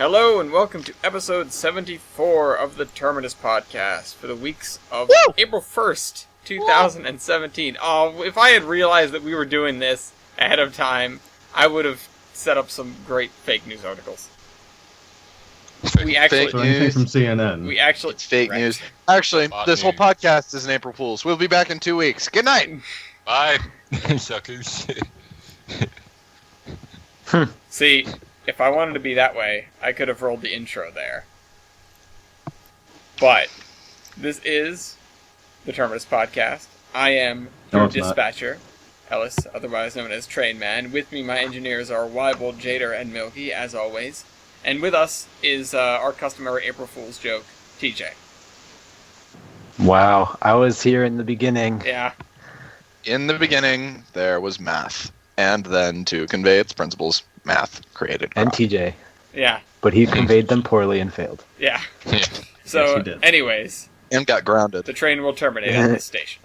Hello and welcome to episode 74 of the Terminus podcast for the weeks of April 1st, 2017. Oh, if I had realized that we were doing this ahead of time, I would have set up some great fake news articles. We actually... So anything from CNN. We actually... It's fake news. Actually, this whole podcast is an April Fool's. We'll be back in 2 weeks. Good night! Bye, suckers. See, if I wanted to be that way, I could have rolled the intro there. But, this is the Terminus podcast. I am your dispatcher, Ellis, otherwise known as Train Man. With me, my engineers are Wybold, Jader, and Milky, as always. And with us is our customary April Fool's joke, TJ. Wow, I was here in the beginning. Yeah. In the beginning, there was math. And then, to convey its principles, math created And rock. TJ. Yeah. But he conveyed them poorly and failed. Yeah. Yeah. So, Yes, he did. anyways, And got grounded. the train will terminate at this station.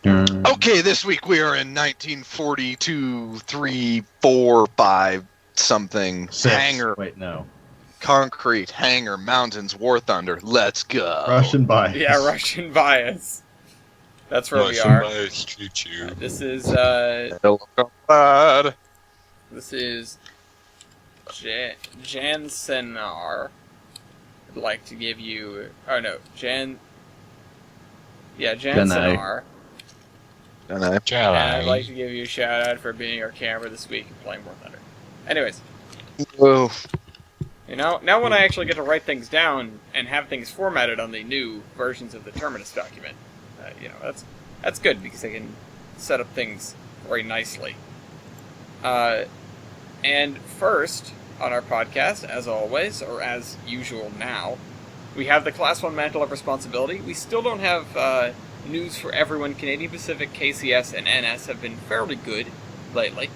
Okay, this week we are in 1942, 3, 4, 5, something. 6. Hangar, Wait, no. concrete, hangar, mountains, war thunder. Let's go. Russian bias. Yeah, Russian bias. That's where we Russian are. bias, choo-choo. This is, Bad. this is Jansenar. I'd like to give you, Jansenar. And I And I'd like to give you a shout out for being our camera this week and playing War Thunder. Anyways, Whoa. now when I actually get to write things down and have things formatted on the new versions of the Terminus document, that's good because I can set up things very nicely. And first on our podcast, as always, or as usual now, we have the Class 1 Mantle of Responsibility. We still don't have news for everyone. Canadian Pacific, KCS, and NS have been fairly good lately.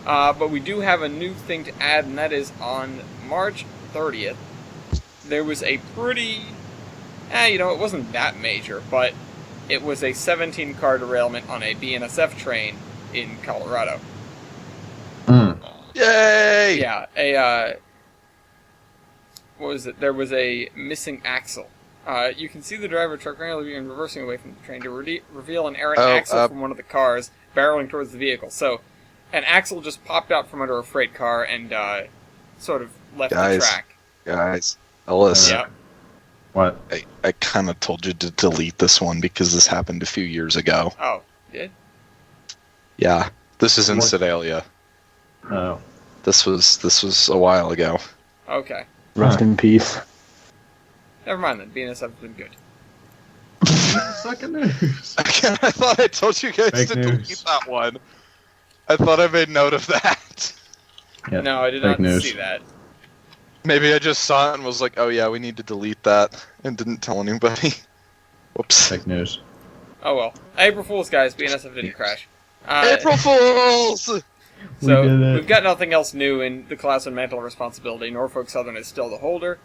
But we do have a new thing to add, and that is on March 30th, there was a pretty... it wasn't that major, but it was a 17-car derailment on a BNSF train in Colorado. Yay! Yeah, what was it? There was a missing axle. You can see the driver truck randomly being reversing away from the train to reveal an errant axle from one of the cars barreling towards the vehicle. So, an axle just popped out from under a freight car and sort of left the track. Guys, Ellis, Yeah. What? I kind of told you to delete this one because this happened a few years ago. Oh, did? Yeah, this is in What? Sedalia. Oh. This was a while ago. Okay. Rest in peace. Never mind then. BNSF has been good. Second news. Again, I thought I told you guys Fake to news. delete that one. I thought I made note of that. Yeah, No, I did fake not news. see that. Maybe I just saw it and was like, oh yeah, we need to delete that, and didn't tell anybody. Whoops. Fake news. Oh well. April Fool's, guys. BNSF didn't crash. April Fools! We So, did it. we've got nothing else new in the Class 1 Mantle of Responsibility. Norfolk Southern is still the holder.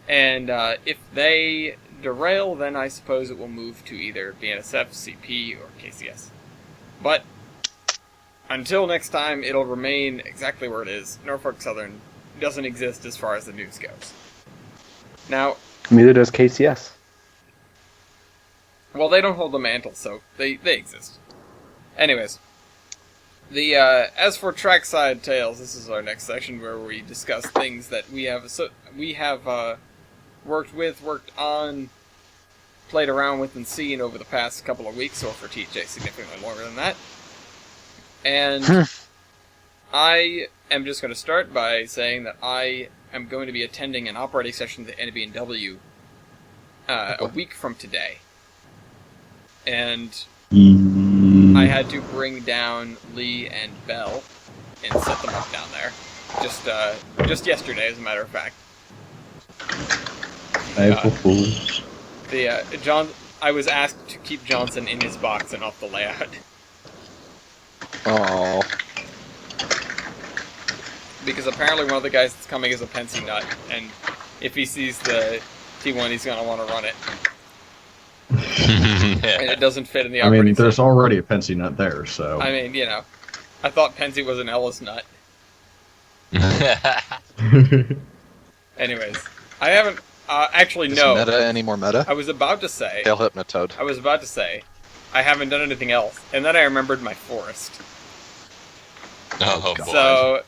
And if they derail, then I suppose it will move to either BNSF, CP, or KCS. But until next time, it'll remain exactly where it is. Norfolk Southern doesn't exist as far as the news goes. Now, Neither does KCS. well, they don't hold the mantle, so they exist. Anyways, as for trackside tales, this is our next section where we discuss things that we have worked on, played around with, and seen over the past couple of weeks, or for TJ, significantly longer than that. And I am just going to start by saying that I am going to be attending an operating session at the NBNW a week from today. And I had to bring down Lee and Bell and set them up down there. Just yesterday, as a matter of fact. April Fools. The John, I was asked to keep Johnson in his box and off the layout. Oh. Because apparently one of the guys that's coming is a Pensy nut, and if he sees the T1, he's going to want to run it. And it doesn't fit in the I operating mean, there's system. already a Pensy nut there, so. I mean, I thought Pensy was an Ellis nut. Anyways, I haven't, actually, Is no. meta any more meta? I was about to say, Hail Hypnotoad. I haven't done anything else, and then I remembered my forest. Oh boy. So,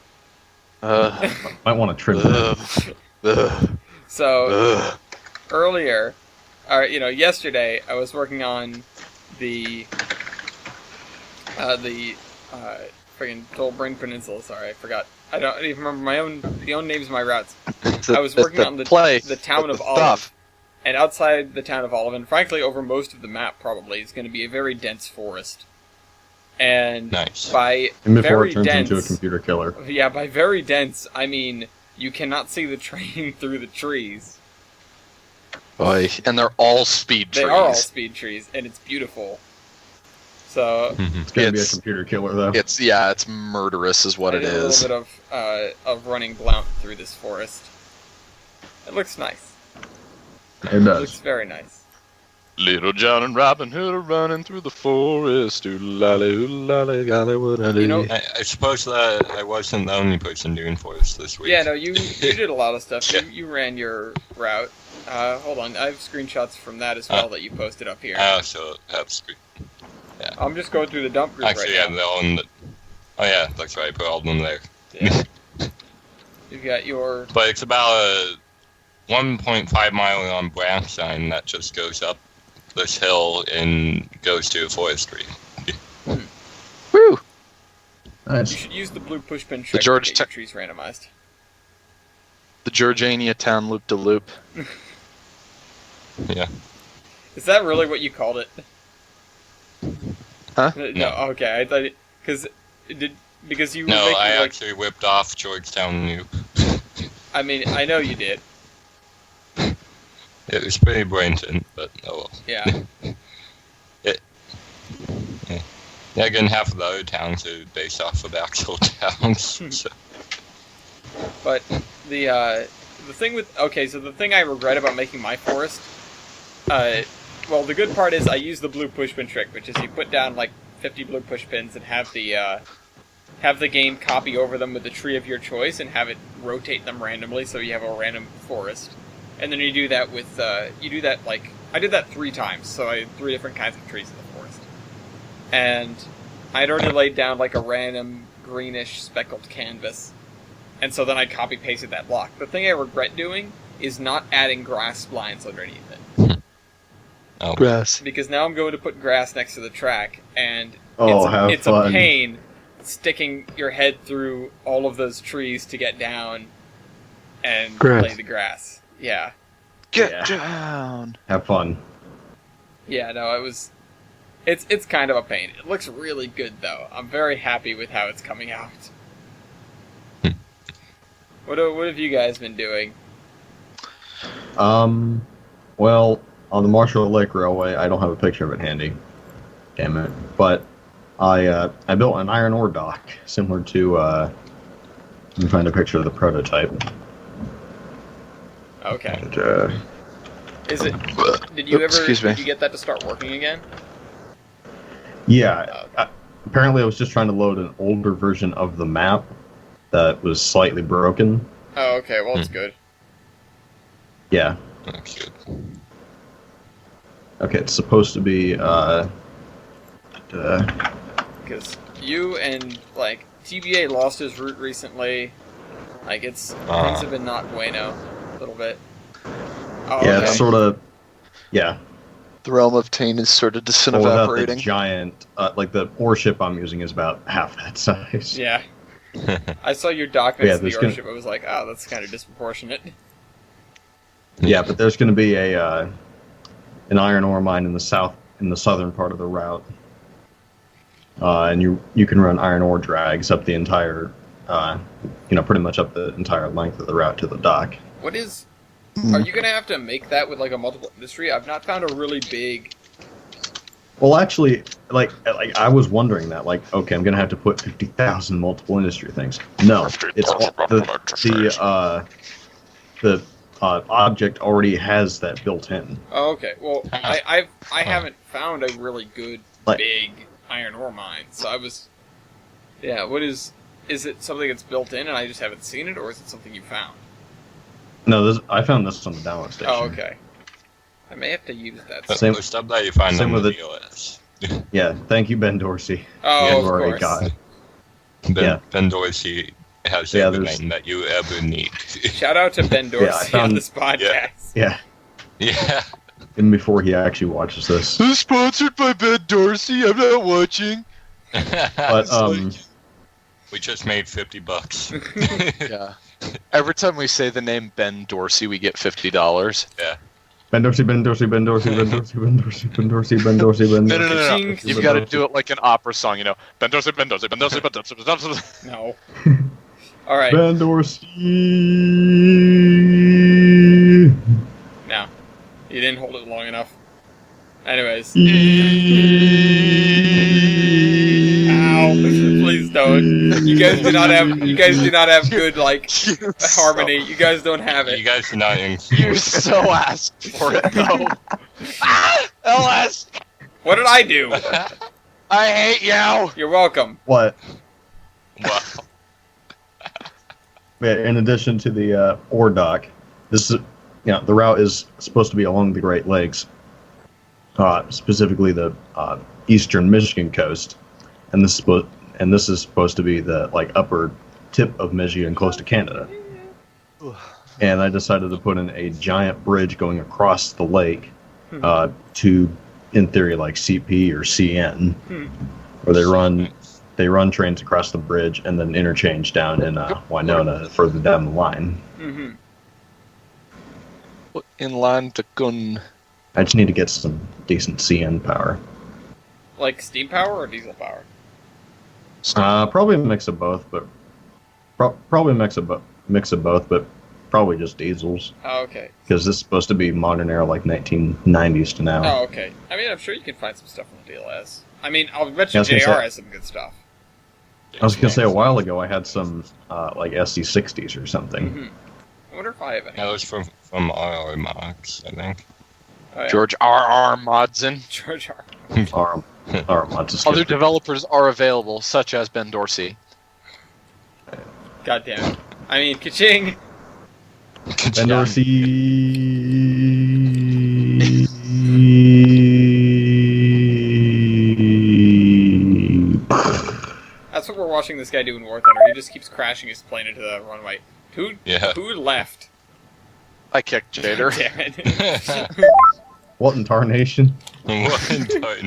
Might want to trim that. so earlier, yesterday, I was working on the friggin' Dolbrain Peninsula. Sorry, I forgot. I don't even remember the own names of my routes. I was working on the town of Olive, and outside the town of Olive, and frankly, over most of the map, probably is going to be a very dense forest. And Nice. by And before very it turns dense, into a computer killer. yeah, by very dense, I mean you cannot see the train through the trees. Boy, and they're all speed trees. They are all speed trees, and it's beautiful. So It's going to be a It's- computer killer, though. It's murderous is what I it did is. a little bit of running blount through this forest. It looks nice. It It looks does. very nice. Little John and Robin Hood are running through the forest. Oolally, golly, what I do. You know- I suppose that I wasn't the only person doing forest this week. Yeah, no, you did a lot of stuff. You ran your route. Hold on, I have screenshots from that as well that you posted up here. I also have screen. I'm just going through the dump group Actually, right yeah, now. oh yeah, that's right. I put all of them there. Yeah. You've got your... But it's about a 1.5 mile long branch sign that just goes up this hill and goes to a forestry. Woo! You Nice. should use the blue pushpin trick George to get your trees randomized. The Georgiania town loop de loop. Yeah. Is that really what you called it? Huh? No. Okay, I thought because you were No, making I like... actually whipped off Georgetown Loop. I mean, I know you did. It was pretty blatant, but oh well. Yeah. Yeah, again, half of the other towns are based off of actual towns. So. But the thing with the thing I regret about making my forest, well, the good part is I use the blue pushpin trick, which is you put down like 50 blue pushpins and have the game copy over them with the tree of your choice and have it rotate them randomly, so you have a random forest. And then you do that with like I did that 3 times, so I had 3 different kinds of trees in the forest. And I'd already laid down like a random greenish speckled canvas. And so then I copy-pasted that block. The thing I regret doing is not adding grass lines underneath it. Oh. Grass. Because now I'm going to put grass next to the track, and Oh, have it's fun. a pain sticking your head through all of those trees to get down and Grass. lay the grass. Yeah. Get Yeah. down. Have fun. Yeah, no, it's kind of a pain. It looks really good, though. I'm very happy with how it's coming out. What have you guys been doing? Well, on the Marshall Lake Railway, I don't have a picture of it handy. Damn it. But I built an iron ore dock, similar to, let me find a picture of the prototype. Okay. And, Is it? Did you Excuse me. Did you get that to start working again? yeah, apparently I was just trying to load an older version of the map that was slightly broken. Oh, okay. Well, it's good. Yeah. That's good. Okay, it's supposed to be, Because you and like TBA lost his route recently. Like things have been not bueno a little bit. Oh, yeah, okay. it's sort of, yeah. The realm of Tane is sort of Well, without the disintegrating. giant, like the ore ship I'm using is about half that size. Yeah. I saw your dock next Yeah, to the there's gonna- airship. I was like, oh, that's kind of disproportionate. Yeah, but there's going to be an iron ore mine in the southern part of the route, and you can run iron ore drags up the entire, pretty much up the entire length of the route to the dock. What is? Are you gonna have to make that with like a multiple industry? I've not found a really big Well, actually, like I was wondering that. Like, okay, I'm gonna have to put 50,000 multiple industry things. No, it's the object already has that built in. Oh, okay. Well, I haven't found a really good Like- big iron ore mine, so I was. Yeah. What is? Is it something that's built in and I just haven't seen it, or is it something you found? No, I found this on the download station. Oh, okay. I may have to use that. But Same- the stuff that you find same on the with VOS. Yeah, thank you, Ben Dorsey. Oh, You of already course. got it. Ben, Yeah. Ben Dorsey has Yeah, everything that you ever need. Shout out to Ben Dorsey on found- this podcast. Yeah, Yeah. even before he actually watches this. This is sponsored by Ben Dorsey. I'm not watching. But we just made $50. Yeah. Every time we say the name Ben Dorsey, we get $50. Yeah. Ben Dorsey, Ben Dorsey, Ben Dorsey, Ben Dorsey, Ben Dorsey, Ben Dorsey, Ben Dorsey, Ben No, Dorsey. no, no, no. Ka-ching. You've got to do it like an opera song, you know. Ben Dorsey, Ben Dorsey, Ben Dorsey, Ben Dorsey, Ben Dorsey. No. All right. Ben Dorsey. No, you didn't hold it long enough. Anyways. Ow! Please don't. You guys do not have good like harmony. You guys don't have You it. guys are not in. You so asked for it, though. LS! What did I do? I hate you! You're welcome. What? Wow. Yeah, in addition to the ore dock, this is, the route is supposed to be along the Great Lakes, specifically the eastern Michigan coast, and this is supposed to be the upper tip of Michigan, close to Canada. And I decided to put in a giant bridge going across the lake to, in theory, like CP or CN, where they run trains across the bridge and then interchange down in Winona further down the line. Mm-hmm. Inland to Gun. I just need to get some decent CN power. Like steam power or diesel power? Probably a mix of both, but probably a mix of both, but probably just diesels, Oh, okay. because this is supposed to be modern era, like 1990s to now. Oh, okay. I mean, I'm sure you can find some stuff on the DLS. I mean, I'll bet Yeah, I you was gonna JR say- has some good stuff. I was gonna say a while ago I had some like SC60s or something. Mm-hmm. I wonder if I have any. That was from RR Mox, I think. Oh, yeah. George R.R. Modson. George R. Or lots of Other skip. developers are available, such as Ben Dorsey. God damn it. I mean, ka-ching! Ben Dorsey. That's what we're watching this guy do in War Thunder. He just keeps crashing his plane into the runway. Who left? I kicked Jader. Damn it. What in tarnation?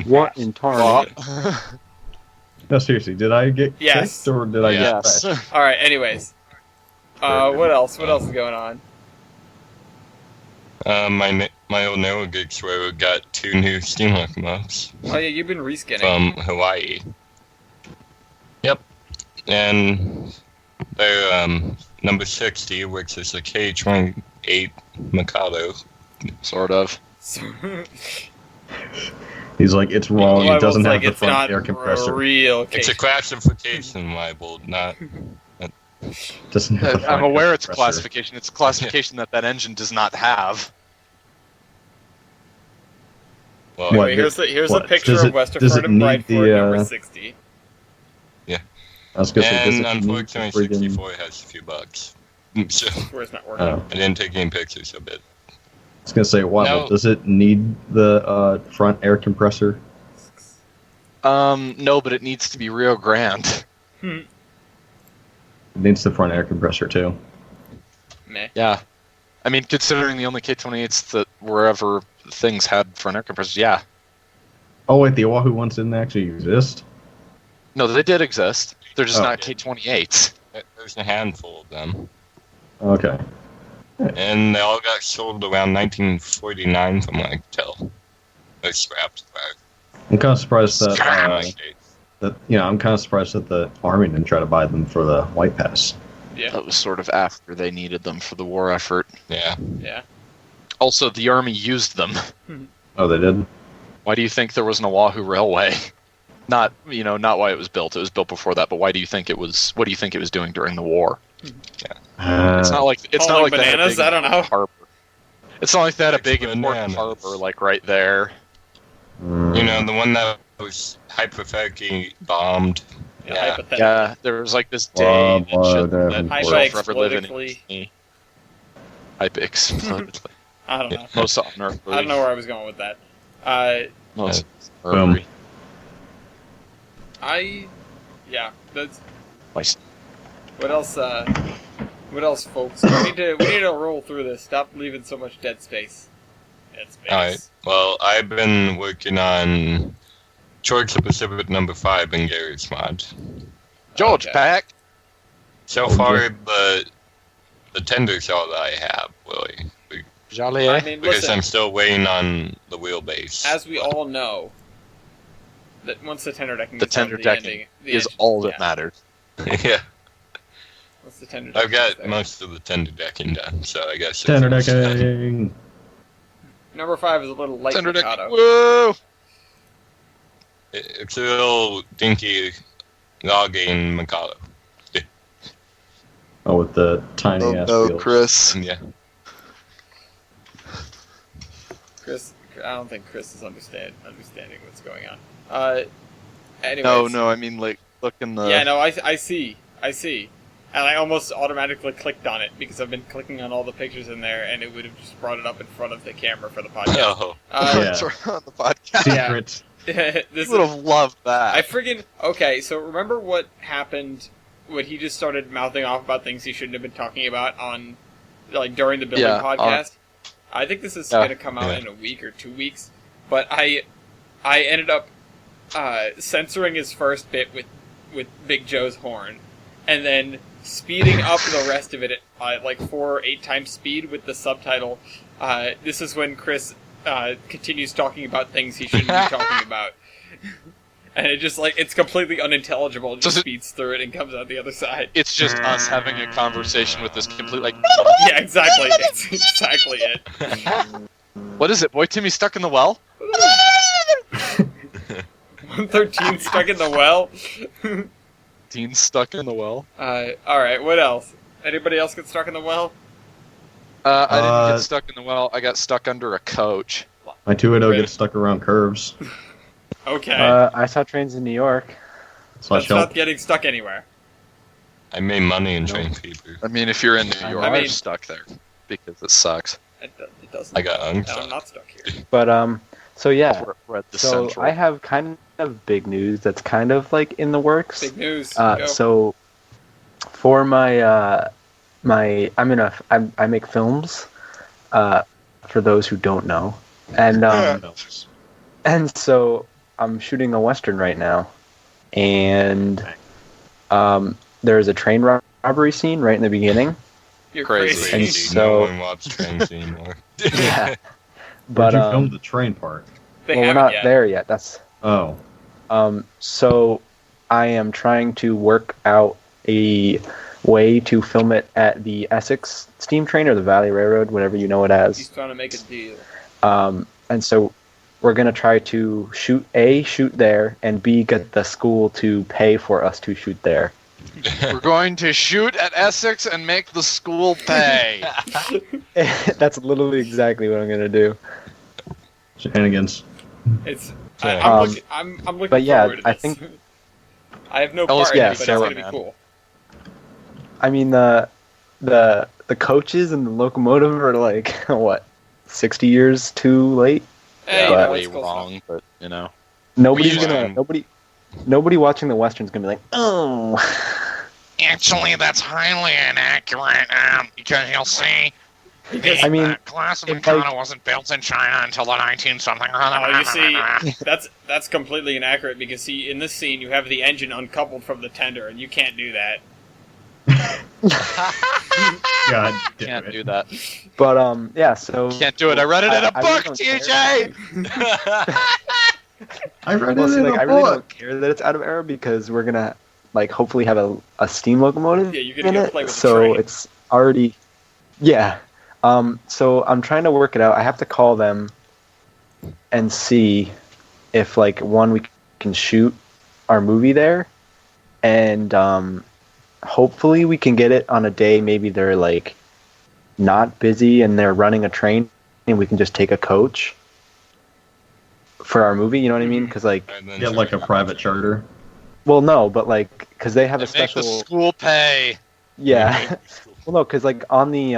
What in tarn? No, seriously, did I get Yes. kicked or did I get Yes. crashed? Alright, anyways. What else? What else is going on? My old Gigs Road got 2 new steam locomotives Oh yeah, you've been reskinning. from Hawaii. Yep. And they're number 60, which is a K-28 Mikado. Sort of. So, He's like, it's wrong. well, It doesn't it's have like the it's front not air compressor. a real It's case. a classification label, not... Doesn't have the front I'm aware air it's a compressor. classification. It's a classification that engine does not have. Well, What? Anyway, here's a What? picture Does of it Westerford and need Brightford the, number 60. I was gonna say, does and it need the unfortunately, friggin- 64 has a few bugs. So Where it's not working. Oh. I didn't take any pictures of it. I was gonna say, wow, No. does it need the front air compressor? No, but it needs to be Rio Grande. It needs the front air compressor too. Meh. Yeah. I mean, considering the only K-28s that wherever things had front air compressors, yeah. Oh wait, the Oahu ones didn't actually exist. No, they did exist. They're just Oh. not K-28s. There's a handful of them. Okay. And they all got sold around 1949 from what I can tell. They're scrapped. I'm kind of surprised that Scrapped. I'm kind of surprised that the Army didn't try to buy them for the White Pass. Yeah. That was sort of after they needed them for the war effort. Yeah. Yeah. Also, the Army used them. Oh, they did. Why do you think there was an Oahu Railway? Not why it was built. It was built before that. But why do you think it was? What do you think it was doing during the war? It's not like Hauling they had a bananas? big I don't know. harbor. It's not like they had a big Bananas. important harbor like right there. You know, the one that was hypothetically bombed. Yeah. Hypothetically. Yeah, there was like this day that Hyper forever live in explodically. Hyper-explodically. I don't know. Most on Earth. I don't know where I was going with that. Most Boom. That's Nice. what else. What else, folks? We need to roll through this. Stop leaving so much dead space. Dead space. Alright. Well, I've been working on George the Pacific number 5 in Gary's mod. George Okay. Pack. So far, the tender saw that I have, Willie. Jolly. I mean, Because listen. I'm still waiting on the wheelbase. As we all know, that once the tender decking The is done, tender decking ending, is all that yeah. matters. Yeah. Once the tender I've decking is got there. most of the tender decking done, so I guess... Tender it's almost done. decking. Number 5 is a little light Tender decking. Mikado. Whoa! It's a little dinky logging Mikado. Oh, with the tiny ass wheels. Chris. Yeah. Chris, I don't think Chris is understanding what's going on. Anyways. No, I mean like look in the. Yeah, no, I see, and I almost automatically clicked on it because I've been clicking on all the pictures in there, and it would have just brought it up in front of the camera for the podcast. Oh. Yeah. on the podcast. Secrets. This You would have loved that. I friggin' okay. So remember what happened when he just started mouthing off about things he shouldn't have been talking about on, like during the building Yeah, podcast. I think this is going to come out in a week or 2 weeks, but I ended up censoring his first bit with Big Joe's horn, and then speeding up the rest of it at like 4 or 8 times speed with the subtitle. This is when Chris continues talking about things he shouldn't be talking about. And it just it's completely unintelligible. It just speeds through it and comes out the other side. It's just us having a conversation with this complete Yeah, exactly. It's exactly it. What is it? Boy Timmy stuck in the well? 113 stuck in the well. Dean stuck in the well? Alright, what else? Anybody else get stuck in the well? I didn't get stuck in the well. I got stuck under a coach. My 280 gets stuck around curves. Okay. I saw trains in New York. That's not getting stuck anywhere. I made money in train fever. I mean, if you're in New York, I mean- you're stuck there because it sucks. It doesn't. I got I'm unstuck. not stuck here. But so yeah. We're at the So central. I have kind of big news that's kind of like in the works. Big news. Go. So for my I make films for those who don't know, and and so I'm shooting a Western right now, and there's a train robbery scene right in the beginning. You're crazy. And No so- one watches trains anymore. Yeah. But But you filmed the train part. They well, we're haven't not yet. there yet. That's Oh. so I am trying to work out a way to film it at the Essex Steam Train or the Valley Railroad, whatever you know it He's as. trying to make a deal. And so we're going to try to shoot there, and B, get the school to pay for us to shoot there. We're going to shoot at Essex and make the school pay. That's literally exactly what I'm going to do. Shenanigans. It's. Yeah. I'm looking But yeah, forward to I this. think- I have no Tell us part in yeah, it, but Sarah, it's gonna man. be cool. I mean, the coaches and the locomotive are like, what, 60 years too late? Hey, But- Way it's cool wrong, but you know. Nobody's used gonna to- nobody watching the Western's gonna be like, oh. Actually, that's highly inaccurate, because you'll see, I mean, the class of if Mikado I- wasn't built in China until the 19-something. Oh, you see, that's completely inaccurate because see, in this scene you have the engine uncoupled from the tender, and you can't do that. God damn Can't it. do that. But yeah, so Can't do it. I read it in a I really book, don't care. TJ! I read Well, it see, in like, a I really book. don't care that it's out of era because we're gonna like hopefully have a steam locomotive Yeah, you're gonna in go it, play with the so train. it's already yeah. So I'm trying to work it out. I have to call them and see if like one we can shoot our movie there, and hopefully we can get it on a day maybe they're like not busy and they're running a train, and we can just take a coach for our movie. You know what I mean? Because like Get like a private charter. well, no, but like because they have a And make special the school pay. yeah. Well, no, because like on the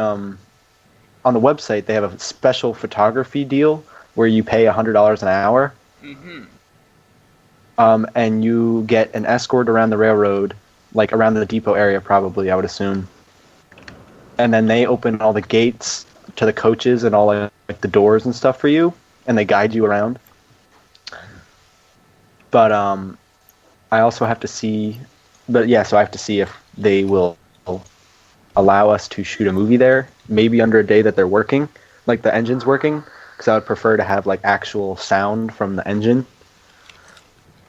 website they have a special photography deal where you pay $100 an hour. Mm-hmm. And you get an escort around the railroad, like around the depot area, probably, I would assume. And then they open all the gates to the coaches and all like the doors and stuff for you, and they guide you around. But I also have to see, so I have to see if they will allow us to shoot a movie there, maybe under a day that they're working, like the engine's working, because I would prefer to have like actual sound from the engine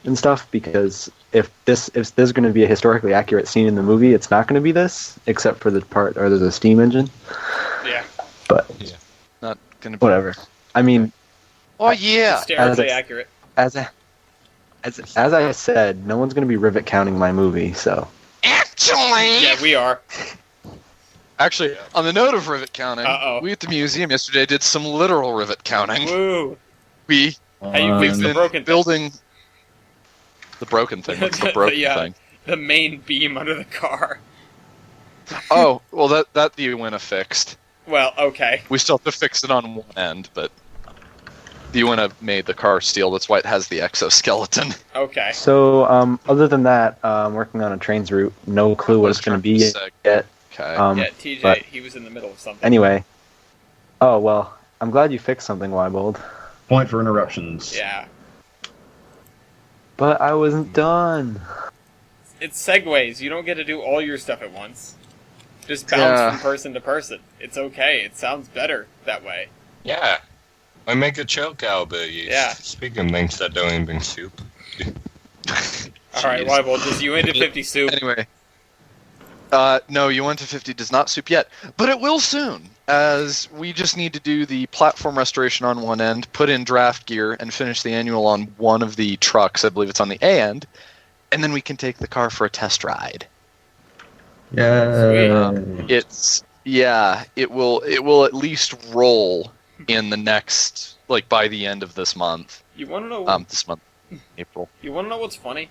and stuff, because if there's going to be a historically accurate scene in the movie, it's not going to be this, except for the part or there's a steam engine. Yeah. But Not gonna be whatever. I mean, Oh yeah. Hysterically As a- accurate. as I said, no one's going to be rivet counting my movie, so Actually, Yeah, we are. Actually, on the note of rivet counting, Uh-oh. we at the museum yesterday did some literal rivet counting. Woo. We How you fix the been broken thing? building the broken thing. What's the broken Yeah. thing? The main beam under the car. Oh, well, that the Uena fixed. Well, okay. We still have to fix it on one end, but the Uena made the car steel. That's why it has the exoskeleton. Okay. So, other than that, I'm working on a trains route. No clue what it's going to be yet. Okay. Yeah, TJ, but he was in the middle of something. anyway. Oh, well, I'm glad you fixed something, Wybold. Point for interruptions. Yeah. But I wasn't done. It's segues. You don't get to do all your stuff at once. Just bounce Yeah. from person to person. It's okay. It sounds better that way. Yeah. I make a choke out of it. Yeah. Speaking of things that don't even soup. Alright, Wybold, does you into 50 soup? Anyway. No, UN to 50 does not soup yet, but it will soon, as we just need to do the platform restoration on one end, put in draft gear, and finish the annual on one of the trucks. I believe it's on the A end, and then we can take the car for a test ride. Yeah. It will at least roll in the next, like, by the end of this month. You want to know? This month, April. You want to know what's funny?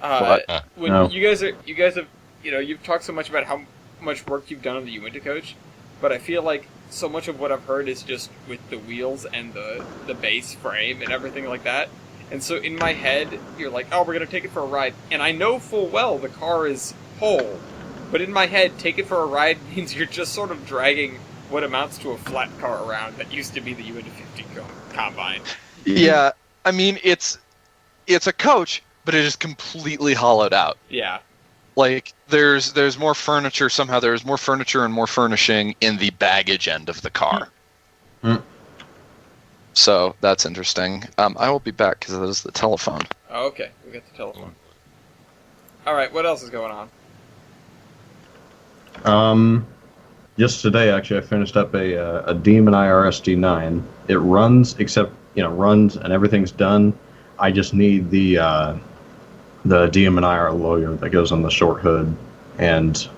What? When No. you guys have, you've talked so much about how much work you've done on the Uinta coach, but I feel like so much of what I've heard is just with the wheels and the base frame and everything like that. And so in my head, you're like, oh, we're gonna take it for a ride, and I know full well the car is whole, but in my head, take it for a ride means you're just sort of dragging what amounts to a flat car around that used to be the Uinta 50 combine. Yeah, I mean, it's a coach, but it is completely hollowed out. Yeah. Like, there's more furniture, somehow there's more furniture and more furnishing in the baggage end of the car. Hmm. So, that's interesting. I will be back, because that is the telephone. Oh, okay. We got the telephone. Alright, what else is going on? Just today, actually, I finished up a Demon IRSD9. It runs, except, runs and everything's done. I just need the Demon IR logo that goes on the short hood and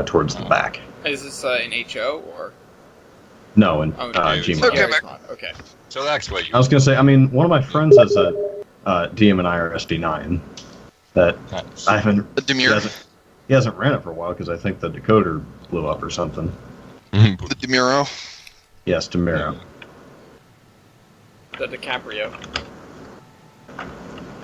towards the back. Is this an HO or? No, in Oh, Gmail. Okay, it's not. Okay. So that's what you. I was going to say, one of my friends has a Demon IRSD9 that Nice. I haven't. The Demure. He hasn't ran it for a while because I think the decoder blew up or something. The Demuro. Yes, Demiro. The DiCaprio.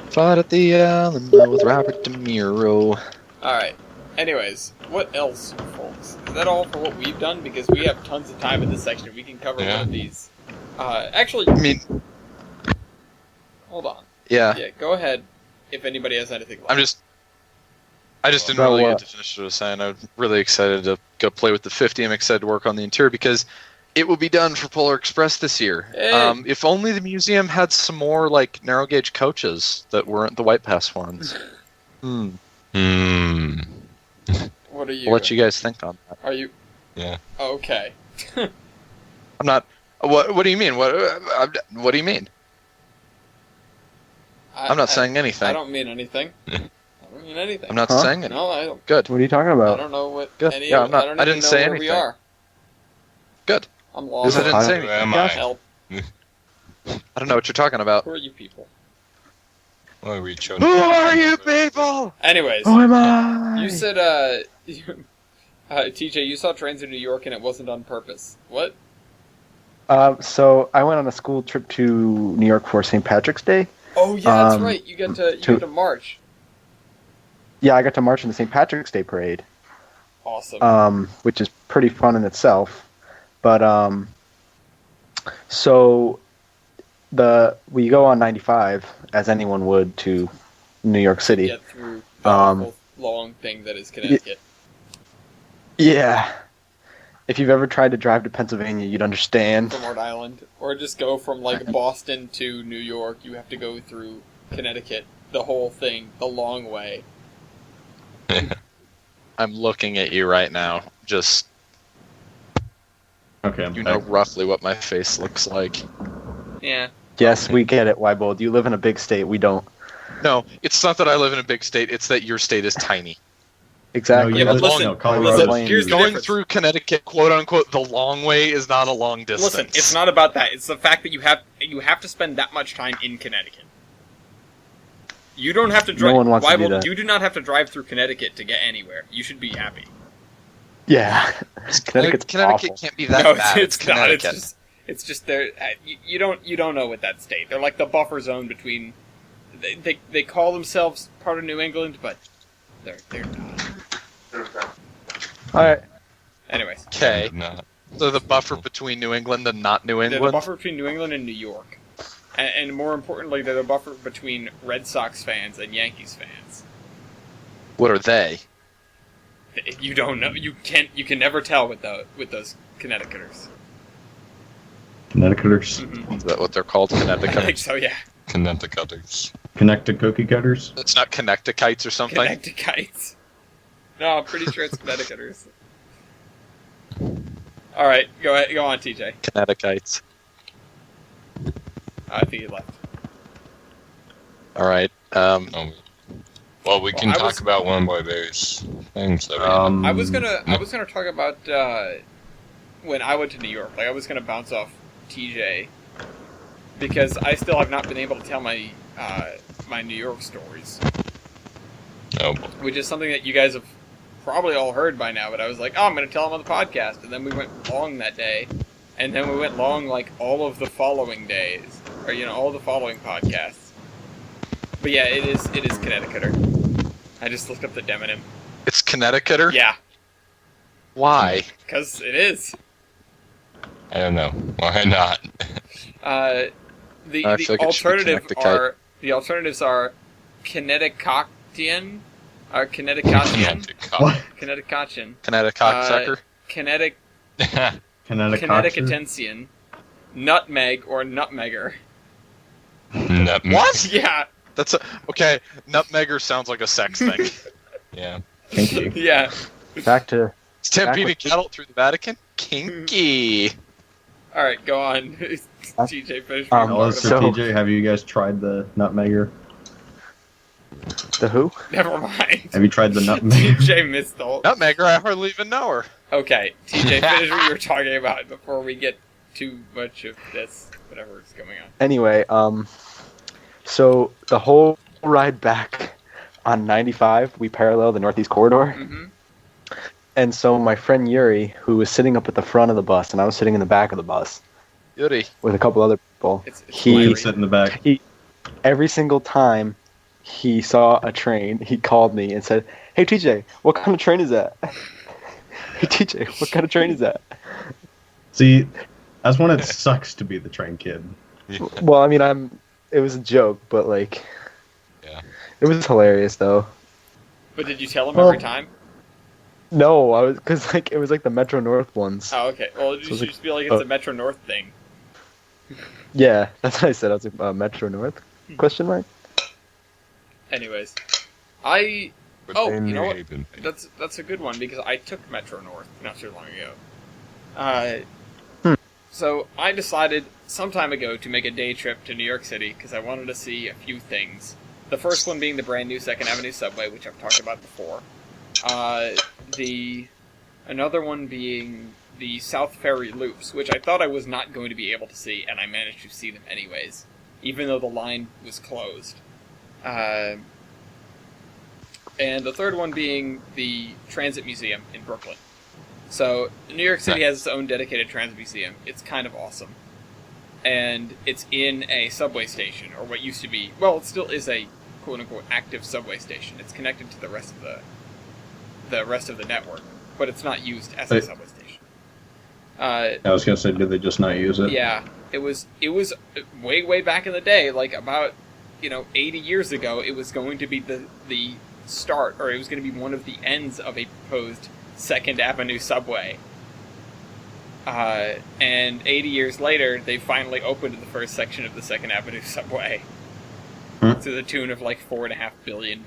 Fought at the Alamo with Robert Demuro. Alright. Anyways, what else, folks? Is that all for what we've done? Because we have tons of time in this section. We can cover one of these. Actually, I mean, hold on. yeah. Yeah, go ahead if anybody has anything left. I just didn't So, really get to finish what I was saying. I'm really excited to go play with the 50. I'm excited to work on the interior because it will be done for Polar Express this year. Hey. If only the museum had some more like narrow gauge coaches that weren't the White Pass ones. What are you? I'll let you guys think on that. Are you? Yeah. Okay. I'm not. What do you mean? What do you mean? I'm not saying anything. I don't mean anything. I don't mean anything. I'm not Huh? saying anything. No, I don't. Good. What are you talking I about? don't know what Good. any. Yeah, I'm not- I don't I even didn't know say where anything. we are. Good. I'm Because lost. I didn't say Who anything. am I? Help. I don't know what you're talking about. Who are you people? What are we chosen? Who are you people? Anyways, Who am I? you said TJ, you saw trains in New York and it wasn't on purpose. What? So I went on a school trip to New York for St. Patrick's Day. Oh yeah, that's Um, right. You get to march. Yeah, I got to march in the St. Patrick's Day parade, Awesome. which is pretty fun in itself. But so we go on 95 as anyone would to New York City. Get through the Um, awful long thing that is Connecticut. Yeah. If you've ever tried to drive to Pennsylvania, you'd understand. From Rhode Island, or just go from like Boston to New York. You have to go through Connecticut, the whole thing, the long way. I'm looking at you right now. Just Okay, I'm you know back. roughly what my face looks like. Yeah. Yes, we get it, Wybold. You live in a big state. We don't. No, it's not that I live in a big state. It's that your state is tiny. Exactly. No, Yeah, but live- listen, no, Colorado listen, is here's the Going difference. through Connecticut, quote unquote, the long way is not a long distance. Listen, it's not about that. It's the fact that you have to spend that much time in Connecticut. You don't have to drive. one wants to do that. You do not have to drive through Connecticut to get anywhere. You should be happy. Yeah. Connecticut's Connecticut awful. can't be that no, bad. it's not. Connecticut. It's just there. You don't know what that state. They're like the buffer zone between. They call themselves part of New England, but they're not. All right. Anyways, Okay, Not. so the buffer between New England and not New they're the England. buffer between New England and New York, and more importantly, they're the buffer between Red Sox fans and Yankees fans. What are they? You don't know. You can never tell with those Connecticuters. Connecticuters. Is that what they're called? I think Connecticut. so. Yeah. Connecticuters. Connected cookie cutters. It's not Connecticuts or something. Connecticutites. No, I'm pretty sure it's Connecticuters. All right, go ahead. Go on, TJ. Connecticuts. I think he left. All right. Oh, well, we can I talk was- about one of my various things. That we I was gonna talk about when I went to New York. Like I was gonna bounce off TJ because I still have not been able to tell my my New York stories, oh, which is something that you guys have probably all heard by now. But I was like, oh, I'm gonna tell them on the podcast, and then we went long that day, and then we went long like all of the following days, or all the following podcasts. But yeah, it is Connecticuter. I just looked up the demonym. It's Connecticuter? Yeah, Why? because it is. I don't know. Why not? The I feel like it should be alternatives are Connecticutian, or Connecticutian, What? Connecticutian, Connecticut sucker? Connecticutentian, Nutmeg or Nutmegger. What? Yeah, That's okay. Nutmegger sounds like a sex thing. Yeah. Kinky. yeah. Back to Stampeding cattle through the Vatican? Kinky. All right, go on. TJ, finish. Um, your Alice part or so- TJ, have you guys tried the Nutmegger? the who? Never mind. Have you tried the Nutmegger? TJ missed the whole. Nutmegger, I hardly even know her. Okay, TJ, finish what you were talking about before we get too much of this, whatever is going on. Anyway, so the whole ride back on 95, we parallel the Northeast Corridor. Mm-hmm. And so my friend Yuri, who was sitting up at the front of the bus, and I was sitting in the back of the bus Yuri. with a couple other people. It's He- You hilarious. sit in the back. Every single time he saw a train, he called me and said, "Hey TJ, what kind of train is that? Hey TJ, what kind of train is that?" See, that's when it sucks to be the train kid. Well, I mean, it was a joke, but like, Yeah. it was hilarious though. But did you tell him Well- every time? No, I was because like it was like the Metro North ones. Oh, okay. Well, you So it's should like- just be like it's a Metro North thing. Yeah, that's what I said. I was like, Metro North? Question mark. Anyways, Oh, you know what? Haven. That's a good one because I took Metro North not too long ago. So I decided some time ago to make a day trip to New York City because I wanted to see a few things. The first one being the brand new 2nd Avenue subway, which I've talked about before. Another one being the South Ferry loops, which I thought I was not going to be able to see, and I managed to see them anyways, even though the line was closed. And the third one being the Transit Museum in Brooklyn. So, New York City has its own dedicated transit museum. It's kind of awesome. And it's in a subway station, or what used to be, well, it still is a quote-unquote active subway station. It's connected to the rest of the network, but it's not used as a subway station. I was going to say, did they just not use it? Yeah, it was way back in the day, like about 80 years ago. It was going to be the start, or it was going to be one of the ends of a proposed 2nd Avenue subway. And 80 years later, they finally opened the first section of the 2nd Avenue subway. To the tune of like $4.5 billion,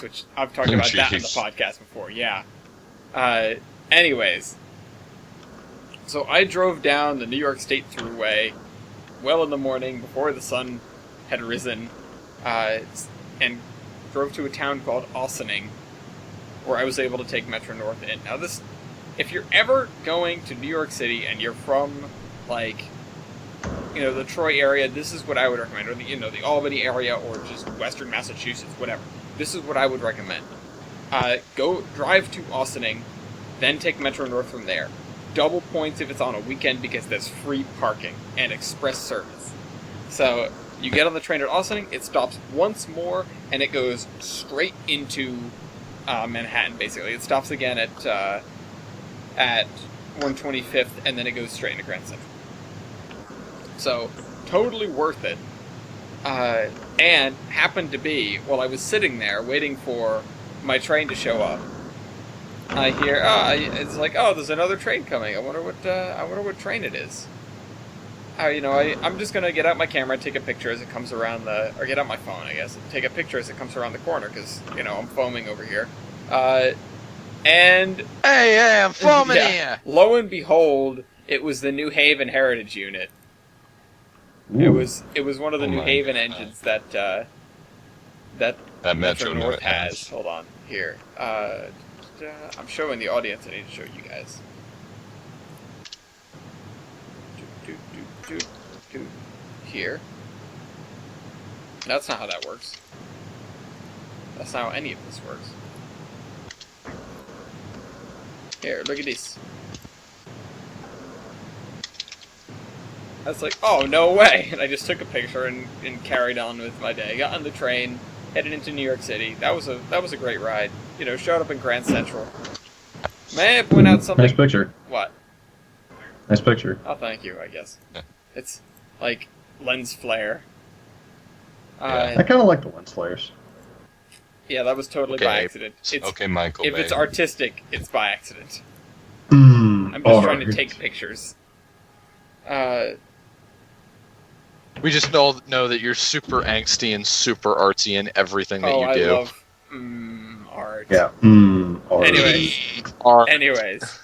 which I've talked about that on the podcast before, yeah. Anyways, so I drove down the New York State Thruway well in the morning before the sun had risen, and drove to a town called Ossining, where I was able to take Metro North in. Now this, if you're ever going to New York City and you're from, like, the Troy area, this is what I would recommend, or the Albany area, or just Western Massachusetts, whatever. This is what I would recommend. Go drive to Ossining, then take Metro North from there. Double points if it's on a weekend because there's free parking and express service. So you get on the train at Ossining, it stops once more, and it goes straight into Manhattan. Basically, it stops again at 125th, and then it goes straight into Grand Central. So, totally worth it. And happened to be, while I was sitting there waiting for my train to show up, I hear, it's like, there's another train coming. I wonder what train it is. I'm just gonna get out my camera and take a picture as it comes around or get out my phone, I guess, and take a picture as it comes around the corner, because, I'm foaming over here. And... Hey, I'm foaming here! Lo and behold, it was the New Haven Heritage Unit. Ooh. It was one of the New Haven engines that Metro North has. Hold on, here. I'm showing the audience. I need to show you guys. Here. That's not how that works. That's not how any of this works. Here, look at this. I was like, oh, no way! And I just took a picture and carried on with my day. Got on the train, headed into New York City. That was a great ride. Showed up in Grand Central. May I point out something? Nice picture. What? Nice picture. Oh, thank you, I guess. Yeah. It's, like, lens flare. I kind of like the lens flares. Yeah, that was totally by accident. Okay, Michael. If it's artistic, it's by accident. I'm just trying to take pictures. We just know that you're super angsty and super artsy in everything that you do. I love art. Yeah. Art. Anyways,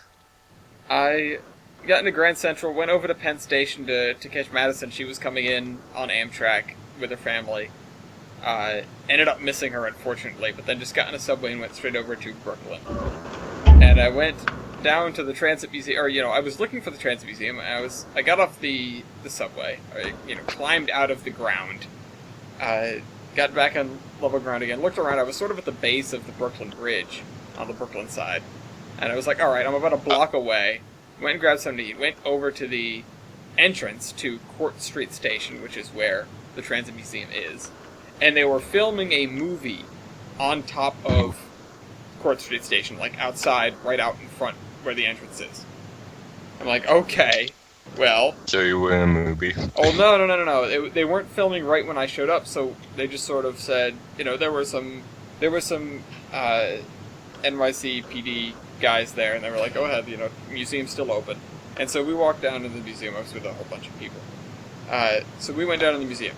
I got into Grand Central, went over to Penn Station to catch Madison. She was coming in on Amtrak with her family. Ended up missing her, unfortunately, but then just got in a subway and went straight over to Brooklyn. And I went down to the Transit Museum, or, I was looking for the Transit Museum, and I got off the subway, I, climbed out of the ground, got back on level ground again, looked around. I was sort of at the base of the Brooklyn Bridge, on the Brooklyn side, and I was like, alright, I'm about a block away, went and grabbed something to eat, went over to the entrance to Court Street Station, which is where the Transit Museum is, and they were filming a movie on top of Court Street Station, like outside, right out in front where the entrance is. I'm like, okay, well... So you were in a movie? Oh, no. They weren't filming right when I showed up, so they just sort of said, there were some NYCPD guys there, and they were like, go ahead, museum's still open. And so we walked down to the museum. I was with a whole bunch of people. So we went down to the museum.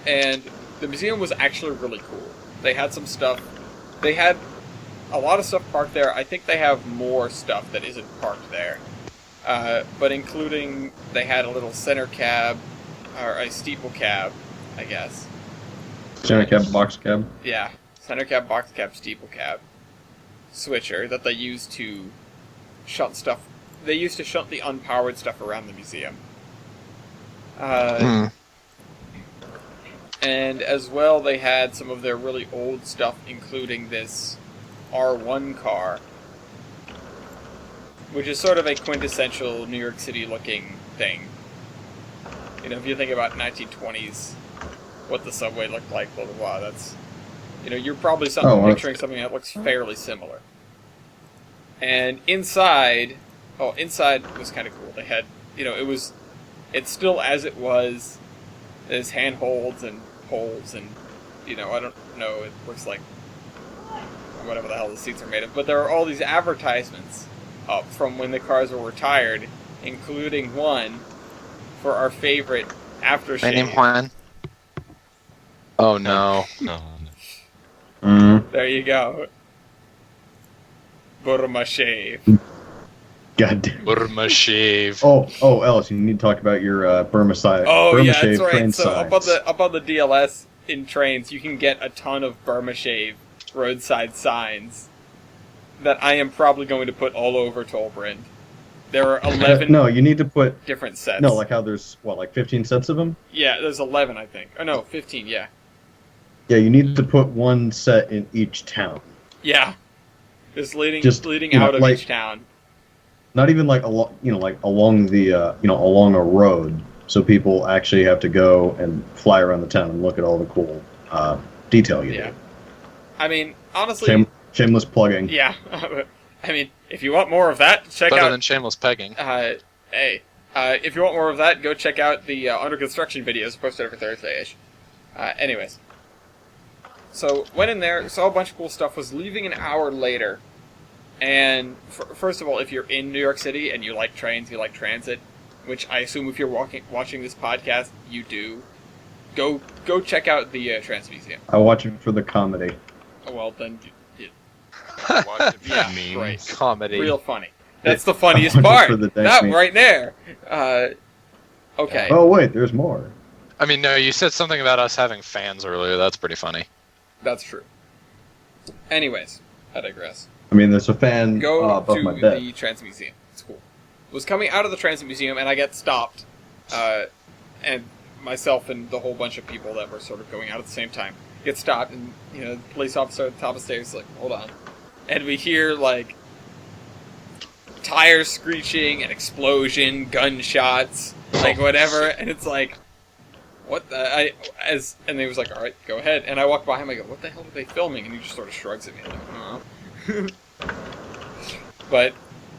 And the museum was actually really cool. They had some stuff. They had a lot of stuff parked there. I think they have more stuff that isn't parked there. but including they had a little center cab, or a steeple cab, I guess. Center cab, box cab. Yeah, center cab, box cab, steeple cab switcher that they used to shunt stuff. They used to shunt the unpowered stuff around the museum. And as well, they had some of their really old stuff, including this R1 car, which is sort of a quintessential New York City looking thing. You know, if you think about 1920s, what the subway looked like, blah, blah, blah, that's, you know, you're probably picturing something that looks fairly similar. And inside was kind of cool. They had, you know, it's still as it was. There's handholds and poles and, you know, I don't know, it looks like whatever the hell the seats are made of. But there are all these advertisements up from when the cars were retired, including one for our favorite aftershave. My name Juan. Oh no. No. There you go. Burma shave. God damn. Burma shave. Oh, Ellis, you need to talk about your Burma side. Oh Burma yeah, shave that's right. train So signs. up on the DLS in trains, you can get a ton of Burma shave roadside signs that I am probably going to put all over Tolbrand. There are 11 No, you need to put... different sets. No, like how there's, what, like 15 sets of them? Yeah, there's 11, I think. Oh, no, 15, yeah. Yeah, you need to put one set in each town. Yeah. Just leading you know, out of like- each town. Not even like along the along a road, so people actually have to go and fly around the town and look at all the cool detail you Yeah. do. I mean, honestly... Shameless plugging. Yeah. I mean, if you want more of that, check Better out... than shameless pegging. if you want more of that, go check out the under construction videos posted every Thursday-ish. Anyways. So, went in there, saw a bunch of cool stuff, was leaving an hour later. And, first of all, if you're in New York City and you like trains, you like transit, which I assume if you're watching this podcast, you do, go check out the Trans Museum. I watch it for the comedy. Oh, well, then... Watch it for Yeah, memes. right. Comedy. Real funny. That's the funniest I watch it part. for the dank That meme. right there. Okay. Oh wait, there's more. I mean, no, you said something about us having fans earlier. That's pretty funny. That's true. Anyways, I digress. I mean, there's a fan Go above to my bed. the Transit Museum. It's cool. Was coming out of the Transit Museum, and I get stopped. And myself and the whole bunch of people that were sort of going out at the same time get stopped, and, you know, the police officer at the top of the stairs is like, hold on. And we hear, like, tires screeching, an explosion, gunshots, like, whatever, and it's like, what the... And he was like, alright, go ahead. And I walk by him, I go, what the hell are they filming? And he just sort of shrugs at me, like, But,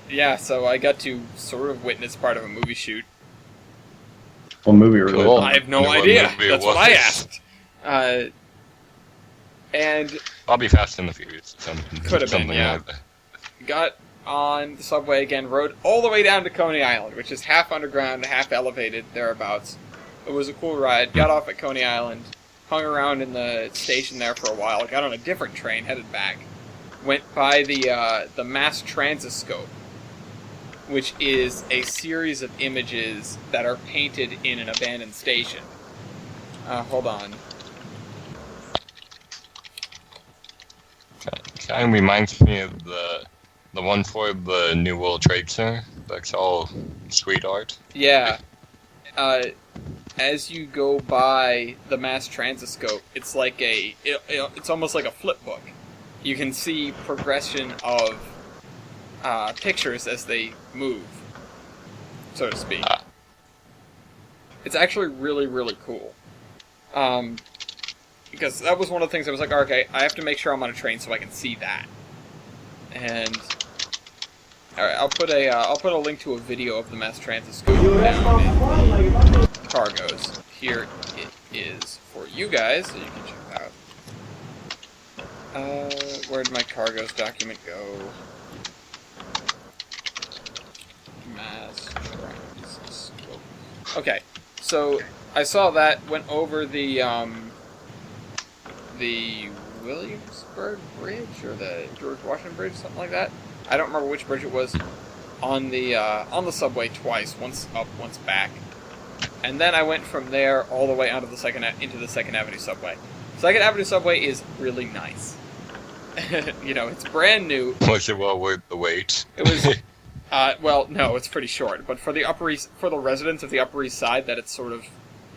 yeah, so I got to sort of witness part of a movie shoot. What movie are we Cool. I have no Know what idea. movie it That's what I was. asked. And Probably Fast and the Furious. Could have been, yeah. Like that. got on the subway again, rode all the way down to Coney Island, which is half underground, half elevated, thereabouts. It was a cool ride. Got off at Coney Island, hung around in the station there for a while, got on a different train, headed back. Went by the Mass Transiscope, which is a series of images that are painted in an abandoned station. Hold on. Kind of reminds me of the one for the New World Trade Center. That's all street art. Yeah. As you go by the Mass Transiscope, it's like it's almost like a flip book. You can see progression of pictures as they move, so to speak. It's actually really, really cool. Because that was one of the things I was like, okay, I have to make sure I'm on a train so I can see that. And all right, I'll put a link to a video of the Mass Transiscope down in the cargoes. Here it is for you guys, so you can check it out. Where'd my cargoes document go? Mass Transiscope. Okay, so I saw that, went over the Williamsburg Bridge or the George Washington Bridge, something like that. I don't remember which bridge it was. on the subway twice, once up, once back, and then I went from there all the way onto the into the Second Avenue subway. Second Avenue subway is really nice. It's brand new. Was it well worth the wait? It was. Well, no, it's pretty short. But for the residents of the Upper East Side that it's sort of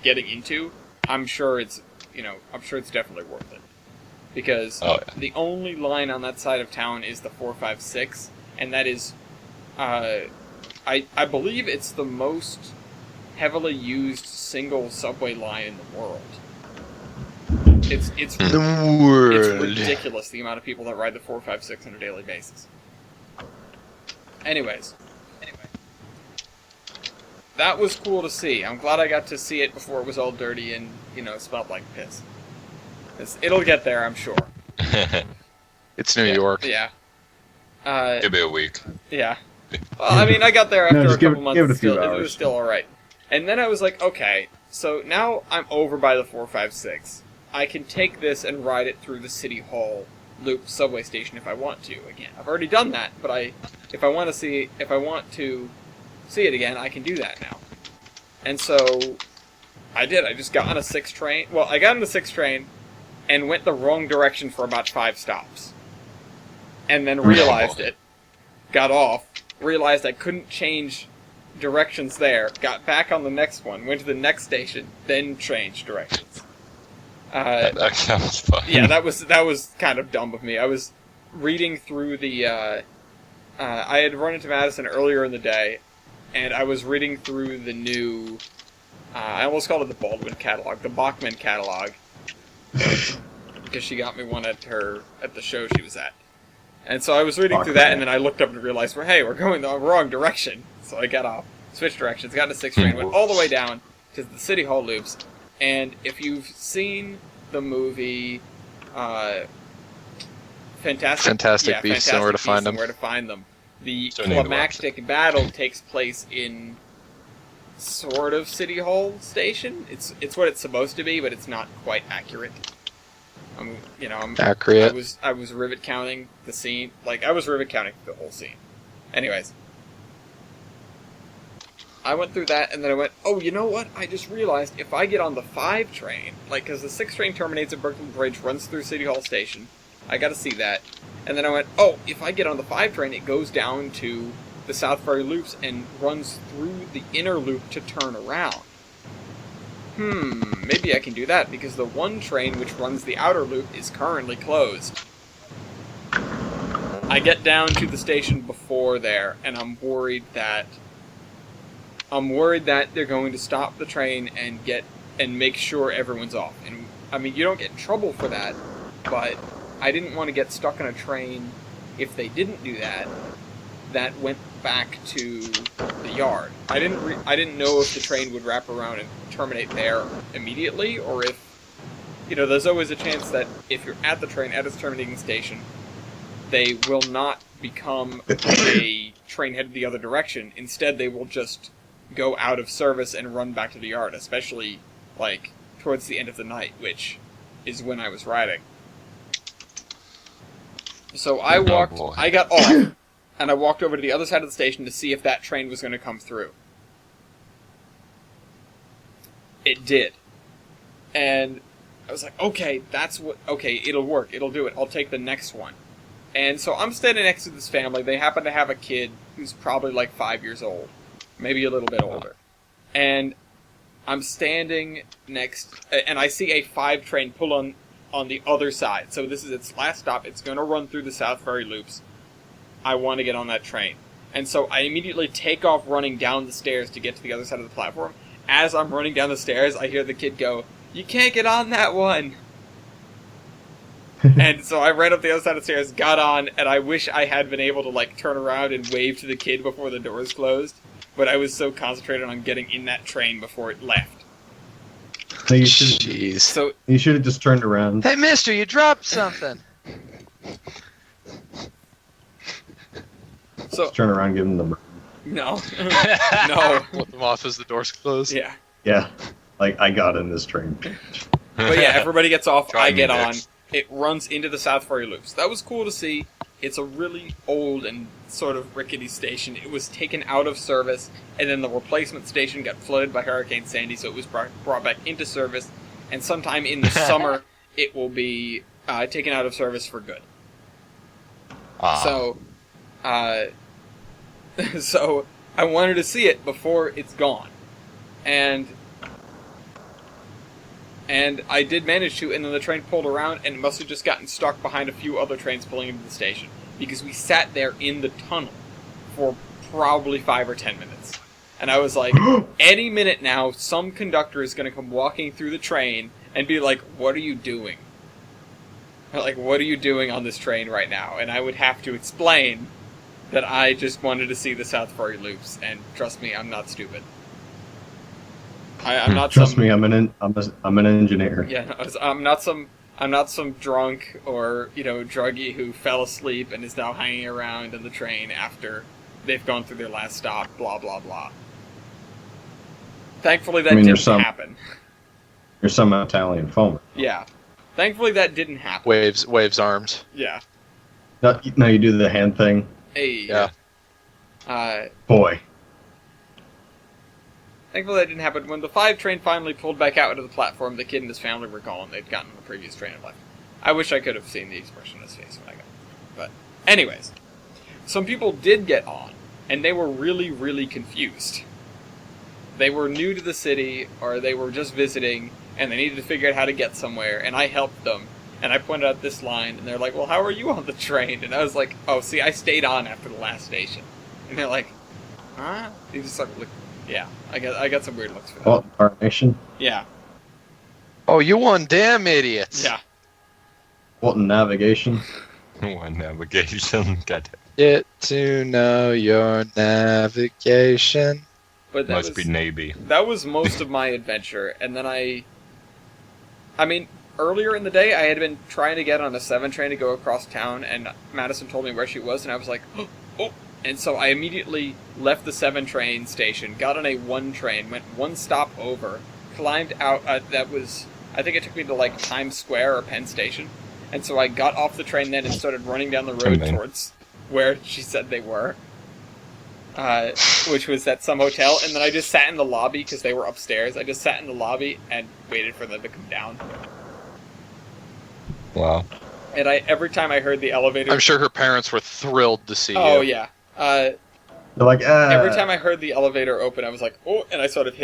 getting into, I'm sure it's definitely worth it. Because the only line on that side of town is the 456, and that is, I believe it's the most heavily used single subway line in the world. It's ridiculous the amount of people that ride the 456 on a daily basis. Anyway, that was cool to see. I'm glad I got to see it before it was all dirty and smelled like piss. It'll get there, I'm sure. It's New York. Yeah. Give it a week. Yeah. Well, I mean, I got there after a couple months. Give it a few hours. It was still all right. And then I was like, okay, so now I'm over by the 456. I can take this and ride it through the City Hall Loop subway station if I want to again. I've already done that, but if I want to see it again, I can do that now. And so I did. I just got on a 6 train. Well, I got on the 6 train and went the wrong direction for about 5 stops. And then realized it. Got off. Realized I couldn't change directions there. Got back on the next one. Went to the next station. Then changed directions. That sounds fun. Yeah, that was kind of dumb of me. I was reading through the... I had run into Madison earlier in the day, and I was reading through the new... I almost called it the Baldwin catalog, the Bachman catalog, because she got me one at the show she was at. And so I was reading through that, and then I looked up and realized, well, hey, we're going the wrong direction. So I got off, switched directions, got in a 6 train, went all the way down to the City Hall loops. And if you've seen the movie Fantastic Beasts and Where to Find Them, the climactic battle takes place in sort of City Hall Station. It's what it's supposed to be, but it's not quite accurate. Accurate. I was rivet counting the scene. I was rivet counting the whole scene. Anyways. I went through that, and then I went, oh, you know what? I just realized if I get on the 5 train, because the 6 train terminates at Brooklyn Bridge, runs through City Hall Station. I gotta see that. And then I went, oh, if I get on the 5 train, it goes down to the South Ferry Loops and runs through the inner loop to turn around. Maybe I can do that, because the 1 train which runs the outer loop is currently closed. I get down to the station before there, and I'm worried that they're going to stop the train and make sure everyone's off. And I mean, you don't get in trouble for that, but I didn't want to get stuck on a train if they didn't do that. That went back to the yard. I didn't know if the train would wrap around and terminate there immediately, or if there's always a chance that if you're at the train at its terminating station, they will not become a train headed the other direction. Instead, they will just go out of service and run back to the yard, especially towards the end of the night, which is when I was riding. So I got off, and I walked over to the other side of the station to see if that train was going to come through. It did. And I was like, okay, it'll work, it'll do it, I'll take the next one. And so I'm standing next to this family. They happen to have a kid who's probably 5 years old. Maybe a little bit older. And I'm standing next, and I see a 5 train pull on the other side. So this is its last stop. It's going to run through the South Ferry Loops. I want to get on that train. And so I immediately take off running down the stairs to get to the other side of the platform. As I'm running down the stairs, I hear the kid go, "You can't get on that one!" And so I ran up the other side of the stairs, got on, and I wish I had been able to turn around and wave to the kid before the doors closed. But I was so concentrated on getting in that train before it left. No, you should have just turned around. Hey, mister, you dropped something. So just turn around, give them the... No. No. Let them off as the doors close. Yeah. Yeah. I got in this train. But yeah, everybody gets off, I get on. It runs into the South Ferry Loops. That was cool to see. It's a really old and sort of rickety station. It was taken out of service, and then the replacement station got flooded by Hurricane Sandy, so it was brought back into service, and sometime in the summer it will be taken out of service for good. So, so I wanted to see it before it's gone. And I did manage to, and then the train pulled around, and it must have just gotten stuck behind a few other trains pulling into the station. Because we sat there in the tunnel for probably 5 or 10 minutes. And I was like, any minute now, some conductor is going to come walking through the train and be like, what are you doing? Like, what are you doing on this train right now? And I would have to explain that I just wanted to see the South Ferry loops, and trust me, I'm not stupid. I'm not. Trust me, I'm an engineer. Yeah, I'm not some drunk or druggie who fell asleep and is now hanging around in the train after they've gone through their last stop. Blah blah blah. Thankfully, that didn't happen. You're some Italian foamer. Yeah, thankfully that didn't happen. Waves arms. Yeah. No, you do the hand thing. Hey. Yeah. Boy. Thankfully that didn't happen. When the 5 train finally pulled back out onto the platform, the kid and his family were gone. They'd gotten on the previous train and left. I wish I could have seen the expression on his face when I got there. But anyways, some people did get on, and they were really, really confused. They were new to the city, or they were just visiting, and they needed to figure out how to get somewhere, and I helped them. And I pointed out this line, and they're like, well, how are you on the train? And I was like, oh, see, I stayed on after the last station. And they're like, huh? They just started looking. Yeah, I got some weird looks for that. What incarnation? Yeah. Oh, you one damn idiots. Yeah. What navigation? One navigation. Got it. Get to know your navigation. But that Must be Navy. That was most of my adventure, and then I mean, earlier in the day, I had been trying to get on a 7 train to go across town, and Madison told me where she was, and I was like, oh. And so I immediately left the 7 train station, got on a 1 train, went 1 stop over, climbed out, I think it took me to like Times Square or Penn Station, and so I got off the train then and started running down the road towards where she said they were, which was at some hotel, and then I just sat in the lobby because they were upstairs. I just sat in the lobby and waited for them to come down. Wow. And every time I heard the elevator... I'm sure her parents were thrilled to see you. Oh, yeah. They're like, Every time I heard the elevator open, I was like, oh, and I sort of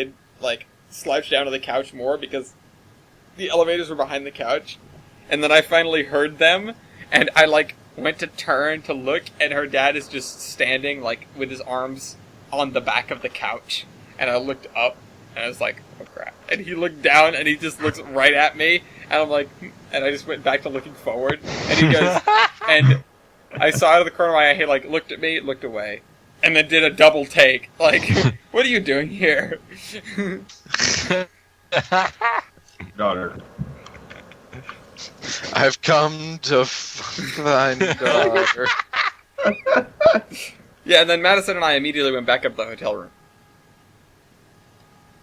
slouched down to the couch more because the elevators were behind the couch. And then I finally heard them, and I, went to turn to look, and her dad is just standing, with his arms on the back of the couch. And I looked up, and I was like, oh, crap. And he looked down, and he just looks right at me, and I'm like, and I just went back to looking forward, and he goes, and I saw out of the corner of my eye, he, looked at me, looked away, and then did a double take. What are you doing here? daughter. I've come to find daughter. Yeah, and then Madison and I immediately went back up to the hotel room.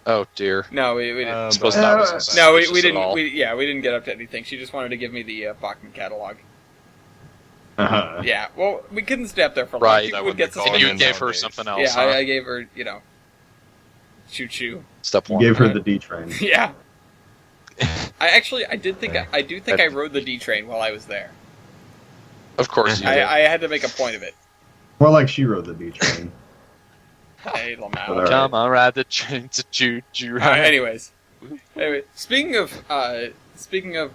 Oh dear. No, we didn't. Suppose that was No, we suspicious at didn't. all. We didn't get up to anything. She just wanted to give me the Bachman catalog. Uh-huh. Yeah, well, we couldn't stay up there for long. Right, She that would would get be some. called And you in gave her nowadays. something else. Yeah, huh? I gave her, choo choo. Step You one. gave her the D train. Yeah. I do think I rode the D train while I was there. Of course you did. I had to make a point of it. More like she rode the D train. Hey, Lamau. Alright. Come on, ride the train to choo-choo. Anyway, speaking of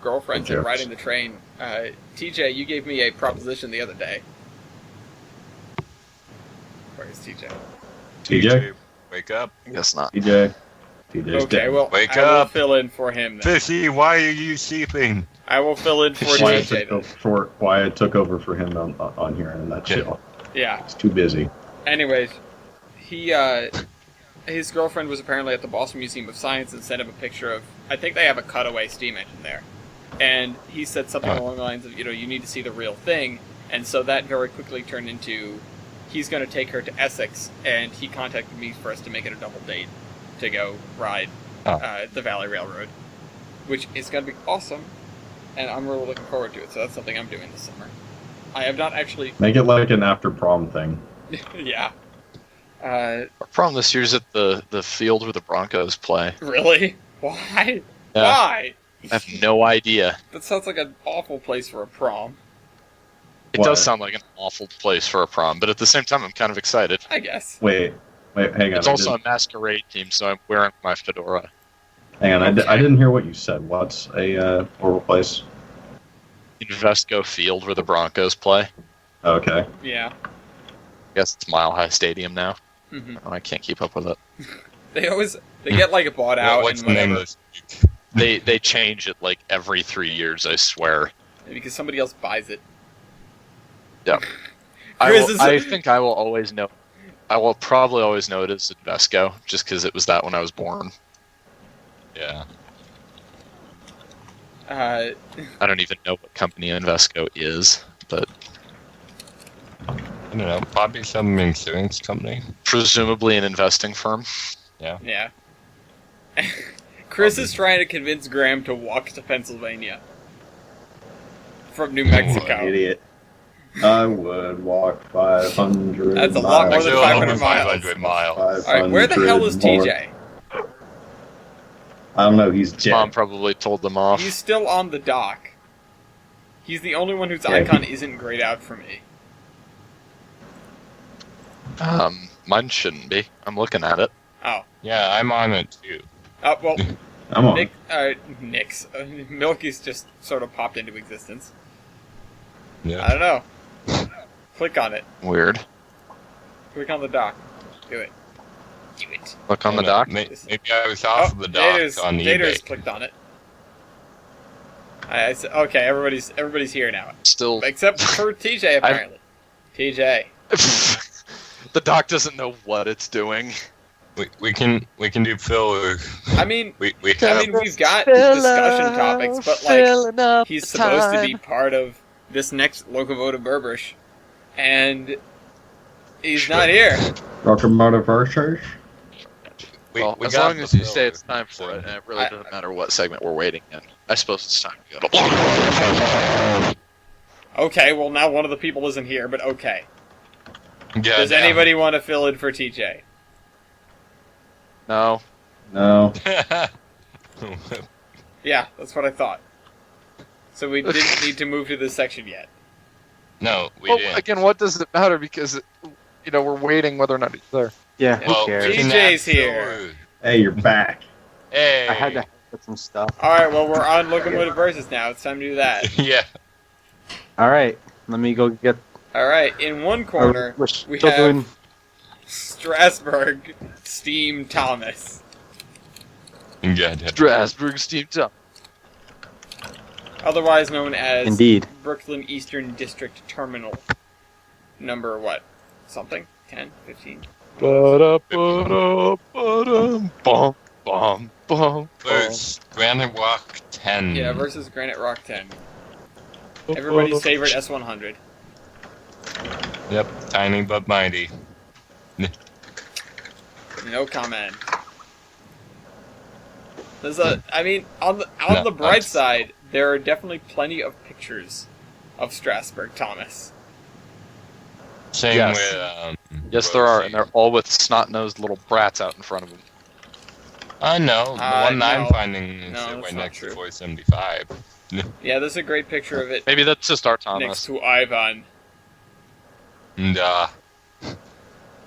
girlfriends and Jokes. riding the train, TJ, you gave me a proposition the other day. Where is TJ? TJ? Wake up. Guess not. TJ's Okay, dead. well, Wake I will up. fill in for him then. Fishy, why are you sleeping? I will fill in for Wyatt TJ. Wyatt took over for him on here in that show. Yeah. He's too busy. Anyways, his girlfriend was apparently at the Boston Museum of Science and sent him a picture of, I think they have a cutaway steam engine there. And he said something along the lines of, you need to see the real thing. And so that very quickly turned into, he's going to take her to Essex, and he contacted me for us to make it a double date to go ride the Valley Railroad, which is going to be awesome, and I'm really looking forward to it. So that's something I'm doing this summer. I have not actually. Make it like an after prom thing. Yeah. Our prom this year's at the field where the Broncos play. Really? Why? Yeah. Why? I have no idea. That sounds like an awful place for a prom. It What? does sound like an awful place for a prom, but at the same time, I'm kind of excited. I guess. Wait, hang on. It's also a masquerade team, so I'm wearing my fedora. Hang on, Okay. I didn't hear what you said. What's a horrible place? Invesco Field where the Broncos play. Okay. Yeah. I guess it's Mile High Stadium now. hmm Oh, I can't keep up with it. They get like bought out What's and the name whatever of this? They change it like every 3 years, I swear. because somebody else buys it. Yeah. Chris is- I think I will always know. I will probably always know it as Invesco, just because it was that when I was born. Yeah. I don't even know what company Invesco is, but I don't know. Probably some insurance company. presumably an investing firm. Yeah. Chris is trying to convince Graham to walk to Pennsylvania from New Mexico. Idiot. I would walk 500 That's a lot more miles. than Still 500 over miles. 500 miles. All right, where the hell is 500 more. TJ? I don't know, he's jet. Mom probably told them off. He's still on the dock. He's the only one whose Yeah, icon isn't grayed out for me. Mine shouldn't be. I'm looking at it. Oh. Yeah, I'm on it too. Oh, well, I'm on. Nick's. Milky's just sort of popped into existence. I Yeah. don't know. Click on it. Weird. Click on the dock. Do it. Do it. Look on the dock. Maybe I was off of the dock on Dater's eBay. clicked on it. I said, okay, everybody's here now. Still, Except for TJ, apparently. TJ. the dock doesn't know what it's doing. We can do filler. I mean, We I have mean, we've got discussion topics, but like, he's supposed to be part of this next locomotive Berbersh, and he's not here. Locomotive Archers? Well, we as got long the as you filler, say it's time for so- it, and it really doesn't matter what segment we're waiting in. I suppose it's time to go. Okay, well now one of the people isn't here, but okay. Yeah, Does anybody want to fill in for TJ? No. No. Yeah, that's what I thought. So we didn't need to move to this section yet. No, we Well, didn't. again, what does it matter? Because, we're waiting whether or not he's there. Yeah, who Well, cares? we can TJ's add here. filler. Hey, you're back. Hey. I had to put some stuff. Alright, well we're on Locomotive Versus now. It's time to do that. Yeah. All right, let me go get. Alright, in one corner, We're we still have doing. Strasbourg Steam Thomas. Yeah. Strasbourg Steam Top. Otherwise known as Indeed. Brooklyn Eastern District Terminal. Number what? Something? 10? 15? Bum, bum, bum. First, Granite Rock 10. Yeah, versus Granite Rock 10. Everybody's favorite S100. Yep, tiny but mighty. No comment. There's I mean, on the No, bright I'm- side, there are definitely plenty of pictures of Strasbourg Thomas. Same Yes. with, Yes, there are, Rosie. and they're all with snot-nosed little brats out in front of them. No, the one no. I'm finding is No, right that's next not to true. 475. Yeah, there's a great picture of it Maybe that's just our next Thomas. to Ivan. And,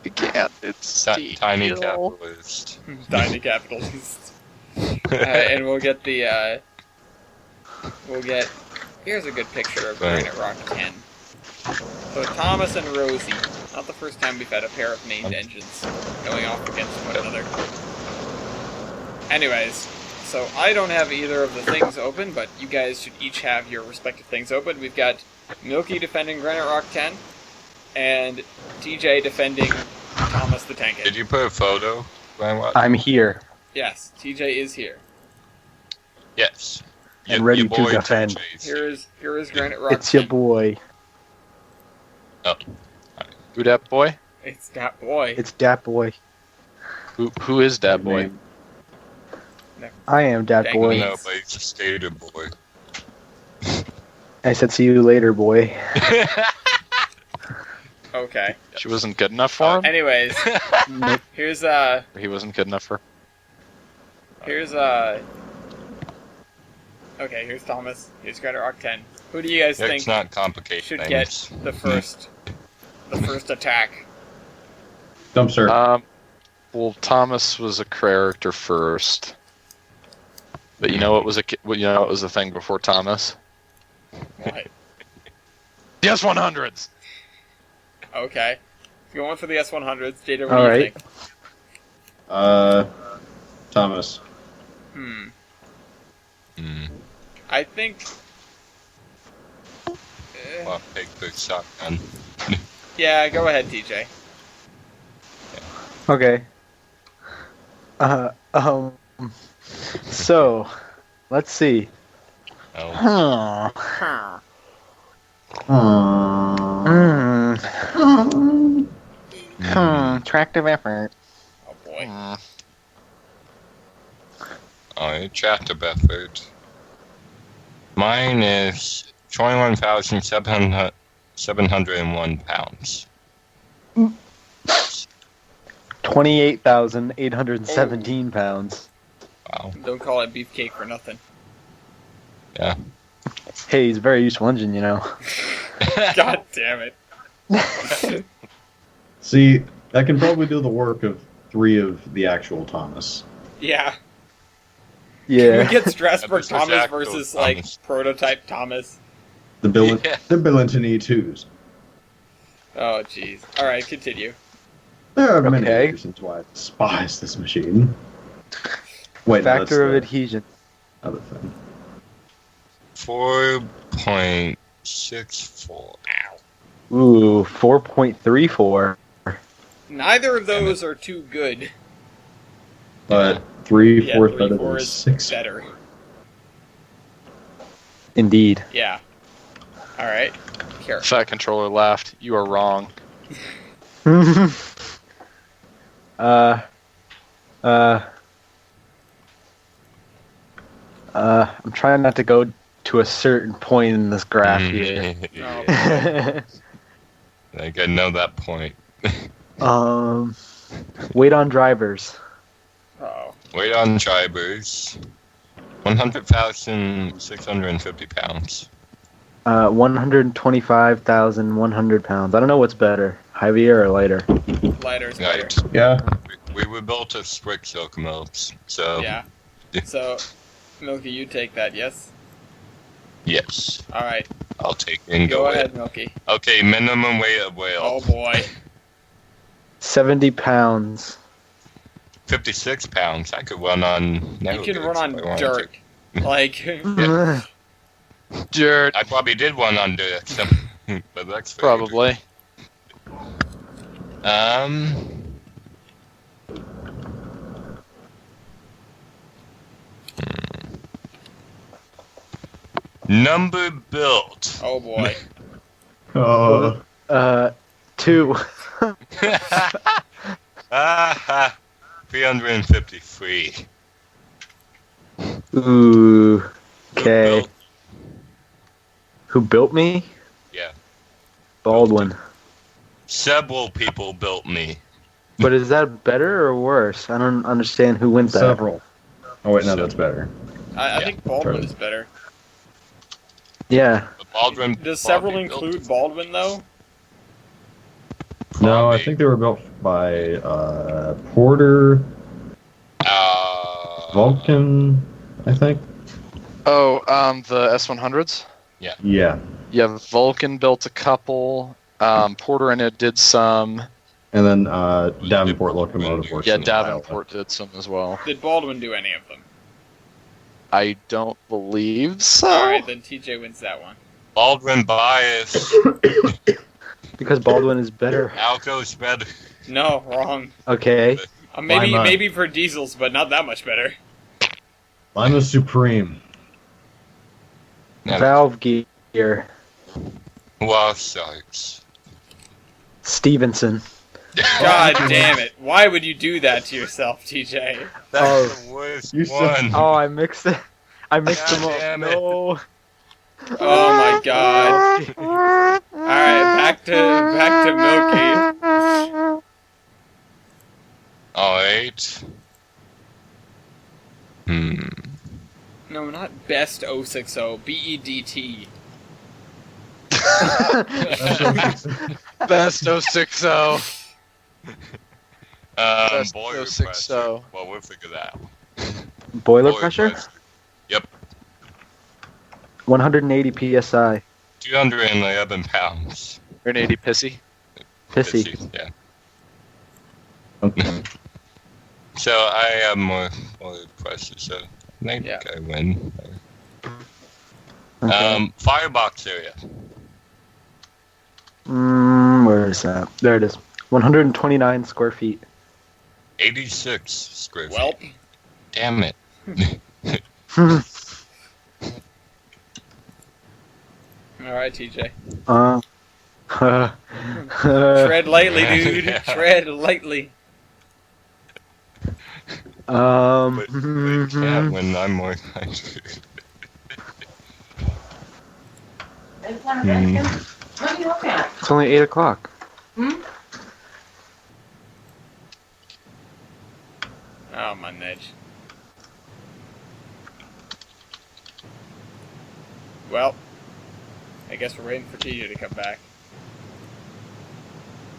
You can't. It's tiny capitalist. Tiny capitalist. And we'll get the, here's a good picture of Right. Granite Rock 10. So Thomas and Rosie. Not the first time we've had a pair of named engines going off against one another. Anyways, so I don't have either of the things open, but you guys should each have your respective things open. We've got Milky defending Granite Rock 10, and TJ defending Thomas the Tank Did Engine. you put a photo? Brian Watt? I'm here. Yes, TJ is here. Yes. And ready to boy defend. TJ's Here is Granite Rock It's your 10. boy. Who dat boy? It's that boy. It's dat boy. Who is dat boy? I am dat Dang boy. me. No, but he's a skater boy. I said, see you later, boy. Okay. She wasn't good enough for him? Anyways, Nope. here's He wasn't good enough for Okay, here's Thomas. Here's Greater Arc 10. Who do you guys Let's think not complicate should things. get the first attack? Dumpster. Well, Thomas was a character first. But you know what was a thing before Thomas? What? The S-100s! Okay. Going for the S-100s. Jada, what All do you right. think? Thomas. Hmm. I think... Well, take the shotgun. yeah, go ahead, TJ. Okay. So, let's see. Oh. Attractive effort. Oh boy. Alright, chapter effort. Mine is 21,701 pounds. 28,817 pounds. Wow. Don't call it beefcake for nothing. Yeah. Hey, he's a very useful engine, you know. God damn it. See, that can probably do the work of 3 of the actual Thomas. Yeah. Yeah. We get Strasbourg This is Thomas actual versus, Thomas. like, prototype Thomas. The Yeah. Billington E2s. Oh, jeez. Alright, continue. There are many Okay. reasons why I despise this machine. Wait, no, that's Factor of the adhesion. other thing. 4.64. Ooh, 4.34. Neither of those are too good. But 3/4 Yeah, better 3/4 than is 6. better. Indeed. Yeah. Alright. Here. Fat Controller laughed. You are wrong. I'm trying not to go to a certain point in this graph here. Yeah. I think I know that point. Wait on drivers. Uh-oh. Weight on drivers. 100,650 pounds. 125,100 pounds. I don't know what's better, heavier or lighter. Lighter's better. Right. Yeah. We were built of Swick locomotives, so Yeah. So, Milky, you take that, yes? yes, Alright. I'll take and Go go ahead, in. Milky. Okay, minimum weight of Oh whale. boy. 70 pounds. 56 pounds. I could run on. You can run on dirt. Like, Dirt. I probably did one on dirt, so, but that's very Probably. Number built. oh boy. Oh, 2. Ah, 353. Ooh. Okay. Built. Who built me? Yeah. Baldwin. Several people built me. But is that better or worse? I don't understand who wins that. several. Oh wait, no, that's better. I Yeah. think Baldwin is better. Yeah. But Baldwin. Does several probably built include Baldwin, though? No, I Probably. think they were built by Porter, Vulcan, I think. Oh, the S-100s? Yeah. Yeah, Vulcan built a couple. Porter and it did some. And then Davenport Locomotive Works. Yeah, in Iowa. Davenport did some as well. Did Baldwin do any of them? I don't believe so. Alright, then TJ wins that one. Baldwin bias. Because Baldwin is better. Alco's better. No, wrong. Okay. Maybe Why not? maybe for diesels, but not that much better. Lima Supreme. No. Valve gear. Wow, sharks. Stevenson. God damn it. Why would you do that to yourself, TJ? That's Oh. the worst You said- one. Oh, I mixed it. I mixed God them up. damn it. No. Oh my god. Alright, back to Milky. Alright. No, not best 060, BEDT. Best 060. Best Boiler 060. pressure. Well, we'll figure that out. Boiler pressure? Yep. 180 psi. 211 pounds. 180 pissy. Pissy. Yeah. Okay. So I have more boiler pressure, so I think Yeah. I win. Okay. Firebox area. Where is that? There it is. 129 square feet. 86 square feet. Welp. Damn it. Alright, TJ. Tread lightly, dude. Yeah. Tread lightly. But they can't when I'm more hydrated. What are you looking at? It's only 8 o'clock. Oh, my nudge. Well, I guess we're waiting for TJ to come back.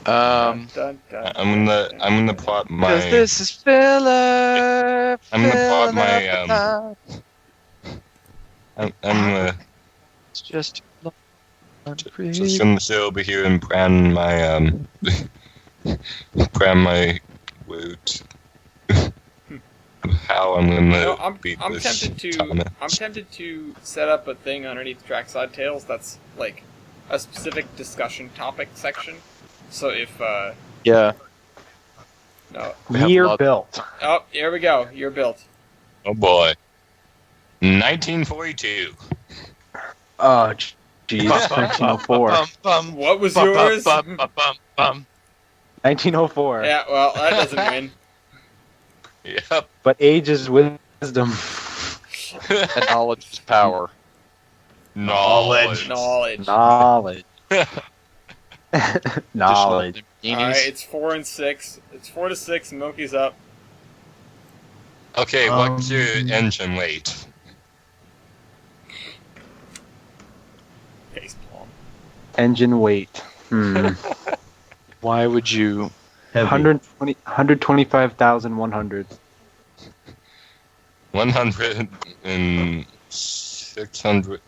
Dun, dun, I'm gonna plot my. Cause this is filler. I'm gonna plot filling my, up the night. I'm gonna It's just just gonna sit over here and brand my brand my woot. How I'm gonna No, beat I'm this tempted to set up a thing underneath Trackside Tales that's like a specific discussion topic section. So if Yeah. no, We have Year love- built. oh, here we go. You're built. Oh boy. 1942. Oh, jeez. 1904. What was yours? 1904. Yeah, well, that doesn't win. Yep. But age is wisdom. And knowledge is power. Knowledge. Knowledge. Knowledge. Knowledge. Alright, it's 4 and 6. It's 4 to 6, and Milky's up. Okay, what's your engine weight? Facepalm. Engine weight. Why would you? Heavy. 125,100. 100 and 600.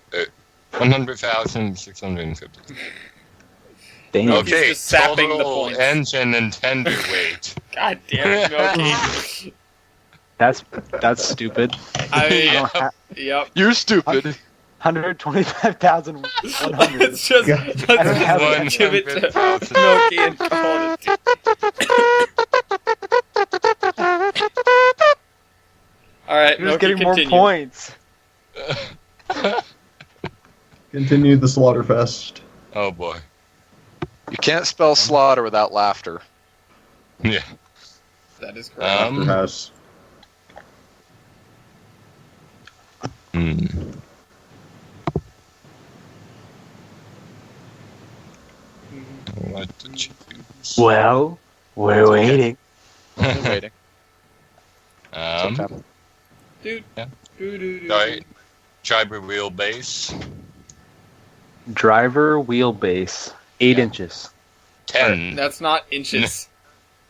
100,650. Damn. Milky's Okay, just sapping the total points. engine and tender weight. God damn it, Milky. That's stupid. I mean, I don't ha- yep. You're stupid. 125,100. Let's just, don't have let's give it to 100,000. Milky and call it. Alright, Who's Milky, getting continue. more points? Continue the slaughterfest. Oh boy. You can't spell slaughter without laughter. Yeah. That is correct. House. What to choose? Well, we're waiting. I'm waiting. Dude. Yeah. Doo-doo-doo. Alright. Driver wheelbase. Driver wheelbase. 8 Yeah. inches. 10. That's not inches.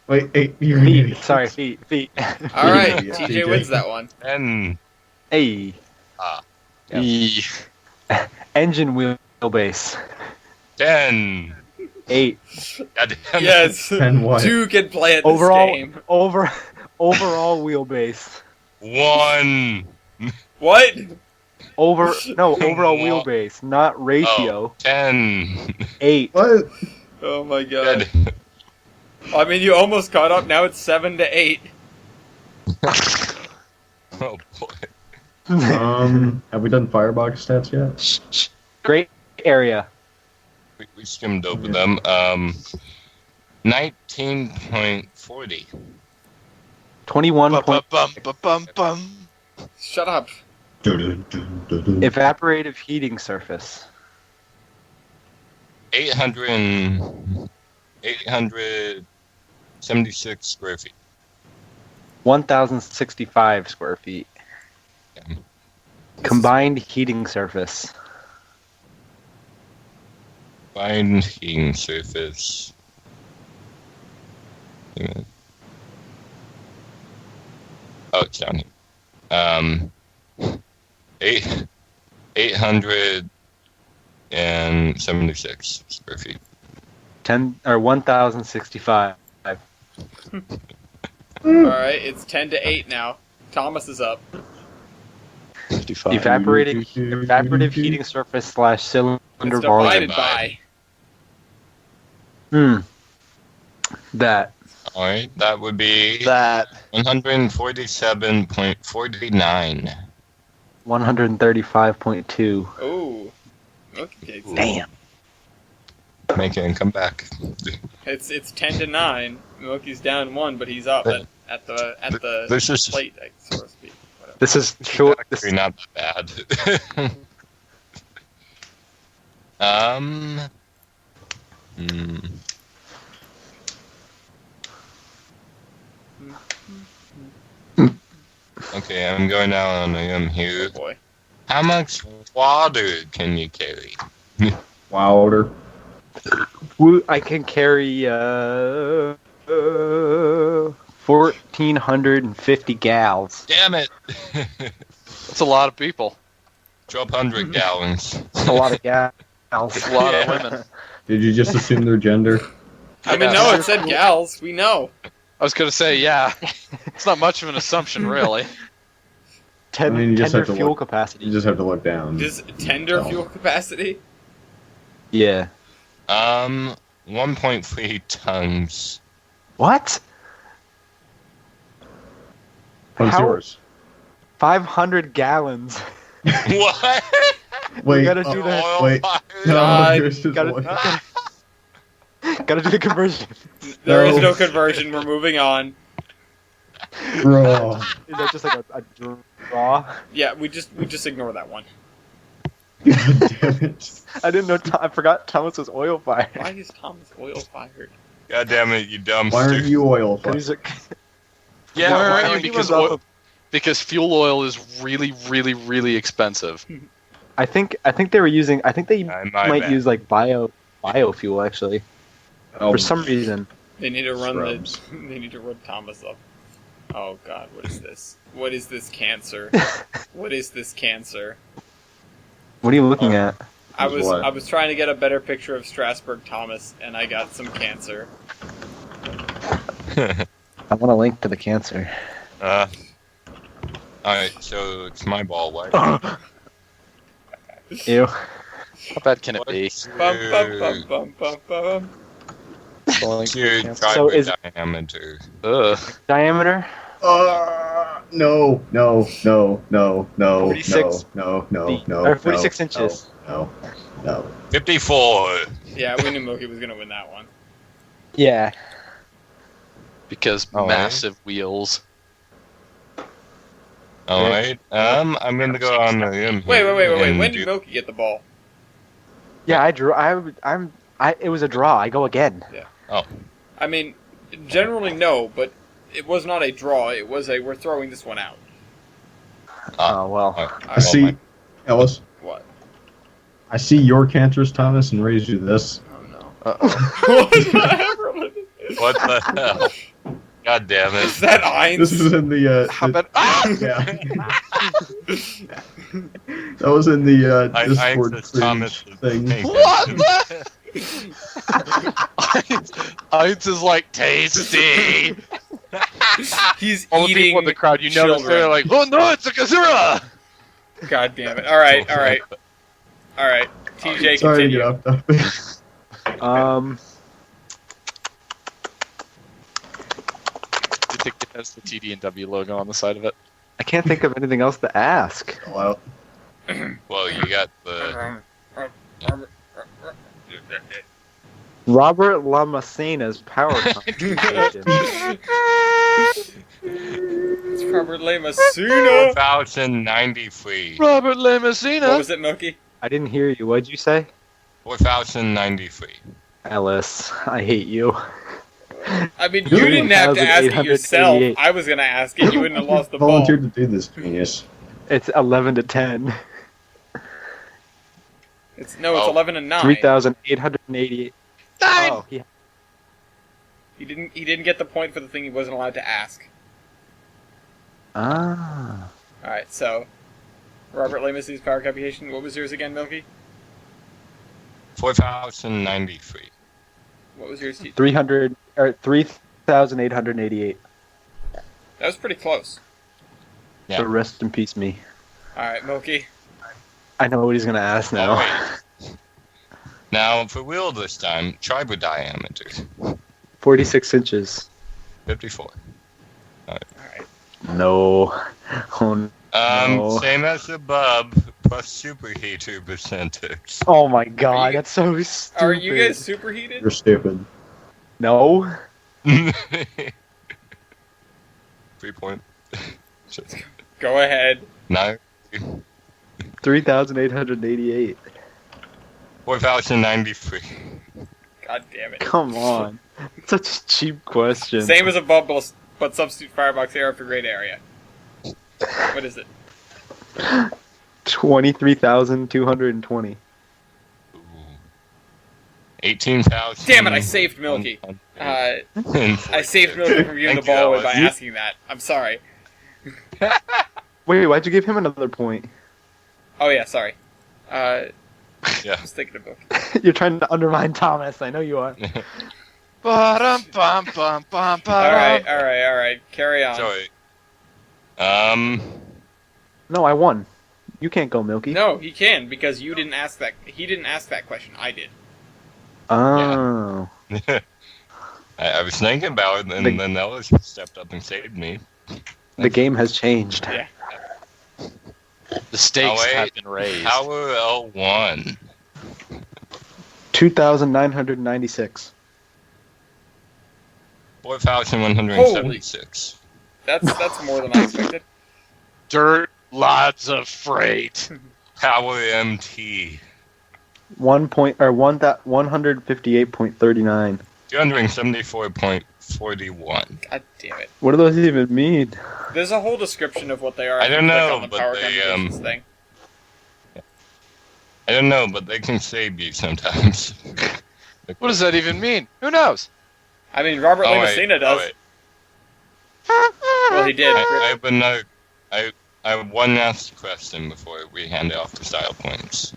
Wait, you're Feet. Sorry, feet. Alright, Yeah, TJ TJ. wins that one. 10. Hey. Yeah. E. Engine wheelbase. 10. 8. God damn it. Yes. 10 what? Two can play at this Overall game. overall wheelbase. 1. What? Overall What? wheelbase, not ratio. 10. 8. What? Oh my god. God. I mean, you almost caught up. Now it's 7 to 8. Oh boy. Have we done firebox stats yet? Great area. We skimmed over them. 19.40. 21 point. Bum. Shut up. Evaporative heating surface. 876 square feet. 1,065 square feet. Yeah. Combined heating surface. Combined heating surface. Oh, it's down here. 876 square feet. 1,065. All right, it's 10-8 now. Thomas is up. 55. Evaporative heating surface / cylinder It's volume. divided by. That. All right, that would be That 147.49. 135.2. Oh. Okay. Damn. Make it and come back. It's 10-9. Milky's down 1, but he's up at the This is plate, so to speak. Whatever. This is short. actually not that bad. Okay, I'm going down on the here. Oh boy. How much water can you carry? Wilder. I can carry 1,450 gals. Damn it! That's a lot of people. 1,200 gallons. That's a lot of gals. A lot of Yeah. women. Did you just assume their gender? I mean, no, it said gals. We know. I was gonna say, yeah. It's not much of an assumption, really. I mean, you just Tender have to fuel look- capacity. You just have to look down. Just tender Oh. fuel capacity. Yeah. 1.3 tons. What? What's How- yours? 500 gallons. What? Wait, gotta do that. Oil wait. fire? No, God, yours is Gotta, one. gotta do the conversion. There is No. no conversion. We're moving on. Bro. Is that just like a draw? Yeah, we just ignore that one. God damn it. I didn't know. I forgot Thomas was oil fired. Why is Thomas oil fired? God damn it, you dumpster. Why aren't you oil fired? Yeah, Why why aren't aren't you? you? Because fuel oil is really, really, really expensive. I think they were using. I think they My might bad. use like biofuel actually Oh, for some reason. They need to run Scrubs. They need to run Thomas up. Oh God, what is this? What is this cancer? What is this cancer? What are you looking at? I Is was what? I was trying to get a better picture of Strasbourg Thomas, and I got some cancer. I want a link to the cancer. Alright, so it's my ball. What? Ew. How bad can it be? What's Bum, bum, bum, bum, bum, bum. what's your So is- driver diameter? Ugh. Diameter? No, no, no, no, no, 46 no, no, feet. no, Or 46 no, inches. No, no. 54. Yeah, we knew Milky was gonna win that one. Yeah. Because Oh, massive wheels. Alright, I'm gonna go on the limb Wait. here and When do- did Milky get the ball? Yeah, I drew. It was a draw. I go again. I mean, generally no, but it was not a draw. It was a we're throwing this one out. Oh well. I see, Ellis. What? I see your cancers, Thomas, and raise you this. Oh no. Uh-oh. What the hell? God damn Is it. that Heinz? This is in the. How about... Ah! Yeah. That was in the I Discord says Thomas cringe is thing. pink. What the? Heinz is like, tasty! He's All the eating people in the crowd, you notice, children. they're like, oh no, it's a Kazura! God damn it! All right. TJ, Sorry to continue. get off topic. I think it has the TD&W logo on the side of it. I can't think of anything else to ask. Well, Well, you got the. Robert Lamasena's power contribution. It's Robert Le Messina. 4,093. Robert Le What Messina. was it, Milky? I didn't hear you. What'd you say? 4,093. Ellis, I hate you. I mean, you didn't have to ask it yourself. 2,888. I was gonna ask it. You wouldn't have lost the ball. Volunteered to do this, genius. It's 11 to 10. It's Oh. 11 and 9. 3,888. Nine. Oh, yeah. He didn't get the point for the thing he wasn't allowed to ask. Ah. All right, so Robert Le Messina's power computation. What was yours again, Milky? 4,093. What was yours? 3,888. That was pretty close. Yeah. So rest in peace, me. All right, Milky. I know what he's gonna ask now. Oh, wait. Now, for real this time, tribal diameter. 46 inches. 54. All right. No. Oh, No. Same as above, plus superheater percentage. oh my god, Are you- that's so stupid. Are you guys superheated? You're stupid. No. 3 point. Go ahead. No. 3,888. 4,093. God damn it. Come on. Such a cheap question. Same as above, but substitute firebox arrow for great area. What is it? 23,220. Ooh. 18,000. Damn it! I saved Milky. I saved Milky from giving the ball away by asking that. I'm sorry. Wait, why'd you give him another point? Oh yeah, sorry. Yeah. Just thinking of Milky. You're trying to undermine Thomas. I know you are. Ba-dum, bum, bum, bum, All right. Carry on. Sorry. No, I won. You can't go, Milky. No, he can because you didn't ask that. He didn't ask that question. I did. Oh. I was thinking about it, and The- then Ellis stepped up and saved me. The game has changed. Yeah. The stakes Oh, wait. have been raised. Power L1. 2,996. 4,176. That's more than I expected. Dirt, lots of freight. Power MT. 158.39. 274.41. God damn it. What do those even mean? There's a whole description of what they are. I if you don't click know, on the but power they, computations thing. I don't know, but they can save you sometimes. What does that even mean? Who knows? I mean, Robert Oh, Le wait, Messina does. wait. Well, he did. I have another. I have one last question before we hand off the style points.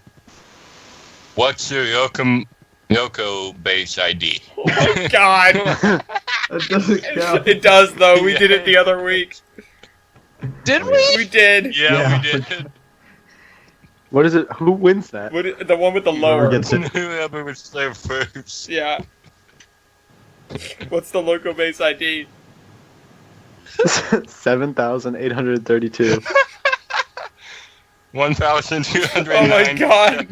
What's your Yoko base ID? Oh, God. That doesn't count. It does, though. We did it the other week. Did we? We did. Yeah, Yeah. we did. What is it? Who wins that? The one with the lower. gets it. Whoever was there first. Yeah. What's the local base ID? 7,832. 1,290. Oh my God.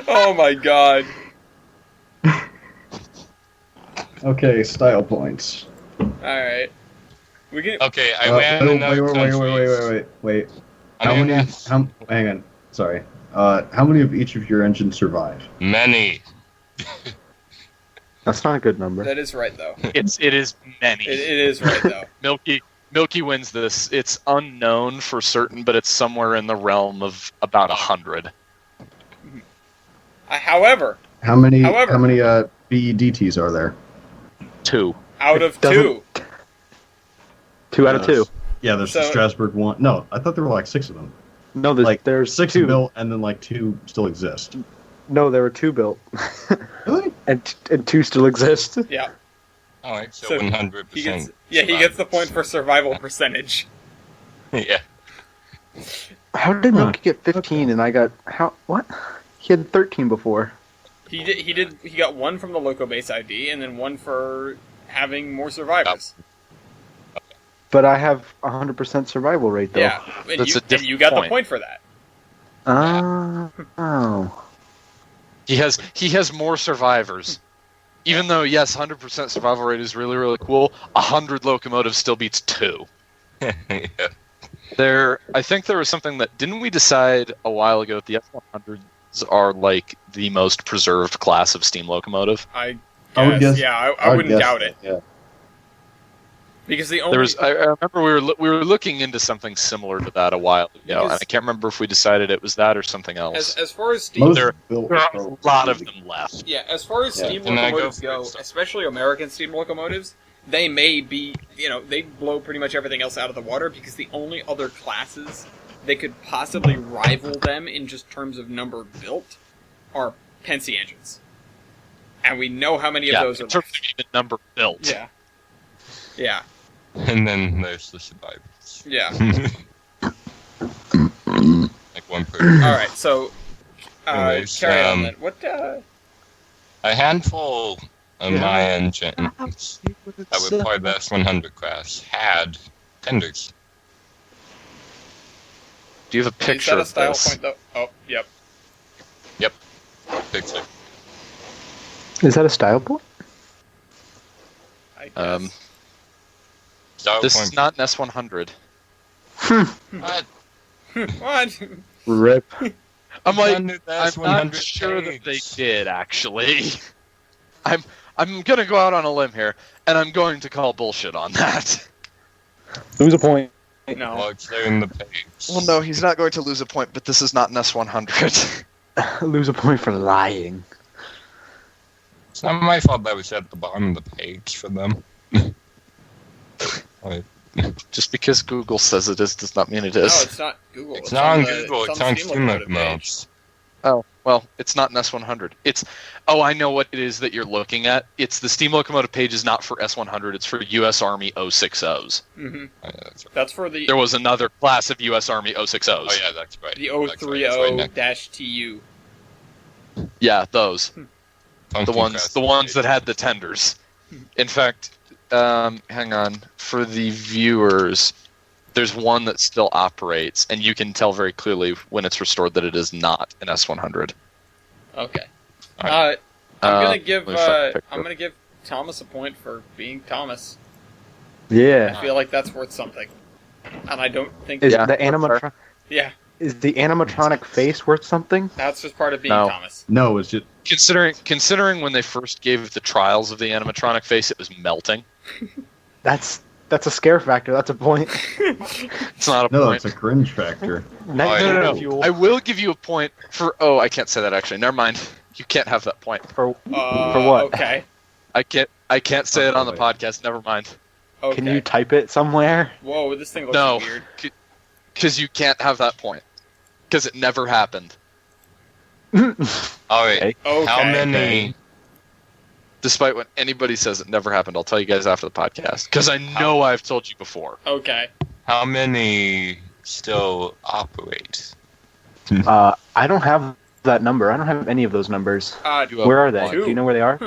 Oh my God. Okay, style points. Alright. We can. Okay, I ran another Wait. I'm How gonna many? ask- Hang on. Sorry. How many of each of your engines survive? Many. That's not a good number. That is right, though. It is many. It is right, though. Milky wins this. It's unknown for certain, but it's somewhere in the realm of about 100. However, How many? However- How many BEDTs are there? 2. out of doesn't- 2. 2 out of 2. Yeah, there's the So- Strasbourg one. No, I thought there were like 6 of them. No, there's Six 2. built, and then like 2 still exist. No, there were 2 built. Really? and 2 still exist. Yeah. Alright, so So, 100%. He gets the point for survival percentage. Yeah. How did Milky get 15 and I got what? He had 13 before. He got 1 from the local base ID, and then 1 for having more survivors. But I have 100% survival rate though. Yeah. And That's a and different you got the point. point for that. Oh. He has more survivors. Even though, yes, 100% survival rate is really, really cool, 100 locomotives still beats 2. Yeah. I think there was something that... Didn't we decide a while ago that the F-100s are, like, the most preserved class of steam locomotive? I would guess- yeah, I would wouldn't guess doubt that, it. Yeah. Because the only... I remember we were looking into something similar to that a while ago, Because- and I can't remember if we decided it was that or something else. as far as steam... Most There built are for- a lot of them left. Yeah, as far as Yeah. steam Can I go locomotives go, first? especially American steam locomotives, they may be, they blow pretty much everything else out of the water because the only other classes that could possibly rival them in just terms of number built are Pensy engines. And we know how many of those are in terms left. of even number built. Yeah. Yeah. And then there's the survivors. Yeah. Like one person. Alright, so, Anyways, carry on then. What, A handful of my engines that were part of the S100 class had tenders. Do you have a is picture that a of style this? point, though? Oh, yep. Picture. Is that a style point? I guess. Style This point. is not an S100. What? What? Rip. I'm like, Under the I'm not S100 sure that they tanks. did, actually. I'm gonna go out on a limb here, and I'm going to call bullshit on that. Lose a point. No. Well, it's there in the page. Well, no, he's not going to lose a point, but this is not an S100. Lose a point for lying. It's not my fault that was at the bottom of the page for them. Alright. Just because Google says it is does not mean it No, is. it's not Google. It's not on Google, it's it's on on the Steam Steam Locomotive page. Locomotives. Oh, well, it's not an S100. Oh, I know what it is that you're looking at. It's the Steam Locomotive page is not for S100, it's for US Army 060s. Mm-hmm. Oh, yeah, that's right. That's for the There was another class of US Army 060s. Oh, yeah, that's right. the That's right, it's right next. 030-TU. Yeah, those. Pumpkin The Crest ones that page. had the tenders. In fact, hang on. For the viewers, there's one that still operates, and you can tell very clearly when it's restored that it is not an S100. Okay. Alright. I'm gonna give let me find a picture. I'm gonna give Thomas a point for being Thomas. I Yeah. feel like that's worth something, and I don't think. Is Yeah, the that's fair. animatronic? Yeah, Is the animatronic face worth something? that's just part of being No. Thomas. No, it's just Considering when they first gave the trials of the animatronic face, it was melting. That's a scare factor. That's a point. It's not a no, point. it's a cringe factor. No. Fuel. I will give you a point for. Oh, I can't say that actually. Never mind. You can't have that point. For For what? Okay. I can't say it on the Wait. podcast. Never mind. Okay. Can you type it somewhere? Whoa, this thing looks No. weird. Because you can't have that point. Because it never happened. Alright, Okay. how many... Despite what anybody says, it never happened. I'll tell you guys after the podcast. Because I know I've told you before. Okay. How many still operate? I don't have that number. I don't have any of those numbers. You have Where are they? one. Do you know where they are?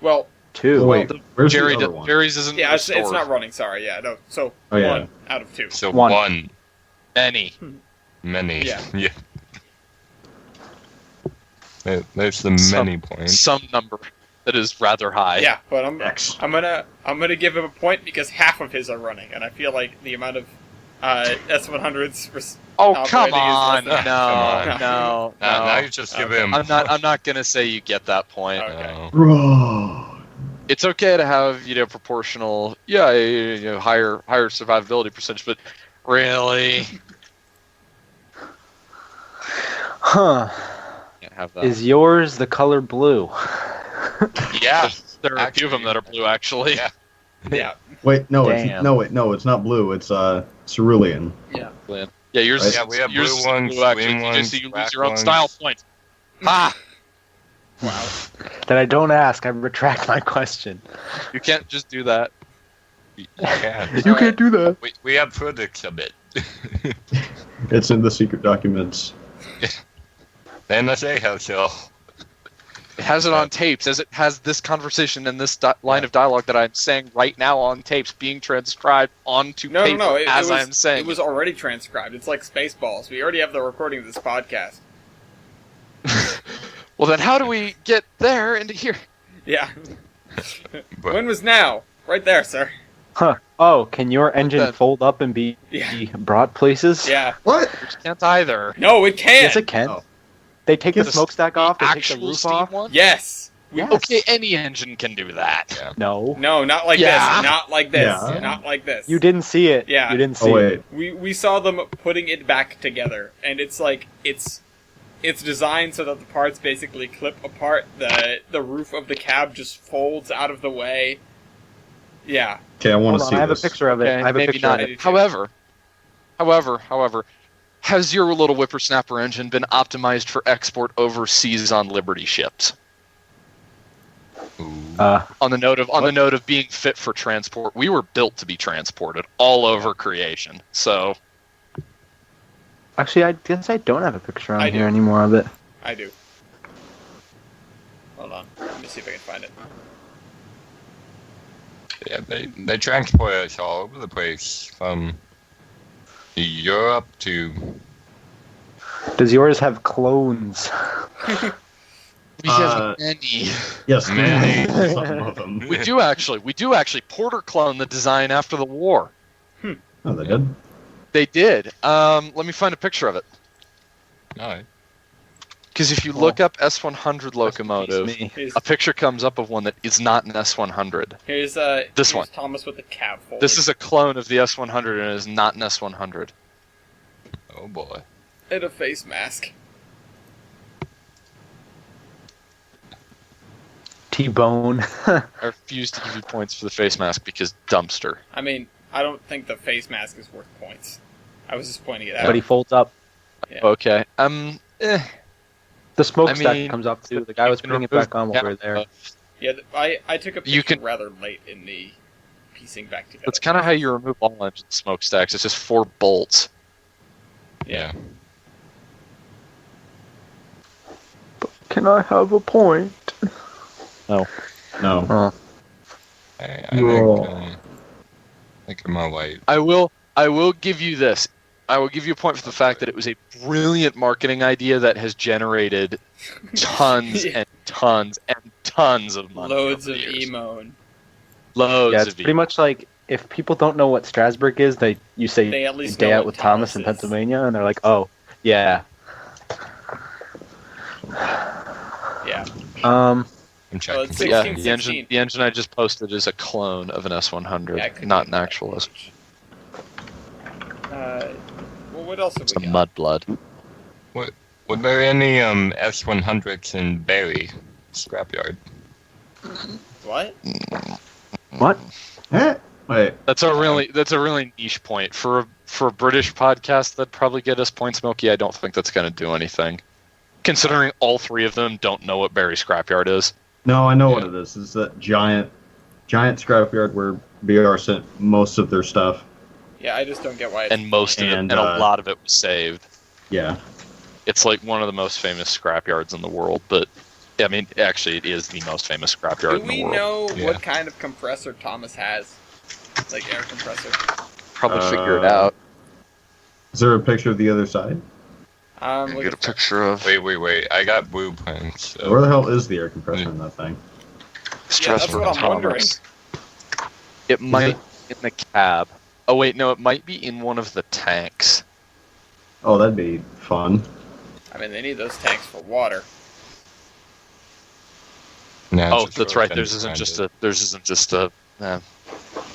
Well, Two. Wait, where's Jerry the other one? Jerry's isn't yeah, it's restored. not running. Sorry. Yeah. No. So Oh, yeah. 1 out of 2. So One. one. Any. Many. Yeah. Yeah. There's the Some- many points. Some number that is rather high. Yeah, but I'm X. gonna give him a point because half of his are running, and I feel like the amount of S100s. Oh, Operating come is on. less than- No, Come no, Now no. you're just giving him... I'm not gonna say you get that point. Okay. No. Bro. It's okay to have, proportional, higher survivability percentage, but really Huh. can't have that. Is yours the color blue? Yeah. There are a few of them that are blue, actually. Yeah. Yeah. Wait, no, Damn. it's not blue. It's cerulean. Yeah. Yeah, yours. Right. Yeah, we have yours blue is ones, blue, actually, green TJ, ones, so you lose black your own ones. style point. Ah, Wow. That I don't ask. I retract my question. you can't just do that. Yeah. You can't do that. We have products of it. It's in the secret documents. The NSA has so. It has it on tapes, as it has this conversation and this line of dialogue that I'm saying right now on tapes being transcribed onto No, paper no, no. as I'm saying. It was already transcribed. It's like Spaceballs. We already have the recording of this podcast. Well, then how do we get there into here? Yeah. But When was now? Right there, sir. Huh. Oh, can your engine that? fold up and be Yeah. brought places? Yeah. What? Which can't either. No, it can. Yes, it can. Oh. They take the Yes. smokestack off. They take the Actual roof steam off. one? Yes. Yes. Okay, any engine can do that. yeah. No, No, not like Yeah. this. Not like this. Yeah. Not like this. you didn't see it. Yeah. You didn't see Oh it. wait. We saw them putting it back together, and it's like it's designed so that the parts basically clip apart. The roof of the cab just folds out of the way. Yeah. Okay, I want Hold to on, see I have this. a picture of it. Okay, I have a maybe picture not. of I it. do too. However, has your little whippersnapper engine been optimized for export overseas on Liberty ships? Ooh. On the note of being fit for transport, we were built to be transported all over creation. So Actually, I guess I don't have a picture on I here do. anymore of it. I do. Hold on. Let me see if I can find it. Yeah, they transport us all over the place, from Europe to. Does yours have clones? we have many. Yes, Many. some of them. We do actually. Porter cloned the design after the war. Oh, they did. They did. Let me find a picture of it. No, Because if you look up S100 locomotive, Me. Here's, a picture comes up of one that is not an S100. here's This here's one. Thomas with the cab forward. This is a clone of the S100 and it is not an S100. oh boy. and a face mask. T-bone. I refuse to give you points for the face mask because dumpster. I mean, I don't think the face mask is worth points. I was just pointing it out. But he folds up. Yeah. Okay. The smokestack I mean, comes up too. The guy was you can putting it remove back on while we were there. Yeah, I took a You picture can- rather late in the piecing back together. That's kind of how you remove all engine smokestacks. It's just 4 bolts. Yeah. Can I have a point? No. Oh. I think I'm alright. I will give you this. I will give you a point for the fact that it was a brilliant marketing idea that has generated tons Yeah. and tons and tons of money. Loads over of the years. emone. Loads Yeah, it's of pretty much like if people don't know what Strasbourg is, you say They at least day know out what with Thomas in Thomas is. Pennsylvania, and they're like, oh, yeah. Yeah. I'm Well, checking. it's Yeah, 16, the engine I just posted is a clone of an S100, Yeah, it could not be an actual S. Well, what else have It's we a got? mudblood. Were there any S100s in Barry scrapyard? What? What? Eh? Wait. That's a really niche point for a British podcast. That'd probably get us points, Milky. I don't think that's going to do anything, considering all 3 of them don't know what Barry Scrapyard is. No, I know Yeah. what it is. It's that giant scrapyard where BR sent most of their stuff. Yeah, I just don't get why. It's And most of it, And, and a lot of it was saved. Yeah. It's like one of the most famous scrapyards in the world. But I mean, actually, it is the most famous scrapyard Do in the we world. know Yeah. what kind of compressor Thomas has? Like air compressor. Probably figure it Uh, out. Is there a picture of the other side? Look Get a at picture of Wait. I got blueprints. So. Where the hell is the air compressor in that thing? that's what I'm wondering. It might be in the cab. Oh wait, no, it might be in one of the tanks. Oh, that'd be fun. I mean, they need those tanks for water. Nah, Oh, it's that's really right. Theirs isn't just a.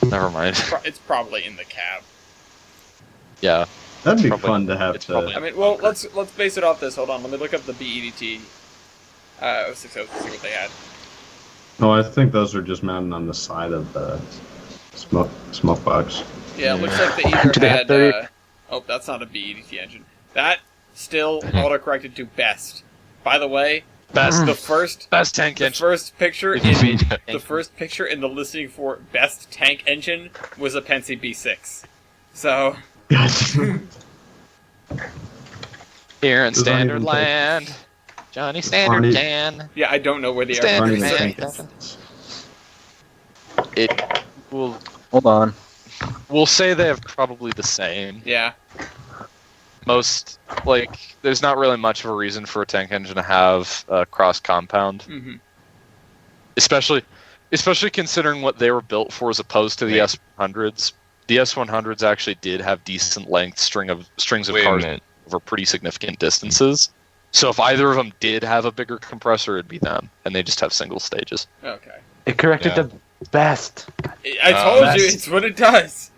Never mind. It's probably in the cab. Yeah. That'd be Probably- fun to have it's to. probably- I mean, well, let's base it off this. Hold on, let me look up the BEDT 060 to see what they had. No, I think those are just mounted on the side of the smoke box. Yeah, it looks like they either Do they have had. 30? Oh, that's not a BEDT engine. That still autocorrected to best. By the way, Best the first tank the engine. first picture If you in feed the first picture in the listing for best tank engine was a Pennsy B6. So Here in Those aren't Standard even Land, Johnny Standard Aren't can. yeah, I don't know where the air Stand- Aren't even compressor tank is. It will. Hold on. We'll say they have probably the same. Yeah, Most there's not really much of a reason for a tank engine to have a cross compound. hmm especially considering what they were built for as opposed to the S100s. The S100s actually did have decent length strings of Wait a cars minute. over pretty significant distances. So if either of them did have a bigger compressor, it'd be them, and they just have single stages. Okay. It corrected Yeah. the best. I told you, That's- it's what it does.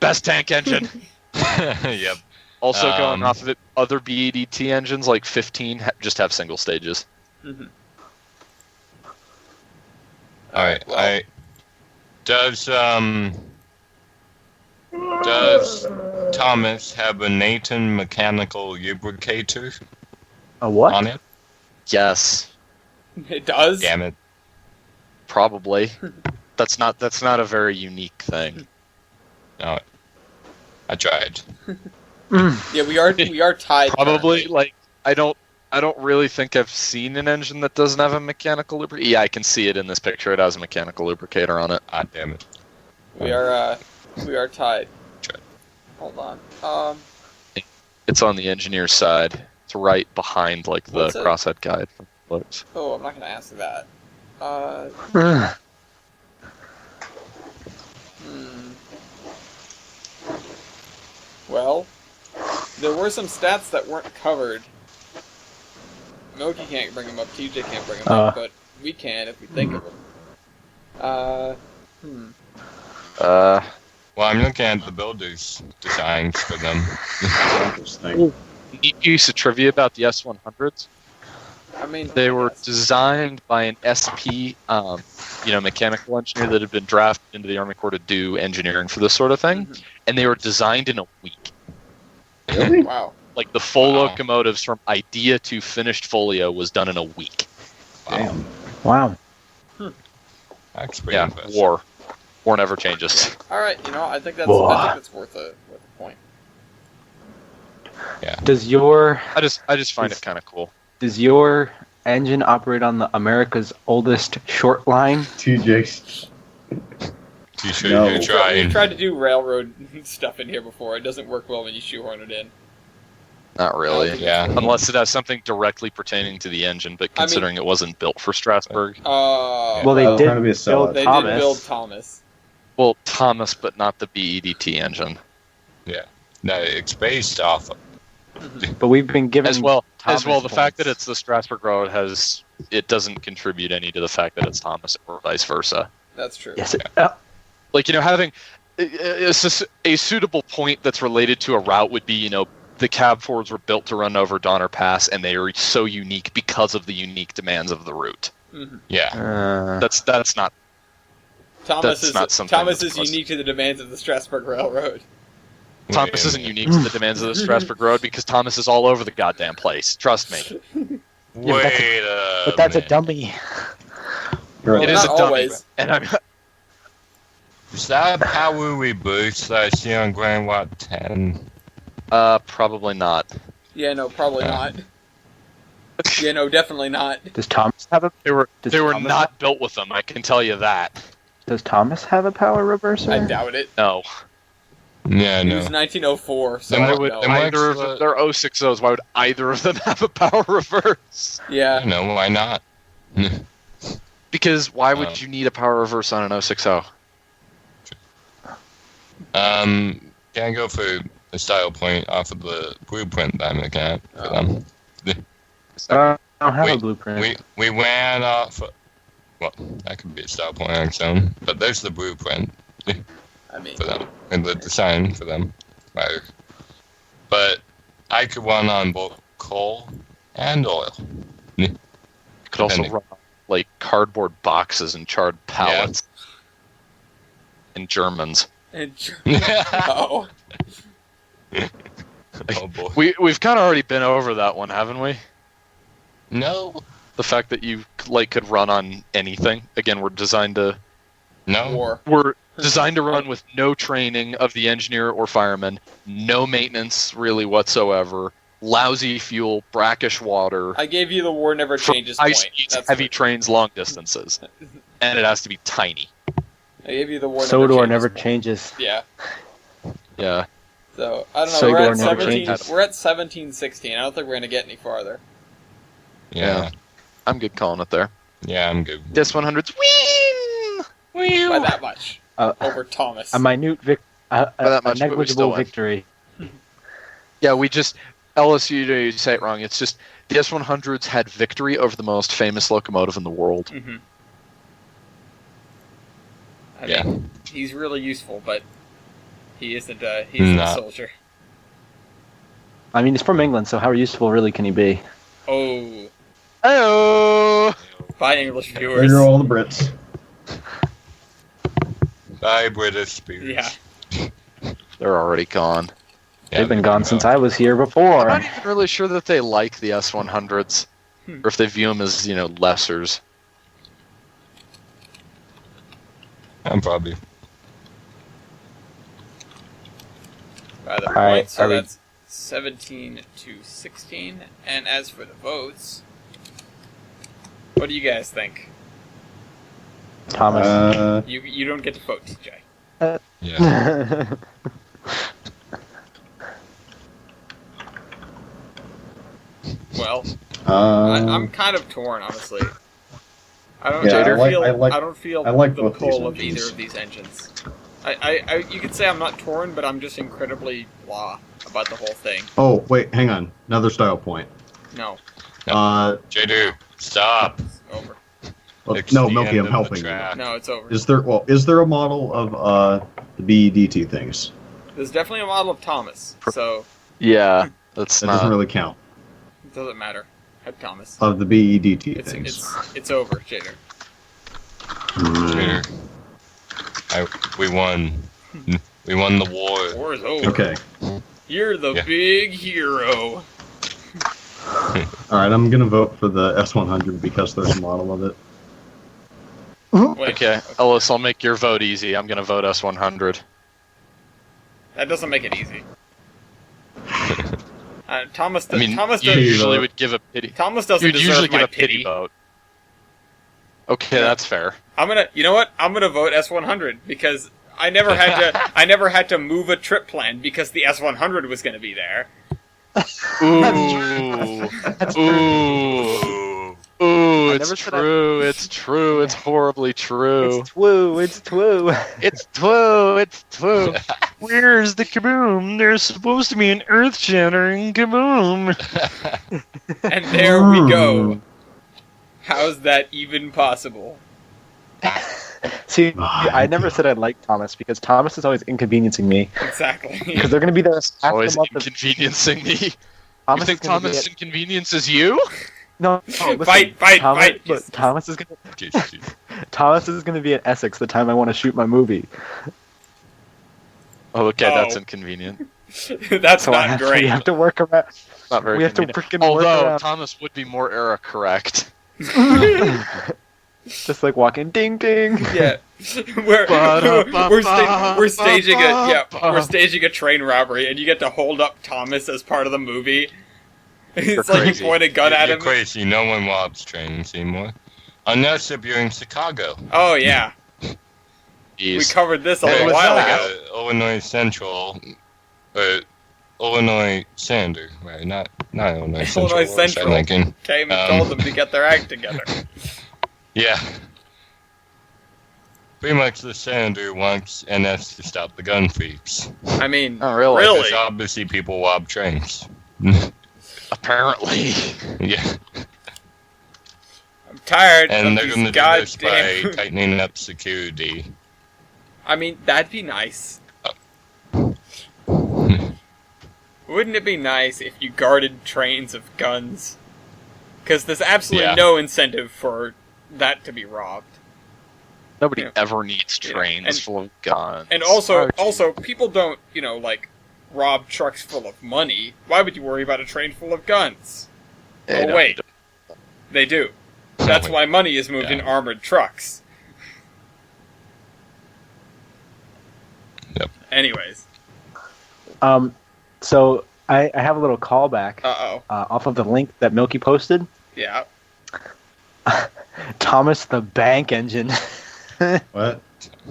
Best tank engine. Yep. Also going Um, off of it, other BEDT engines like 15 just have single stages. Mm-hmm. All right. Well, Does Thomas have a Nathan mechanical lubricator A what? on it? Yes, it does. Damn it. probably. That's not a very unique thing. No. I tried. Yeah, we are tied. Probably currently. like I don't really think I've seen an engine that doesn't have a mechanical lubricator. Yeah, I can see it in this picture. It has a mechanical lubricator on it. Ah, damn it. We are tied. Tried. Hold on. It's on the engineer's side. It's right behind like the What's it? crosshead guide. Looks. Oh, I'm not gonna ask that. Well, there were some stats that weren't covered. Moki can't bring them up, TJ can't bring them up, but we can if we think of them. Well, I'm looking at the builder's designs for them. Interesting. Neat piece of trivia about the S100s. I mean, They were designed by an SP, mechanical engineer that had been drafted into the Army Corps to do engineering for this sort of thing, and they were designed in a week. Really? Wow. Like the full Wow. locomotives from idea to finished folio was done in a week. Damn. Wow. That's pretty Yeah, impressive. war never changes. All right, I think that's worth a point. Does your I just find it kind of cool. does your engine operate on the America's oldest short line? TJ. You should No. you We've try. tried to do railroad stuff in here before. It doesn't work well when you shoehorn it in. Not really. Yeah. Unless it has something directly pertaining to the engine, but I mean- considering it wasn't built for Strasbourg. Well, they Well, did trying to be a sellout. build They Thomas. did build Thomas. Well, Thomas, but not the BEDT engine. No, it's based off of. But we've been given As well, Thomas the fact that points. it's the Strasbourg Road doesn't contribute any to the fact that it's Thomas or vice versa. That's true. Yes. Like, having a suitable point that's related to a route would be, the cab Fords were built to run over Donner Pass, and they are so unique because of the unique demands of the route. Yeah. That's not. Thomas That's is not something Thomas that's is supposed- unique to the demands of the Strasbourg Railroad. Thomas isn't unique to the demands of the Strasbourg Road because Thomas is all over the goddamn place. Trust me. Wait a But that's a minute. dummy. Well, It is not a dummy, always. and I'm. Is that a power reboost that I see on Grand Watt 10? Probably not. Yeah, no, probably Yeah. not. Yeah, no, definitely not. Does Thomas have a They were Does they were Thomas not built with them. I can tell you that. Does Thomas have a power reverser? I doubt it. No. Yeah, It no. was 1904, so Then I what don't would- know. then what- Either of them, they're 060s. Why would either of them have a power reverse? Yeah. No, why not? Because why would Um, you need a power reverse on an 060? Can I go for a style point off of the blueprint that I'm looking at for them? I don't have a Wait, blueprint. We ran off. Well, that could be a style point on its own, but there's the blueprint I mean, for them and the design for them. Right. But I could run on both coal and oil. You could also Depending. run like cardboard boxes and charred pallets. And Germans. and Oh oh, boy. We've kind of already been over that one, haven't we? No. The fact that you could run on anything. Again, we're designed to No. run with no training of the engineer or fireman, no maintenance really whatsoever, lousy fuel, brackish water, I gave you the war never for changes high point. speeds, That's heavy what- trains, long distances, and it has to be tiny. I gave you the war Sodor never never changes. changes. Yeah. Yeah. So I don't know. Sodor We're at never 17. changes. We're at 17-16. I don't think we're gonna get any farther. Yeah. I'm good calling it there. Yeah, I'm good. This 100's win! Wheel! By that much. Over Thomas. A minute that much, but we still negligible win. victory. Yeah, we just... Ellis, you say it wrong. It's just the S100s had victory over the most famous locomotive in the world. Mm-hmm. Yeah. mean, he's really useful, but he isn't a soldier. I mean, he's from England, so how useful really can he be? Oh. Hello! Bye, English There viewers. are all the Brits. Bye, British Spears. Yeah. They're already gone. Yeah, They've been they're gone since I was here before. I'm not even really sure that they like the S100s, or if they view them as, lessers. I'm probably. By the Alright, point, so are we- that's 17 to 16. And as for the votes, what do you guys think? Thomas. You don't get to vote, TJ. Yeah. Well, I'm I'm kind of torn, honestly. I don't, Yeah, I don't I like- feel. I like- I don't feel I like the both these pull of engines. either of these engines. You could say I'm not torn, but I'm just incredibly blah about the whole thing. Oh, wait, hang on. Another style point. No, Jadu, stop. it's over. It's No, the Milky, end I'm of helping the you. track. No, it's over. Is there a model of the BEDT things? There's definitely a model of Thomas, so Yeah, that's That not... doesn't really count. it doesn't matter. Head Thomas. Of the BEDT It's things. it's over, Jader. Mm. Jadu. We won. We won the war. War is over. Okay. You're the Yeah. big hero. Alright, I'm gonna vote for the S100 because there's a model of it. Wait, Okay, Ellis, I'll make your vote easy. I'm gonna vote S100. that doesn't make it easy. Thomas. I mean, Thomas you does, usually would give a pity. Thomas doesn't You'd deserve usually my give a pity. pity vote. Okay, that's fair. You know what? I'm gonna vote S100 because I never had to move a trip plan because the S100 was gonna be there. Ooh. Ooh. Ooh, it's never said I- true, it's true, it's horribly true. It's twoo, it's twoo. It's twoo, it's twoo. Where's the kaboom? There's supposed to be an earth-shattering kaboom. And there we go. How's that even possible? See, I never said I liked Thomas because Thomas is always inconveniencing me. Exactly. Because they're going to be there half Always the month of inconveniencing me. You Thomas think is gonna be Thomas at- inconveniences you? No, listen, Fight, Thomas, fight. look, Thomas is gonna Jeez. Thomas is gonna be at Essex the time I want to shoot my movie. Oh, okay, that's Oh. inconvenient. That's So not we great. have to work around. Not very We have to convenient. freaking work Although, around. Thomas would be more era correct. Just like walking, ding ding. Yeah, we're staging a train robbery, and you get to hold up Thomas as part of the movie. It's like crazy. you point a gun at You're him. crazy. No one robs trains anymore. Unless if you're in Chicago. Oh yeah, we Jeez. covered this a Hey, little what's while that? ago. Illinois Central, Illinois Sander, right? Not Illinois Central. Illinois what was I Central. thinking? Came and told them to get their act together. Yeah. Pretty much the senator wants NS to stop the gun freaks. I mean, Oh, really? really? Because obviously people rob trains. Apparently. Yeah. I'm tired And of they're these going to do this by goddamn. tightening up security. I mean, that'd be nice. Wouldn't it be nice if you guarded trains of guns? Because there's absolutely Yeah. no incentive for that to be robbed. Nobody Yeah. ever needs Yeah. trains And- full of guns. And also, Archie. people don't, rob trucks full of money. Why would you worry about a train full of guns? They Oh, don't wait. do- They do. That's wait. why money is moved in Yeah. armored trucks. Yep. Anyways. So I have a little callback Uh-oh. off of the link that Milky posted. Yeah. Thomas the Bank Engine. What?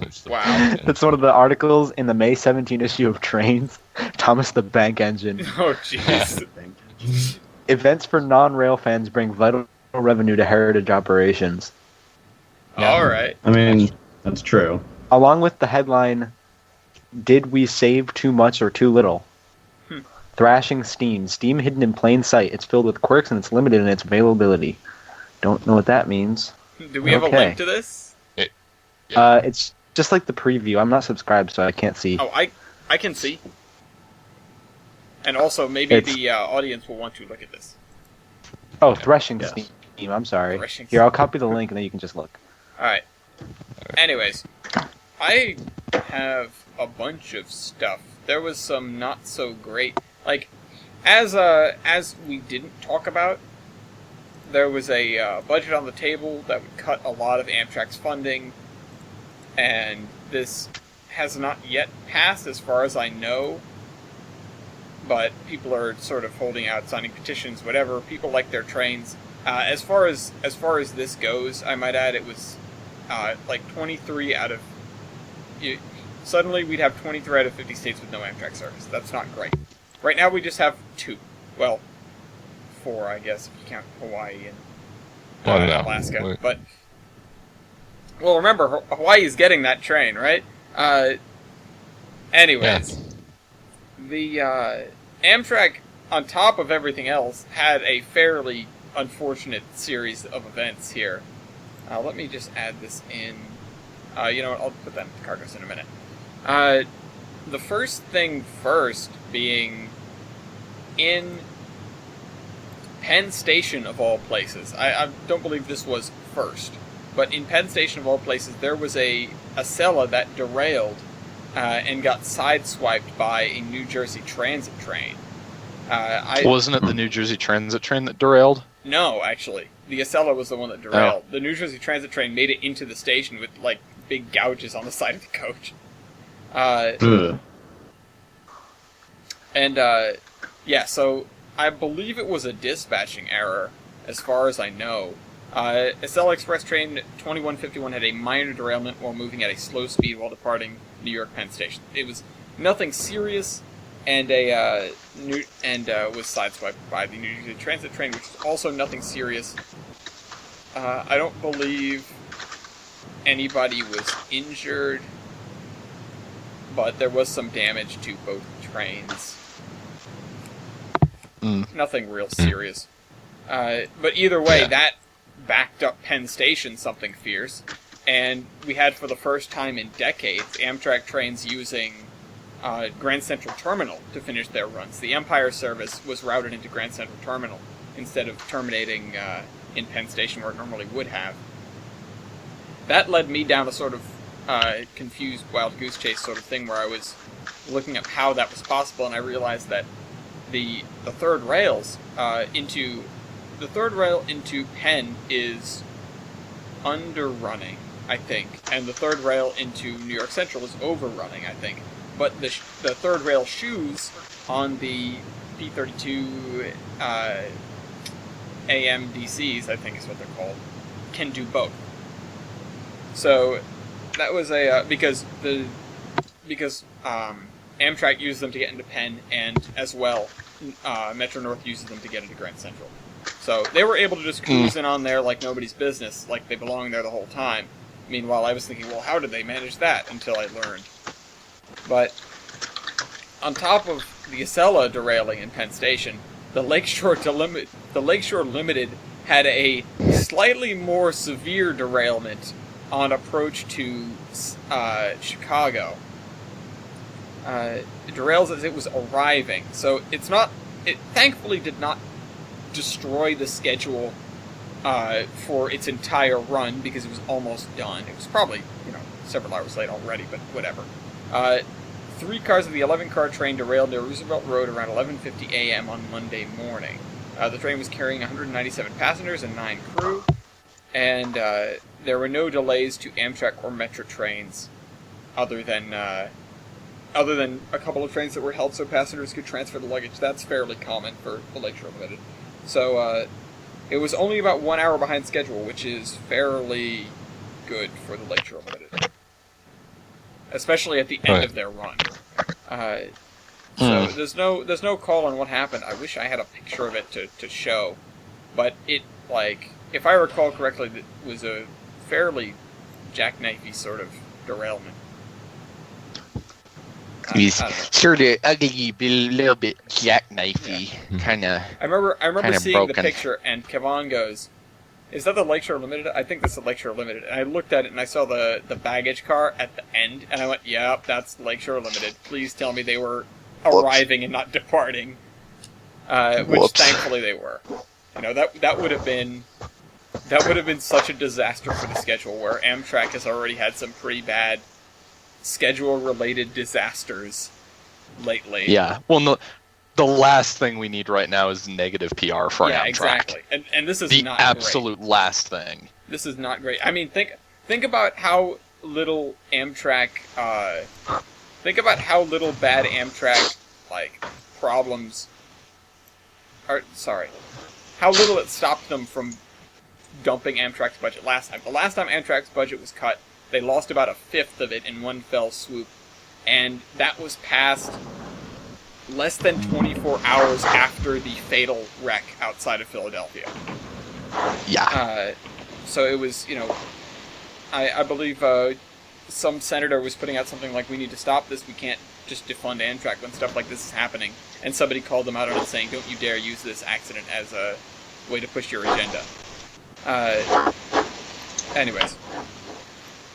It's the Wow. president. That's one of the articles in the May 17 issue of Trains. Thomas the Bank Engine. Oh, jeez. Events for non-rail fans bring vital revenue to heritage operations. Yeah. All right. I mean, that's true. Along with the headline, "Did we save too much or too little?" Thrashing Steam. Steam hidden in plain sight. It's filled with quirks and it's limited in its availability. Don't know what that means. Do we have a Okay. link to this? It's just like the preview. I'm not subscribed, so I can't see. Oh, I can see. And also, maybe It's- the audience will want to look at this. Oh, Threshing Yes. Steam. I'm sorry. Threshing Here, I'll copy the link and then you can just look. Alright. Anyways, I have a bunch of stuff. There was some not so great. Like, as we didn't talk about, there was a budget on the table that would cut a lot of Amtrak's funding, and this has not yet passed as far as I know, but people are sort of holding out, signing petitions, whatever. People like their trains. As far as this goes, I might add, it was like 23 out of... Suddenly we'd have 23 out of 50 states with no Amtrak service. That's not great. Right now we just have 2. Well, 4, I guess, if you count Hawaii and Well, no. Alaska. Wait. But, well, remember, Hawaii's getting that train, right? Anyways, the Amtrak, on top of everything else, had a fairly unfortunate series of events here. Let me just add this in. You know what, I'll put that in the cargoes in a minute. The first thing first being in Penn Station, of all places. I don't believe this was first, but in Penn Station, of all places, there was a Acela that derailed and got sideswiped by a New Jersey Transit train. Wasn't it the New Jersey Transit train that derailed? No, actually. The Acela was the one that derailed. The New Jersey Transit train made it into the station with, like, big gouges on the side of the coach. Ugh. And, yeah, so I believe it was a dispatching error, as far as I know. Acela Express train 2151 had a minor derailment while moving at a slow speed while departing New York Penn Station. It was nothing serious, and was sideswiped by the New Jersey Transit train, which was also nothing serious. I don't believe anybody was injured, but there was some damage to both trains. Nothing real serious. But either way, that backed up Penn Station something fierce, and we had, for the first time in decades, Amtrak trains using Grand Central Terminal to finish their runs. The Empire service was routed into Grand Central Terminal instead of terminating in Penn Station where it normally would have. That led me down a sort of confused wild goose chase sort of thing where I was looking up how that was possible, and I realized that the third rail into Penn is underrunning, I think, and the third rail into New York Central is overrunning, I think. But the third rail shoes on the P32 AMDCs, I think is what they're called, can do both. So that was because Amtrak uses them to get into Penn, and as well, Metro North uses them to get into Grand Central. So they were able to just cruise in on there like nobody's business, like they belonged there the whole time. Meanwhile, I was thinking, well, how did they manage that? Until I learned. But on top of the Acela derailing in Penn Station, the Lakeshore Limited had a slightly more severe derailment on approach to Chicago. It derails as it was arriving, so it thankfully did not destroy the schedule for its entire run, because it was almost done. It was probably, several hours late already, but whatever. 3 cars of the 11-car train derailed near Roosevelt Road around 11:50 a.m. on Monday morning. The train was carrying 197 passengers and 9 crew, and there were no delays to Amtrak or Metro trains, other than a couple of trains that were held so passengers could transfer the luggage. That's fairly common for the Lakeshore Limited. So it was only about 1 hour behind schedule, which is fairly good for the Lakeshore Limited, especially at the end of their run. So there's no call on what happened. I wish I had a picture of it to show, but it, if I recall correctly, it was a fairly jackknifey sort of derailment. He's I don't know. sort of ugly, but a little bit jackknifey, kind of. I remember Kinda seeing the broken. picture, and Kevon goes, "Is that the Lakeshore Limited?" I think this is Lakeshore Limited. And I looked at it, and I saw the baggage car at the end, and I went, "Yep, that's Lakeshore Limited. Please tell me they were arriving and not departing." Which Whoops. thankfully they were. You know, that would have been such a disaster for the schedule, where Amtrak has already had some pretty bad schedule-related disasters lately. Yeah. Well, no, the last thing we need right now is negative PR for Yeah, Amtrak. exactly. And this is The not absolute last thing. great. This is not great. I mean, think about how little Amtrak. Think about how little bad Amtrak problems. How little it stopped them from dumping Amtrak's budget last time. The last time Amtrak's budget was cut, they lost about a fifth of it in one fell swoop, and that was passed less than 24 hours after the fatal wreck outside of Philadelphia. Yeah. So it was, I believe some senator was putting out something like, "We need to stop this. We can't just defund Amtrak when stuff like this is happening." And somebody called them out on it, saying, "Don't you dare use this accident as a way to push your agenda." Anyways,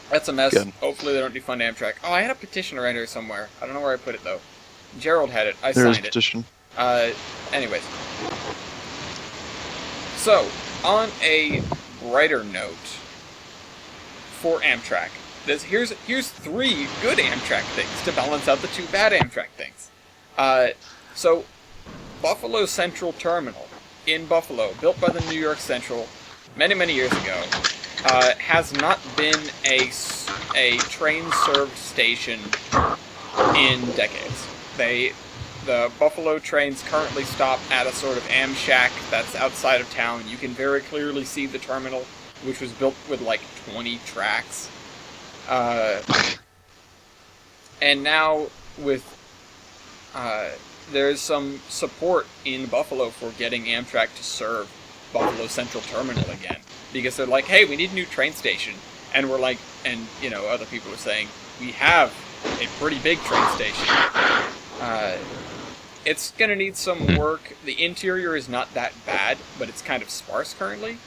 that's a mess. Good. Hopefully they don't defund Amtrak. Oh, I had a petition around here somewhere. I don't know where I put it though. Gerald had it. I There's signed it. petition. Anyways. So, on a brighter note, for Amtrak, here's 3 good Amtrak things to balance out the 2 bad Amtrak things. So, Buffalo Central Terminal in Buffalo, built by the New York Central many, many years ago, has not been a train-served station in decades. The Buffalo trains currently stop at a sort of Amshack that's outside of town. You can very clearly see the terminal, which was built with 20 tracks. And now with there's some support in Buffalo for getting Amtrak to serve Buffalo Central Terminal again, because they're like, "Hey, we need a new train station," and we're like, and other people are saying, "We have a pretty big train station." It's gonna need some work. The interior is not that bad, but it's kind of sparse currently.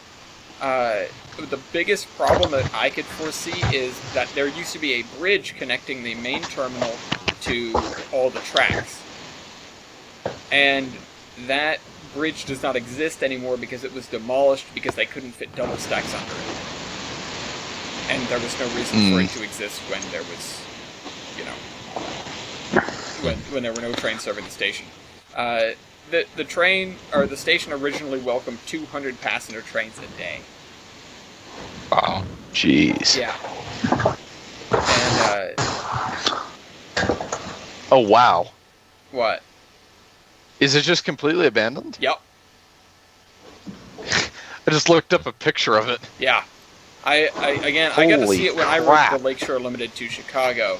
The biggest problem that I could foresee is that there used to be a bridge connecting the main terminal to all the tracks. And that bridge does not exist anymore because it was demolished because they couldn't fit double stacks under it. And there was no reason for it to exist when there was, when there were no trains serving the station. The train, or the station, originally welcomed 200 passenger trains a day. Wow. Jeez. Yeah. And, Oh, wow. what? Is it just completely abandoned? Yep. I just looked up a picture of it. Yeah. I got to Holy see it when I crap. rode the Lakeshore Limited to Chicago.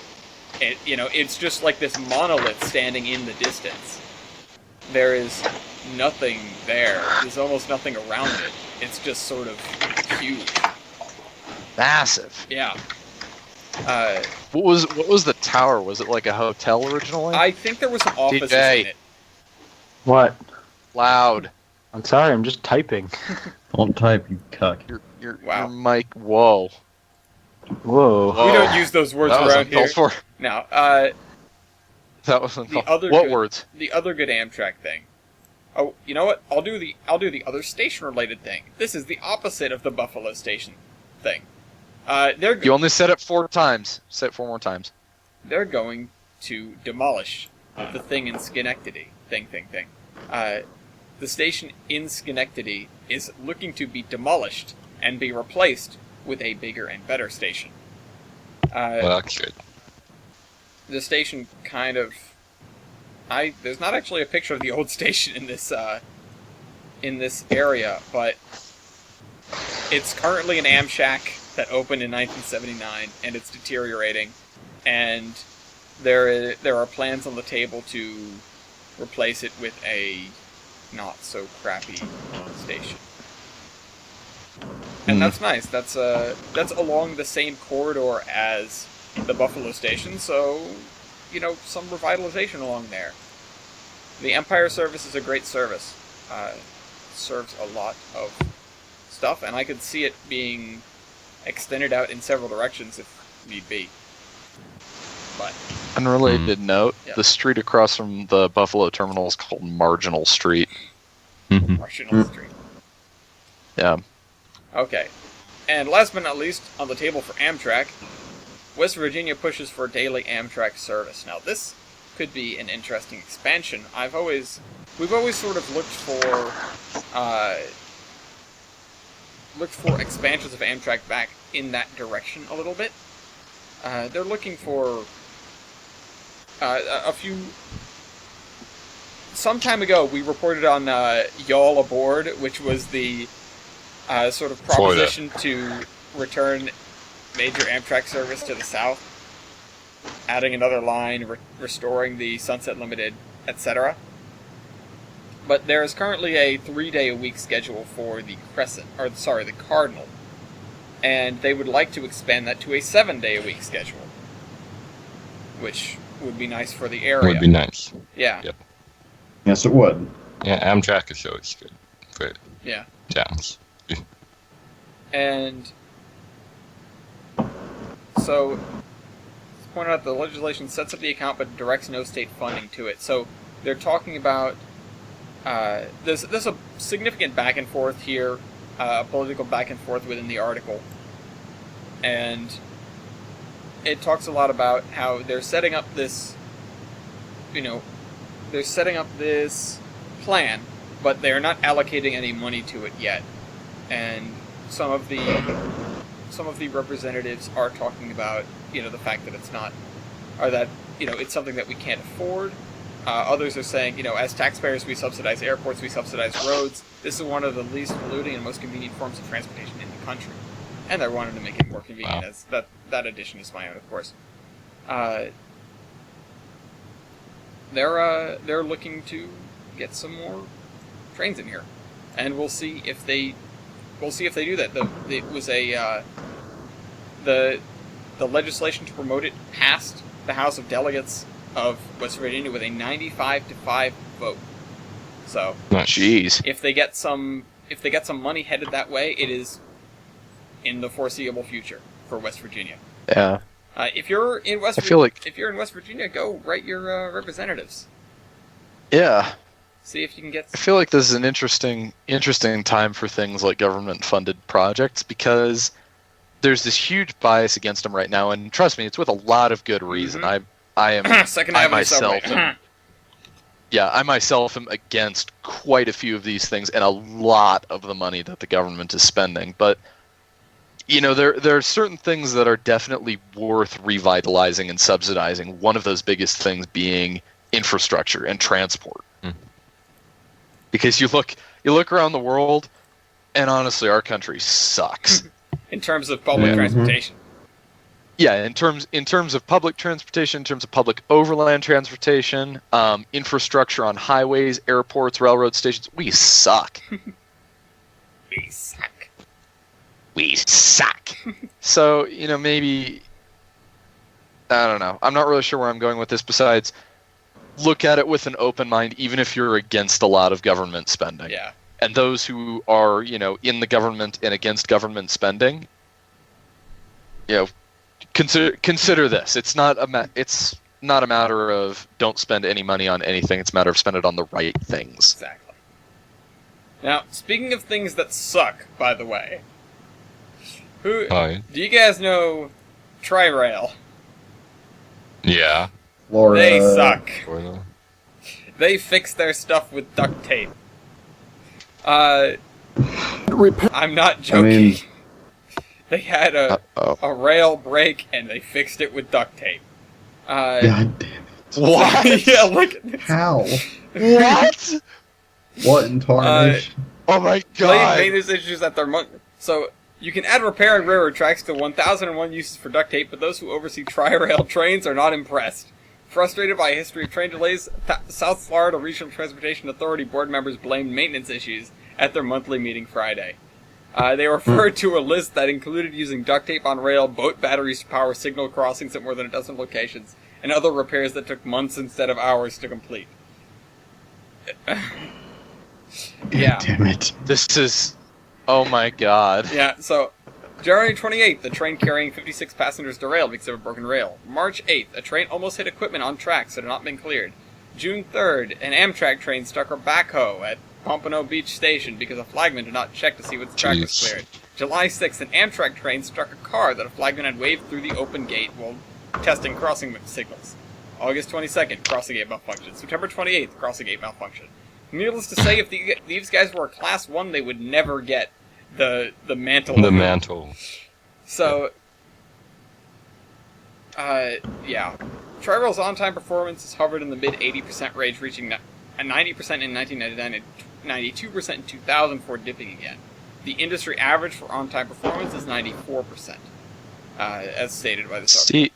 It's just like this monolith standing in the distance. There is nothing there. There's almost nothing around it. It's just sort of huge. Massive. Yeah. What was the tower? Was it like a hotel originally? I think there was some offices DJ. in it. What? Loud. I'm sorry, I'm just typing. Don't type, you cuck. Your Wow. mic. Whoa. Whoa. Whoa. We don't use those words That was around here. uncalled for. No. That was uncalled for. other What good- words? The other good Amtrak thing. Oh, you know what? I'll do the other station-related thing. This is the opposite of the Buffalo Station thing. You only said it 4 times. Say it 4 more times. They're going to demolish the thing in Schenectady. Thing. The station in Schenectady is looking to be demolished and be replaced with a bigger and better station. Well, that's good. The station kind of... there's not actually a picture of the old station in this area, but it's currently an Amshack that opened in 1979, and it's deteriorating. And there are plans on the table to replace it with a not so crappy station. And that's nice. That's along the same corridor as the Buffalo station, so some revitalization along there. The Empire service is a great service. Serves a lot of stuff, and I could see it being extended out in several directions if need be. But unrelated note, yeah. the street across from the Buffalo terminal is called Marginal Street. Marginal Street. Yeah. Okay. And last but not least, on the table for Amtrak, West Virginia pushes for daily Amtrak service. Now, this could be an interesting expansion. We've always sort of looked for expansions of Amtrak back in that direction a little bit. They're looking for a few. Some time ago, we reported on Y'all Aboard, which was the sort of proposition to return major Amtrak service to the south, adding another line, restoring the Sunset Limited, etc. But there is currently a 3-day-a-week schedule for the the Cardinal, and they would like to expand that to a 7-day-a-week schedule, which would be nice for the area. Would be nice. Yeah. Yep. Yes, it would. Yeah, Amtrak is always good for towns. And so, to point out, the legislation sets up the account but directs no state funding to it. So they're talking about there's a significant back and forth here, political back and forth within the article, and it talks a lot about how they're setting up this, plan, but they're not allocating any money to it yet, and some of the representatives are talking about the fact that it's not, or that it's something that we can't afford. Others are saying, as taxpayers we subsidize airports, we subsidize roads. This is one of the least polluting and most convenient forms of transportation in the country, and they're wanting to make it more convenient. Wow. As that addition is my own, of course. They're looking to get some more trains in here, and we'll see if they do that. It was the legislation to promote it passed the House of Delegates of West Virginia with a 95-5 vote. So, Jeez. if they get some money headed that way, it is in the foreseeable future for West Virginia. Yeah. If you're in West Virginia, go write your representatives. Yeah. See if you can get. I feel like this is an interesting time for things like government-funded projects, because there's this huge bias against them right now, and trust me, it's with a lot of good reason. Mm-hmm. I am Second I Avenue myself subway. am, yeah, I myself am against quite a few of these things and a lot of the money that the government is spending. But there are certain things that are definitely worth revitalizing and subsidizing. One of those biggest things being infrastructure and transport. Because you look around the world, and honestly, our country sucks. In terms of public transportation. Yeah, in terms of public transportation, in terms of public overland transportation, infrastructure on highways, airports, railroad stations, we suck. We suck. We suck. So, maybe, I don't know. I'm not really sure where I'm going with this, besides look at it with an open mind, even if you're against a lot of government spending. Yeah. And those who are, in the government and against government spending, consider this. It's not a matter of don't spend any money on anything. It's a matter of spend it on the right things. Exactly. Now, speaking of things that suck, by the way, do you guys know Tri-Rail? Yeah. Florida. They suck. Florida. They fix their stuff with duct tape. I'm not joking. They had a rail break and they fixed it with duct tape. God damn it. What? Yeah, look at this. How? What? What in tarnish? Oh my Blade god. maintenance issues at their So, you can add repair and railroad tracks to 1,001 uses for duct tape, but those who oversee Tri-Rail trains are not impressed. Frustrated by a history of train delays, South Florida Regional Transportation Authority board members blamed maintenance issues at their monthly meeting Friday. They referred to a list that included using duct tape on rail, boat batteries to power signal crossings at more than a dozen locations, and other repairs that took months instead of hours to complete. Yeah. Damn it. This is... Oh my god. Yeah, so January 28th, the train carrying 56 passengers derailed because of a broken rail. March 8th, a train almost hit equipment on tracks that had not been cleared. June 3rd, an Amtrak train struck a backhoe at Pompano Beach Station because a flagman did not check to see what the track was cleared. July 6th, an Amtrak train struck a car that a flagman had waved through the open gate while testing crossing signals. August 22nd, crossing gate malfunction. September 28th, crossing gate malfunction. Needless to say, if these guys were a Class 1, they would never get the mantle. The mantle. So, yeah. Tri-Rail's on-time performance has hovered in the mid-80% range, reaching 90% in 1999 and 92% in 2000 before dipping again. The industry average for on-time performance is 94%, as stated by the See,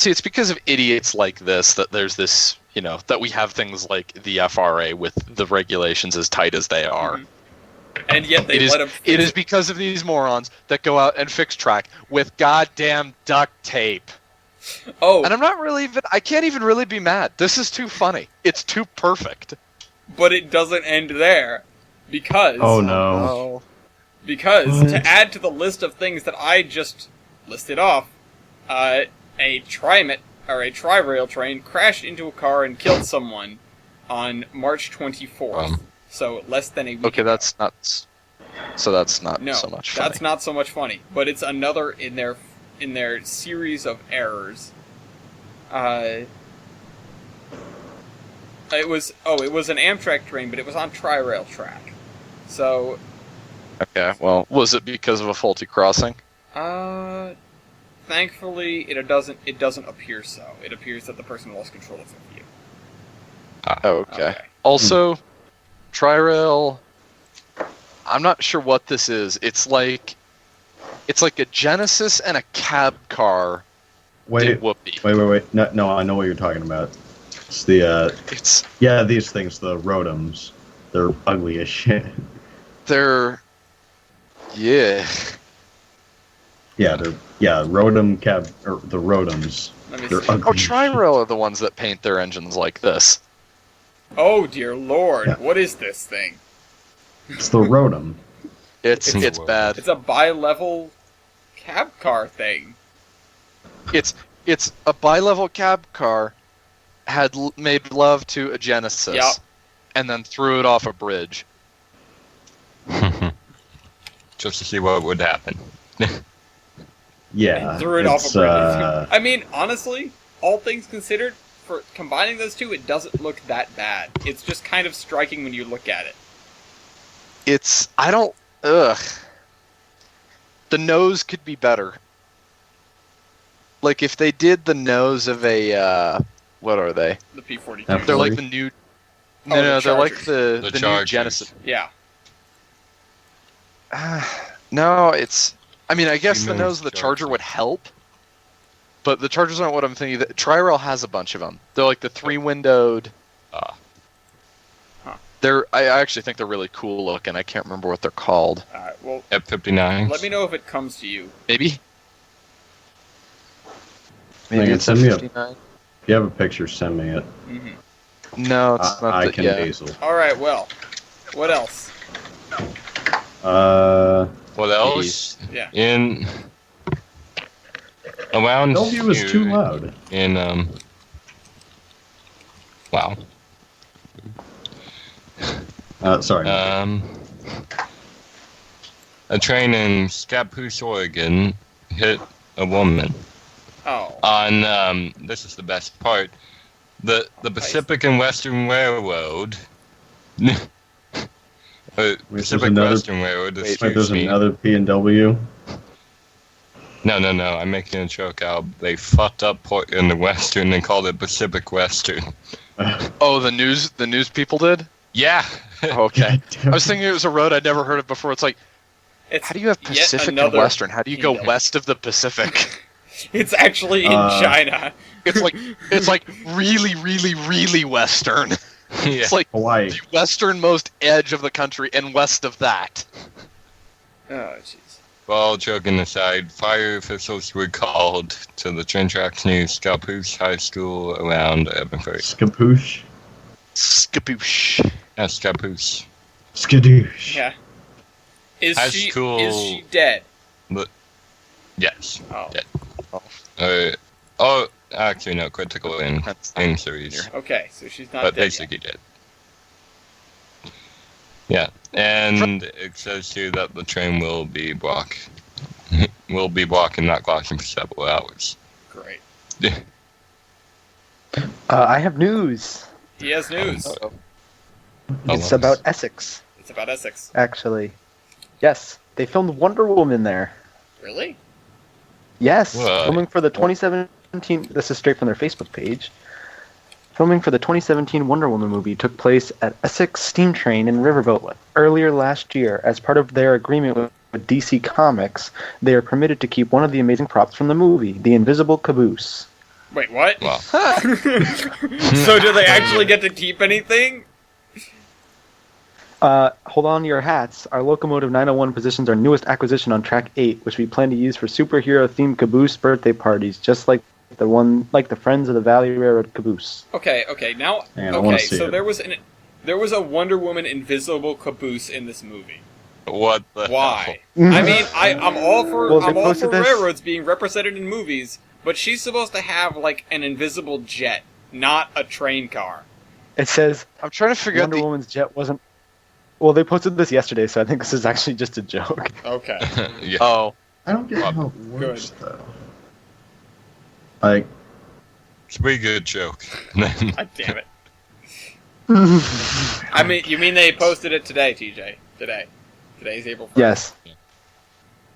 it's because of idiots like this that there's this, that we have things like the FRA with the regulations as tight as they are. Mm-hmm. And yet they let them fix it is because of these morons that go out and fix track with goddamn duct tape. Oh. And I can't even really be mad. This is too funny. It's too perfect. But it doesn't end there. Because... Oh, no. Because, What? to add to the list of things that I just listed off, a Tri-Rail train crashed into a car and killed someone on March 24th. So, less than a week Okay, ago. that's not so much funny. That's not so much funny. But it's another in their series of errors. It was an Amtrak train, but it was on Tri-Rail track. So, Okay, well, was it because of a faulty crossing? thankfully it doesn't appear so. It appears that the person lost control of the view. Okay. Also, Tri-Rail, I'm not sure what this is. It's like a Genesis and a cab car did whoopee. Wait. No, I know what you're talking about. It's the, these things, the Rotoms. They're ugly as shit. Yeah, Rotom cab, or the Rotoms. Let me They're see. ugly. Oh, Tri-Rail are the ones that paint their engines like this. Oh dear lord, Yeah. what is this thing? It's the Rotom. It's bad. It's a bi-level cab car thing. It's a bi-level cab car had made love to a Genesis, Yep. and then threw it off a bridge. Just to see what would happen. Yeah. And threw it off it's, a bridge. I mean, honestly, all things considered, for combining those two, it doesn't look that bad. It's just kind of striking when you look at it. The nose could be better. Like, if they did the nose of a, what are they? The P-42. F- They're like the new... Oh, No, the they're like Chargers. the new Chargers. Genesis. Yeah. No, it's... I mean, I guess the Female nose of the Charger Charger. would help, but the Chargers aren't what I'm thinking. Tri-Rail has a bunch of them. They're like the three-windowed... Ah. I actually think they're really cool looking. I can't remember what they're called. Alright, well, F-59. let me know if it comes to you. Maybe? Maybe it's send me a- F-59? If you have a picture, send me it. Mm-hmm. No, it's not I the... can yeah. hazel. Alright, well, what else? What else? Yeah. In around Bellevue was here, too loud. In wow. Sorry. A train in Scappoose, Oregon, hit a woman Oh. on this is the best part. The Pacific and Western Railroad. Pacific another- Western Railroad. Wait, Excuse there's me. another P&W. No. I'm making a joke out. They fucked up in the Western and called it Pacific Western. Oh, the news people did? Yeah. Okay. I was thinking it was a road I'd never heard of before. It's like, It's how do you have yet Pacific and another Western? How do you go kingdom. west of the Pacific? It's actually in China. It's like really, really, really western. Yeah. It's like Hawaii. the westernmost edge of the country and west of that. Oh, jeez. Well, joking aside, fire officials were called to the train tracks near Scalpoosh High School around Edinburgh. Skapoosh. Skapoosh. Yeah, Scalpoosh. Skadoosh. Yeah. Is High she school- dead? Yes. Oh. Yeah. Actually, no, critical injuries. Okay, so she's not But dead yet. basically dead. Yeah, and it says here that the train will be walking, not crossing for several hours. Great. I have news. He has news. It's about Essex, It's about Essex. actually. Yes, they filmed Wonder Woman there. Really? Yes, What? filming for the 2017. This is straight from their Facebook page. Filming for the 2017 Wonder Woman movie took place at Essex Steam Train in Riverboat earlier last year. As part of their agreement with DC Comics, they are permitted to keep one of the amazing props from the movie, the invisible caboose. Wait, what? Well, So do they actually get to keep anything? Hold on to your hats. Our Locomotive 901 positions our newest acquisition on track 8, which we plan to use for superhero-themed caboose birthday parties, just like the Friends of the Valley Railroad caboose. Okay, now. Man, I wanna Okay, see so it. there was a Wonder Woman invisible caboose in this movie. what the Why? I mean, I'm all for Well, they I'm all posted for this- railroads being represented in movies, but she's supposed to have like an invisible jet, not a train car. It says I'm trying to figure Wonder out the. Woman's jet wasn't... Well, they posted this yesterday, so I think this is actually just a joke. Okay. hell? Yeah. Oh, I don't get Well, how it works, good. though. Like, It's a pretty good joke. Then God damn it. I mean, you mean they posted it today, TJ? Today. Today's April 1st. Yes.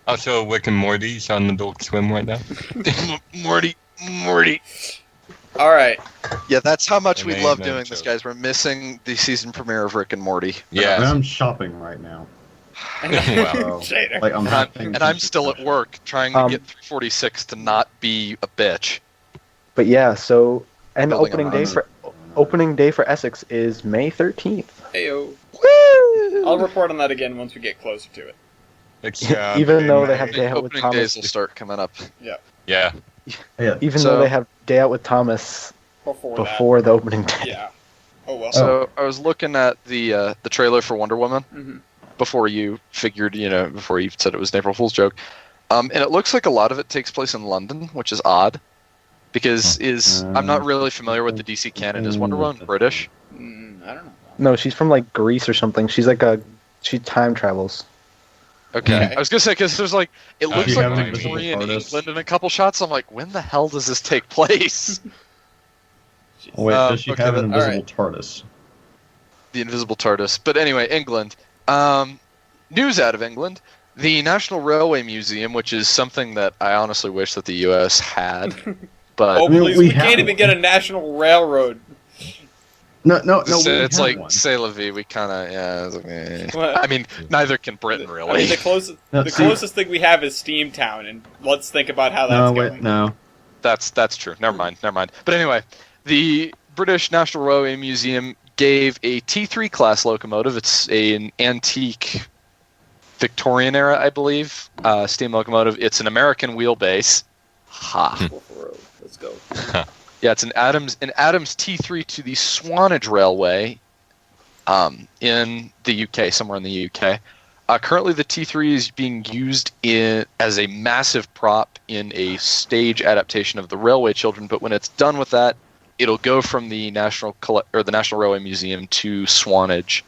also, Rick and Morty's on Adult Swim right now. Morty. All right. Yeah, that's how much we Amazing love doing this, joke. guys. We're missing the season premiere of Rick and Morty. Yeah. I'm shopping right now. Wow. Shader. Like, I'm And I'm still at work trying to get 346 to not be a bitch. But yeah, so... And Building opening day for Essex is May 13th. Heyo. Woo! I'll report on that again once we get closer to it. Except Even though in they have May. day out with Opening Thomas... days will start coming up. Yeah. Yeah. Even So- though they have day out with Thomas Before the opening day. that. Yeah. Oh well. So I was looking at the trailer for Wonder Woman Mhm. before you figured, before you said it was an April Fool's joke, and it looks like a lot of it takes place in London, which is odd, because I'm not really familiar with the DC canon. Is Wonder Woman British? I don't know. No, she's from like Greece or something. She's like she time travels. Okay, I was gonna say because there's like it looks you like have an Victorian invisible TARDIS? England in a couple shots. I'm like, when the hell does this take place? Wait, does she okay, have an all invisible TARDIS? The invisible TARDIS. But anyway, England. News out of England. The National Railway Museum, which is something that I honestly wish that the U.S. had, but Oh mean, please, we we can't have even one. get a national railroad. No. it's we like have one. C'est la vie. We kind of it's like, eh. What? I mean, neither can Britain I really. mean, the closest No, the see- closest thing we have is Steamtown, and let's think about how that's No, going. wait, no. That's true. Never mind. But anyway, the British National Railway Museum gave a T3 class locomotive. It's an antique Victorian era, I believe, steam locomotive. It's an American wheelbase. Ha. Let's go. Yeah, it's an Adams T3 to the Swanage Railway, in the UK, somewhere in the UK. Currently, the T3 is being used as a massive prop in a stage adaptation of The Railway Children. But when it's done with that, it'll go from the National Railway Museum to Swanage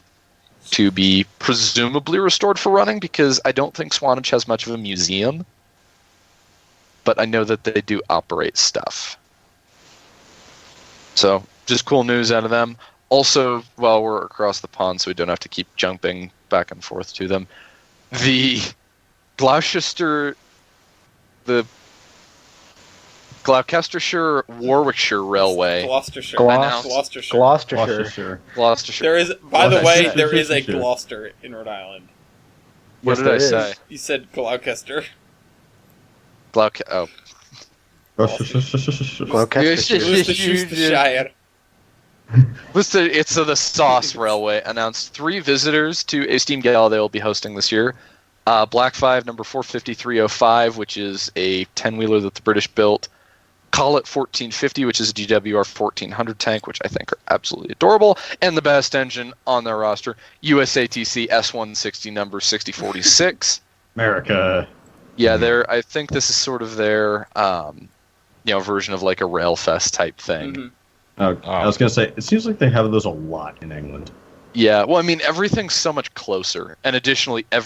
to be presumably restored for running, because I don't think Swanage has much of a museum. But I know that they do operate stuff. So, just cool news out of them. Also, while we're across the pond, so we don't have to keep jumping back and forth to them, the Gloucestershire Warwickshire Railway. Gloucestershire. Gloucester- Gloucestershire. Gloucestershire. Gloucestershire. There is, by the way, Gloucestershire. there is a Gloucester in Rhode Island. What Yes, did there I is. say? You said Gloucester. Oh. Gloucestershire. Worcestershire. It's the Sauce Railway announced 3 visitors to a steam gala they will be hosting this year. Black 5, number 45305, which is a 10-wheeler that the British built. Collet 1450, which is a GWR 1400 tank, which I think are absolutely adorable. And the best engine on their roster, USATC S160, number 6046. America. Yeah, I think this is sort of their version of like a Railfest type thing. Mm-hmm. I was going to say, it seems like they have those a lot in England. Yeah, well, I mean, everything's so much closer. And additionally, a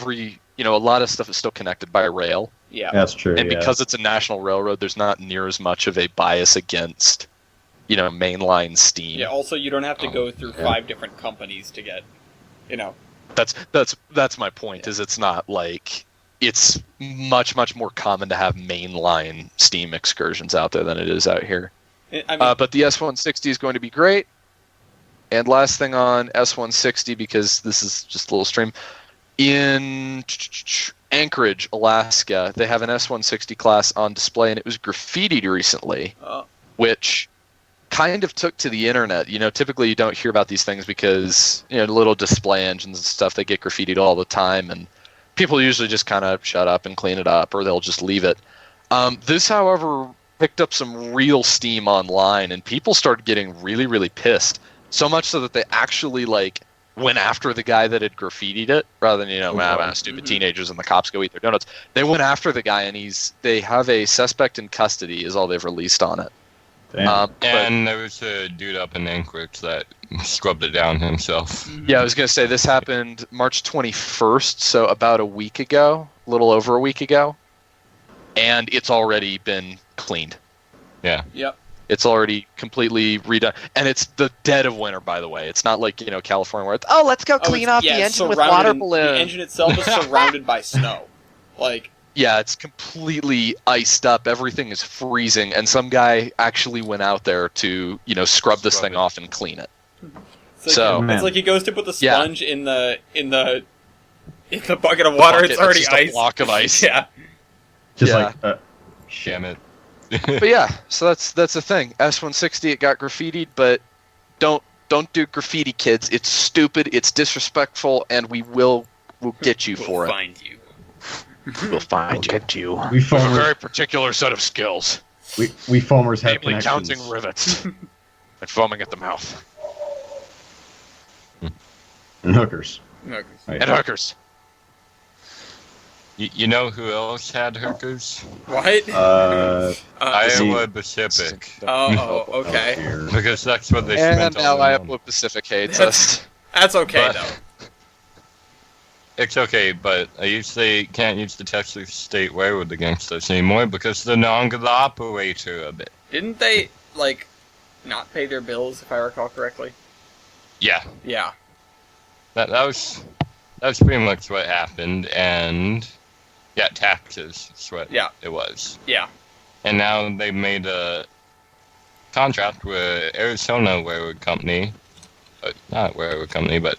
lot of stuff is still connected by rail. Yeah, that's true. And because it's a national railroad, there's not near as much of a bias against, mainline steam. Yeah. Also, you don't have to go through 5 different companies to get, That's my point. Is it's not like it's much more common to have mainline steam excursions out there than it is out here. I mean, But the S160 is going to be great. And last thing on S160, because this is just a little stream, in Anchorage, Alaska, they have an S160 class on display, and it was graffitied recently, which kind of took to the internet. Typically you don't hear about these things because, little display engines and stuff, they get graffitied all the time, and people usually just kind of shut up and clean it up, or they'll just leave it. This, however, picked up some real steam online, and people started getting really, really pissed. So much so that they actually, went after the guy that had graffitied it, rather than, stupid teenagers and the cops go eat their donuts. They went after the guy, and they have a suspect in custody, is all they've released on it. And there was a dude up in Anchorage that scrubbed it down himself. Yeah, I was going to say, this happened March 21st, so about a week ago, a little over a week ago, and it's already been cleaned. Yeah. Yep. It's already completely redone. And it's the dead of winter, by the way. It's not like, California where it's, let's go clean off the engine with water balloons. The engine itself is surrounded by snow. Yeah, it's completely iced up. Everything is freezing. And some guy actually went out there to, scrub this thing off and clean it. It's like he goes to put the sponge in the bucket of water. It's already just ice. A block of ice. Yeah. Damn it. But yeah, so that's the thing. S160, it got graffitied, but don't do graffiti, kids. It's stupid, it's disrespectful, and we'll get you for it. We'll find you. We'll get you. We have a very particular set of skills. We foamers have namely connections. counting rivets and foaming at the mouth. And hookers. Okay. Right. And hookers. You know who else had hookers? What? Iowa Pacific. Okay. Here. Because that's what they And spent now all their Iowa money. Pacific hates us. That's okay, But- though. It's okay, but they can't use the Texas State Railroad against us anymore because they're no longer the operator of it. Didn't they, not pay their bills, if I recall correctly? Yeah, Yeah. that was pretty much what happened, and taxes is what it was. Yeah. And now they made a contract with Arizona Railroad Company, not Railroad Company, but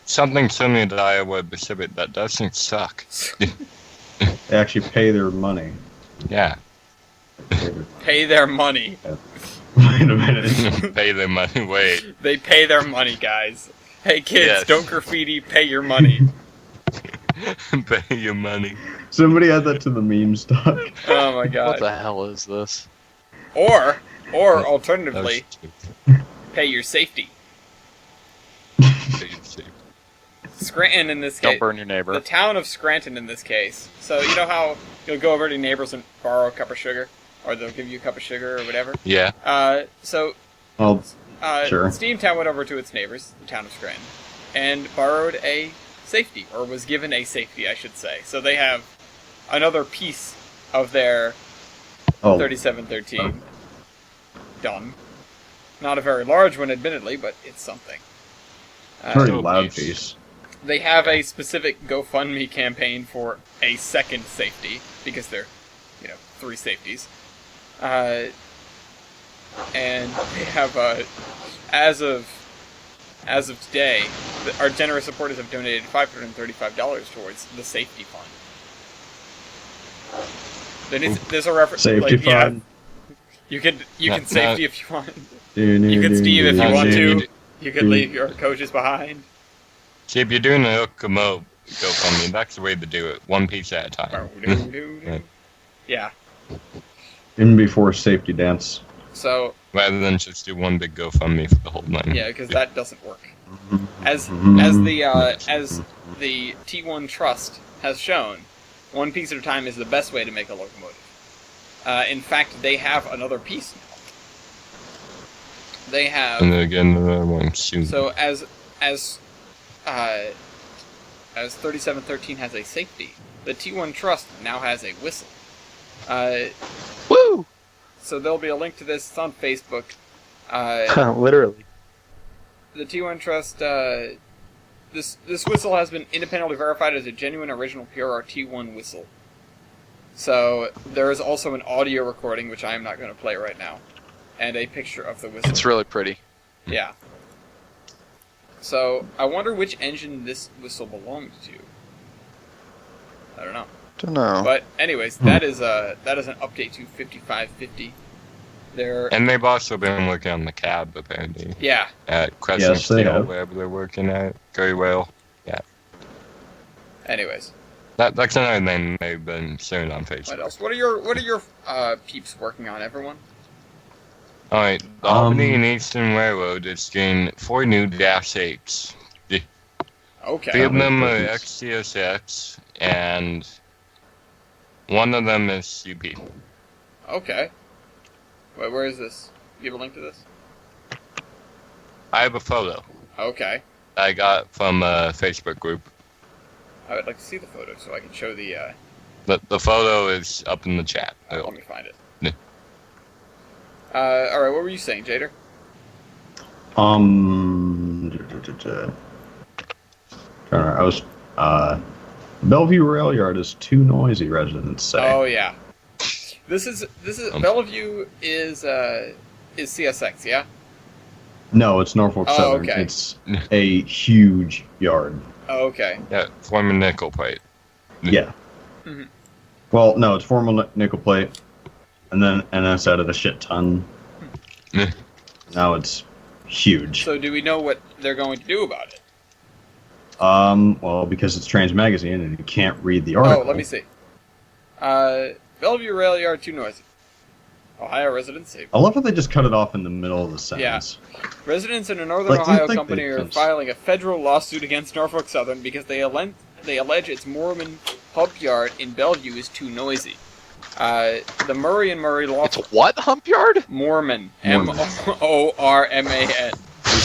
something similar to Iowa Pacific that doesn't suck. They actually pay their money. Yeah, Pay their money. Wait a minute. pay their money. Wait, They pay their money, guys. Hey, kids, Yes. don't graffiti, pay your money. pay your money. Somebody add that to the meme stock. Oh my What god. the hell is this? Or That was alternatively, stupid. pay your safety. Pay your safety. Scranton in this Don't case. burn your neighbor. The town of Scranton in this case. So you know how you'll go over to your neighbors and borrow a cup of sugar? Or they'll give you a cup of sugar or whatever? Yeah. So Well, sure. Steamtown went over to its neighbors, the town of Scranton, and borrowed a safety, or was given a safety, I should say. So they have another piece of their 3713 done. Not a very large one, admittedly, but it's something. very loud piece. They have a specific GoFundMe campaign for a second safety, because they're, 3 safeties. And they have, as of today, our generous supporters have donated $535 towards the safety fund. There's a reference. Safety fund. You can No, safety if you want. You You can Steve if you want to. you- You can leave your coaches behind. See, if you're doing a hook 'em up, GoFundMe. That's the way to do it. One piece at a time. Yeah. In before safety dance. So Rather than just do one big GoFundMe for the whole thing. yeah, because that doesn't work. As the T1 Trust has shown, one piece at a time is the best way to make a locomotive. In fact, they have another piece now. They have. And then again, another one soon. So as 3713 has a safety, the T1 Trust now has a whistle. Woo! So there'll be a link to this. It's on Facebook. Literally. The T1 Trust. This whistle has been independently verified as a genuine original PRR T1 whistle. So there is also an audio recording, which I am not going to play right now, and a picture of the whistle. It's really pretty. Yeah. So I wonder which engine this whistle belongs to. I don't know. Don't know. But anyways, that is an update to 5550. And they've also been working on the cab, apparently. Yeah. At Crescent Yes, they Steel, have. wherever they're working at. Very well. Yeah. Anyways, That's another thing they've been sharing on Facebook. what else? What are your peeps working on, everyone? Alright, the Albany and Eastern Railroad is getting 4 new Dash 8s. 3 Okay. of them are XCSX, and one of them is UP. Okay. Wait, where is this? You have a link to this? I have a photo Okay. I got from a Facebook group. I would like to see the photo so I can show the. The photo is up in the chat. Let me find it. Yeah. All right. What were you saying, Jader? I was. Bellevue Rail Yard is too noisy, residents say. Oh yeah. This is Bellevue is CSX, yeah? No, it's Norfolk Oh, Southern. okay. It's a huge yard. Oh, okay. Yeah, former nickel plate. Yeah. Mhm. Well, no, it's formal nickel plate, and then NS added a shit ton. Yeah. Now it's huge. So do we know what they're going to do about it? Well, because it's Trans Magazine and you can't read the article. Oh, let me see. Bellevue Rail Yard too noisy. Ohio residents say. I love how they just cut it off in the middle of the sentence. Residents in a Northern Like, do you Ohio think company they are can- filing a federal lawsuit against Norfolk Southern because they allege its Mormon hump yard in Bellevue is too noisy. The Murray and Murray law It's what hump yard? Mormon, Mormon. Morman.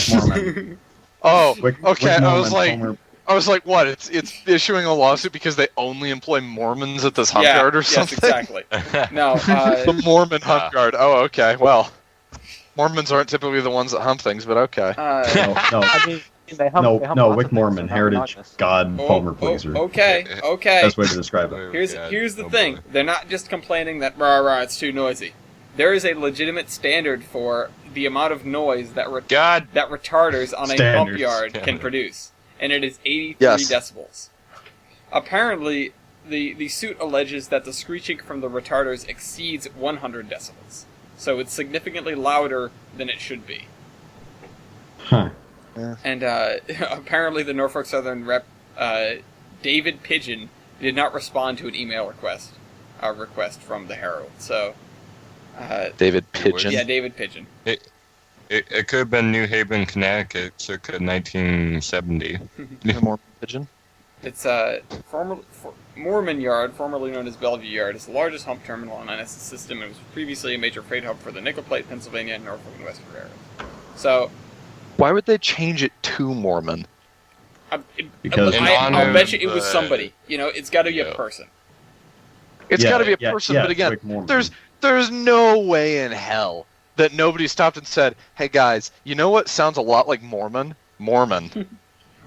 Mormon. Oh, Wick okay. Mormon, I was like, what? It's issuing a lawsuit because they only employ Mormons at this hump Yeah, yard or yes, something? exactly. No, The Mormon hump yard. Oh, okay. Well, Mormons aren't typically the ones that hump things, but okay. No, I mean, they hump, no, they hump no, lots Wick of things, Mormon, they're not heritage, monotonous. God, Palmer pleaser. okay. Best way to describe it. Here's the Oh, thing. boy. They're not just complaining that rah it's too noisy. There is a legitimate standard for the amount of noise that God! that retarders on a hump Standards. yard can Standard. produce, and it is 83 Yes. decibels. Apparently, the suit alleges that the screeching from the retarders exceeds 100 decibels, so it's significantly louder than it should be. Huh. And apparently, the Norfolk Southern rep, David Pigeon, did not respond to an email request from the Herald. So, David Pigeon. yeah, David Pigeon. It could have been New Haven, Connecticut, circa 1970. Mormon Pigeon. It's Mormon Yard, formerly known as Bellevue Yard, is the largest hump terminal on NS's system and was previously a major freight hub for the Nickel Plate, Pennsylvania, and Norfolk and Western Railroads. So, Why would they change it to Mormon? Because- In I'll honor bet you it of was the- somebody. It's got to be a Yeah. person. It's Yeah, got to be a yeah, person, yeah, but again, Wick Mormon. there's no way in hell that nobody stopped and said, "Hey guys, you know what sounds a lot like Mormon? Mormon,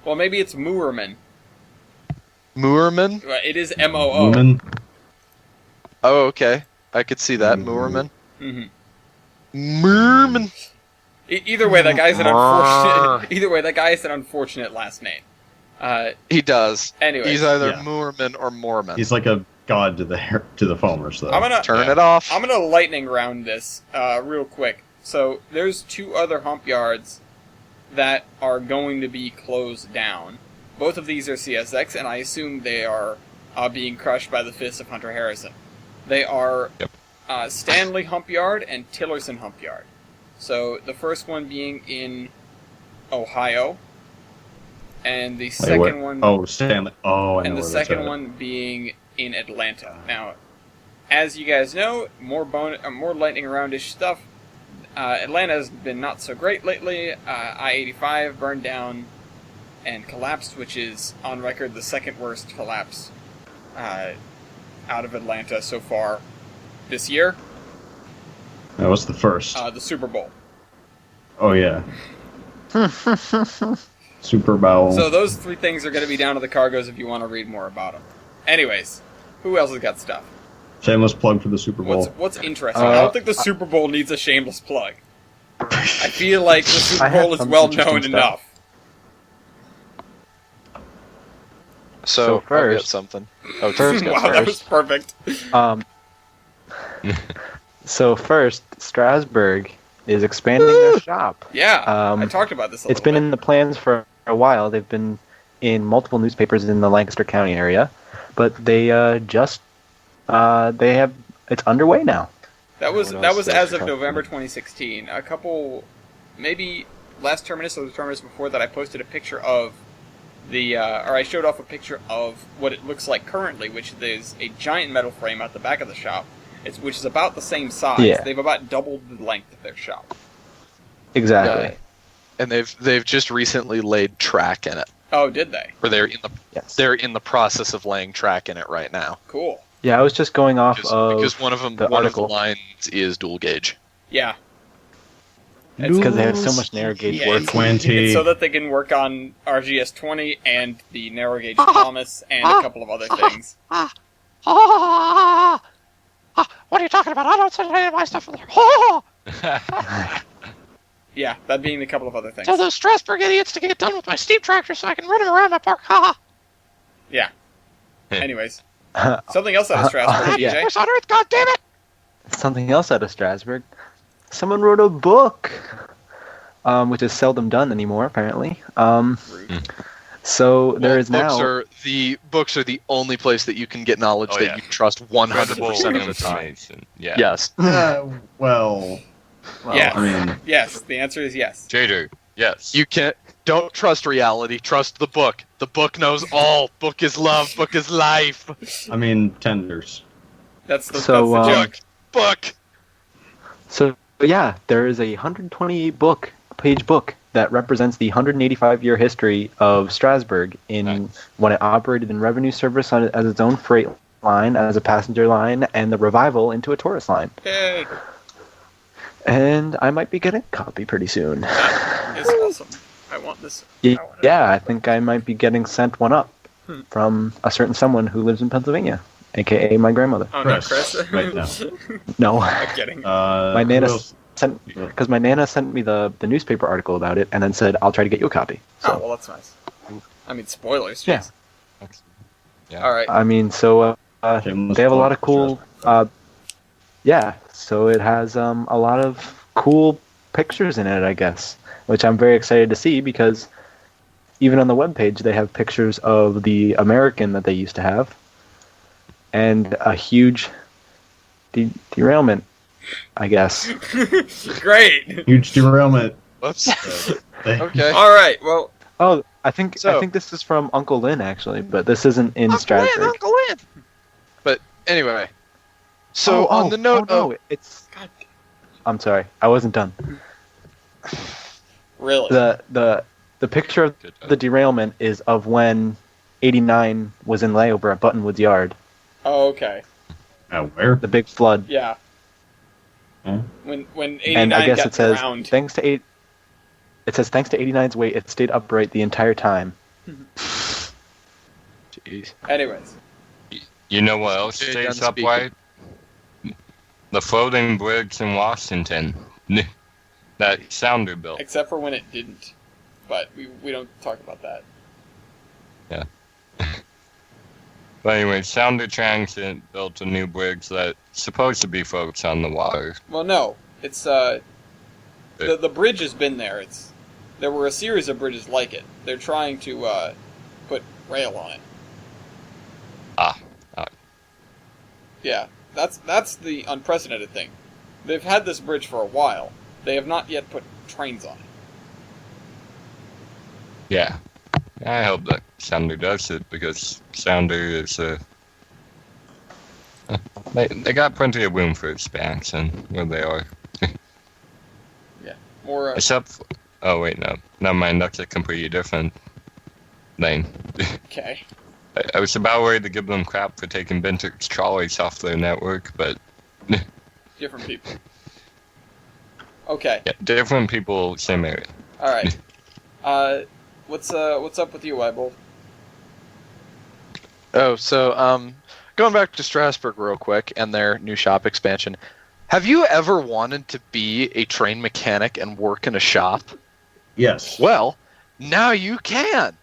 Well, maybe it's Moorman. Moorman." It is M-O-O. Woman. Oh, okay, I could see that. Mhm. Moorman. Mhm. Moorman. Either way, that guy's an unfortunate. Either way, that guy is an unfortunate last name. He does. Anyway, He's either Yeah. Moorman or Mormon. He's like a god to the foamers, though. I'm gonna Turn it off. I'm gonna lightning round this real quick. So there's 2 other hump yards that are going to be closed down, Both of these are CSX, and I assume they are being crushed by the fists of Hunter Harrison. They are Stanley Hump Yard and Tillerson Hump Yard. So the first one being in Ohio, and the second one... Oh, Stanley. Oh, I know and the where that's second at. one being in Atlanta. Now, as you guys know, more lightning round-ish stuff. Atlanta has been not so great lately. I-85 burned down and collapsed, which is on record the second worst collapse out of Atlanta so far this year. That was the first. The Super Bowl. Oh, yeah. Super Bowl. So those three things are going to be down to the cargoes if you want to read more about them. Anyways, who else has got stuff? Shameless plug for the Super Bowl. What's interesting? I don't think the Super Bowl needs a shameless plug. I feel like the Super Bowl is well known enough. So first- I'll get something. Oh, First- Tim's Wow, got that first. was perfect. So first, Strasbourg is expanding their shop. Yeah, I Um, talk about this a It's little been bit. in the plans for a while. They've been in multiple newspapers in the Lancaster County area, but they they have it's underway now. That was What else as does of it November 2016. A couple, maybe last Terminus or the Terminus before that, I posted a picture of or I showed off a picture of what it looks like currently, which is a giant metal frame at the back of the shop. Which is about the same size. Yeah. They've about doubled the length of their shop. Exactly. And they've just recently laid track in it. Oh, did they? Or Yes. they're in the process of laying track in it right now. Cool. Yeah, I was just going off of Because one of the article. the lines is dual gauge. Yeah. because they have so much narrow gauge Yeah, work. it's 20. so that they can work on RGS 20 and the narrow gauge Thomas and a couple of other things. What are you talking about? I don't send any of my stuff. Oh! Yeah, that being a couple of other things. Tell those Strasbourg idiots to get done with my steam tractor so I can run them around my park. Ha Yeah. Anyways, something else out of Strasbourg, Yeah. DJ. ha! On Earth, God damn it! Something else out of Strasbourg. Someone wrote a book, which is seldom done anymore, apparently. So there is now. Books are the only place that you can get knowledge Oh, that yeah. you trust 100% Credible of the time. information. Yeah. Yes. Well, Yeah. I mean, Yes, the answer is yes. Jader, yes. You can't. Don't trust reality. Trust the book. The book knows all. Book is love. Book is life. tenders. That's the So, joke. Book. So yeah, there is a 128-page book that represents the 185-year history of Strasbourg in when it operated in revenue service as its own freight line, as a passenger line, and the revival into a tourist line. Yay. And I might be getting a copy pretty soon. It's awesome. I want this. Yeah, I think I might be getting sent one up from a certain someone who lives in Pennsylvania, aka my grandmother. Oh, no, Chris, Chris. right now. No, I'm kidding. my nana because my nana sent me the newspaper article about it, and then said I'll try to get you a copy. Oh, So well, that's nice. I mean, spoilers. Yeah. Jeez. Yeah. All right. I mean, so Shameless they have a lot plug of cool. Yeah, so it has a lot of cool pictures in it, I guess, which I'm very excited to see because even on the webpage they have pictures of the American that they used to have and a huge derailment, I guess. Great. Huge derailment. Whoops. They- Okay. All right. Well, Oh, I think So- this is from Uncle Lynn actually, but this isn't in Strasbourg. Uncle Lynn! But anyway. So on the note no, of it's. I'm sorry, I wasn't done. really. The picture of Good. the derailment is of when 89 was in layover at Buttonwood's yard, Oh, okay. Where? the big flood. Yeah. Hmm? When 89 And I guess got it says drowned. thanks to 89's weight, it stayed upright the entire time. Jeez. Anyways. You know what else Jay stays Gunn speaking. upright? The floating bridge in Washington. That Sounder built. Except for when it didn't. But we don't talk about that. But anyway, Sounder Transit built a new bridge that's supposed to be floats on the water. Well, no. It's the bridge has been there. There were a series of bridges like it. They're trying to put rail on it. Ah. Yeah, that's the unprecedented thing. They've had this bridge for a while. They have not yet put trains on it. Yeah. I hope that Sounder does it, because Sounder is they got plenty of room for expansion where they are. More. Except, oh wait, no, never mind. That's a completely different lane. Okay. I was about ready to give them crap for taking vintage trolleys off their network, but Different people. Okay. yeah, different people, same area. All right. What's up with you, Weibel? Oh, so going back to Strasbourg real quick and their new shop expansion. Have you ever wanted to be a train mechanic and work in a shop? Yes. Well, now you can,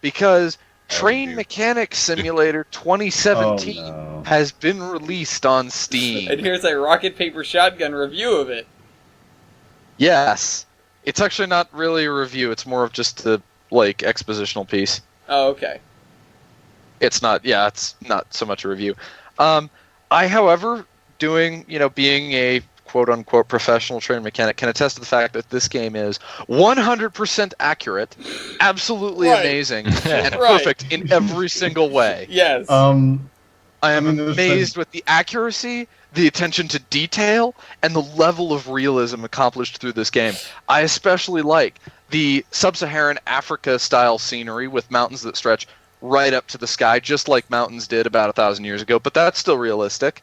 because Train dude. Mechanic Simulator 2017 Oh, no. has been released on Steam. And here's a rocket paper shotgun review of it. Yes. It's actually not really a review, it's more of just a, expositional piece. Oh, okay. It's not so much a review. I, however, being a quote-unquote professional train mechanic, can attest to the fact that this game is 100% accurate, absolutely Right. amazing, and Right. perfect in every single way. Yes. I am I mean, there's amazed with the accuracy, the attention to detail, and the level of realism accomplished through this game. I especially like the sub-Saharan Africa-style scenery with mountains that stretch right up to the sky, just like mountains did about 1,000 years ago, but that's still realistic.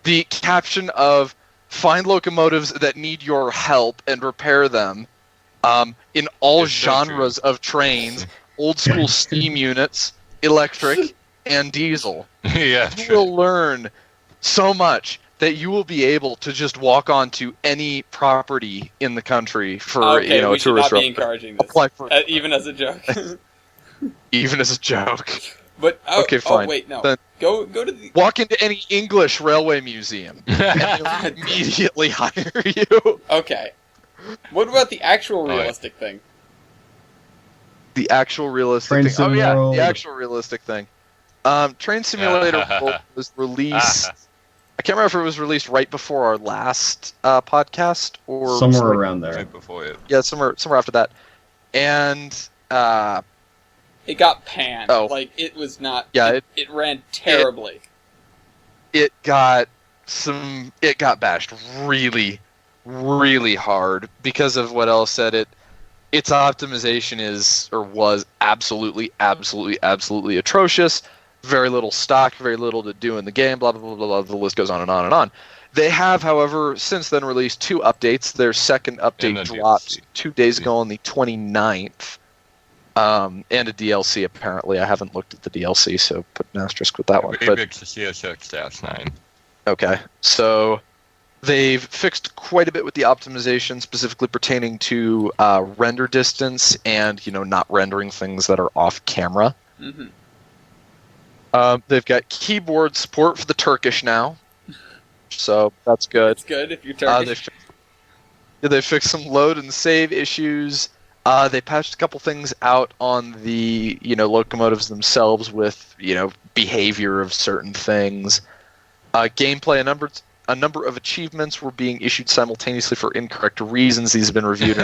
The caption of find locomotives that need your help and repair them in all It's so true. genres of trains, old school steam units, electric, and diesel. Yeah, You true. will learn so much that you will be able to just walk onto any property in the country for okay, a we should not tourist be encouraging this, apply for even as a joke. even as a joke. But Okay, fine. Oh wait, no. Then- Go to the. Walk into any English railway museum and they'll immediately hire you. Okay. What about the actual All right. realistic thing? The actual realistic Train thing. Sim Oh yeah, World. the actual realistic thing. Train Simulator World was released. I can't remember if it was released right before our last podcast or somewhere around there. Right before it. Yeah, somewhere after that. And It got panned. Oh. Like it was not. Yeah, it ran terribly. it got bashed really, really hard because of what Elle said. Its optimization was absolutely atrocious. Very little stock, very little to do in the game. Blah blah blah blah. Blah. The list goes on and on and on. They have, however, since then released 2 updates. Their second update And a dropped DLC. 2 days ago on the 29th. And a DLC, apparently. I haven't looked at the DLC, so put an asterisk with that one. Maybe But it's the CSX-9. okay, so they've fixed quite a bit with the optimization, specifically pertaining to render distance and not rendering things that are off camera. Mm-hmm. They've got keyboard support for the Turkish now, so that's good. It's good if you're Turkish. They fixed some load and save issues. They patched a couple things out on the locomotives themselves with behavior of certain things. Gameplay, a number of achievements were being issued simultaneously for incorrect reasons. These have been reviewed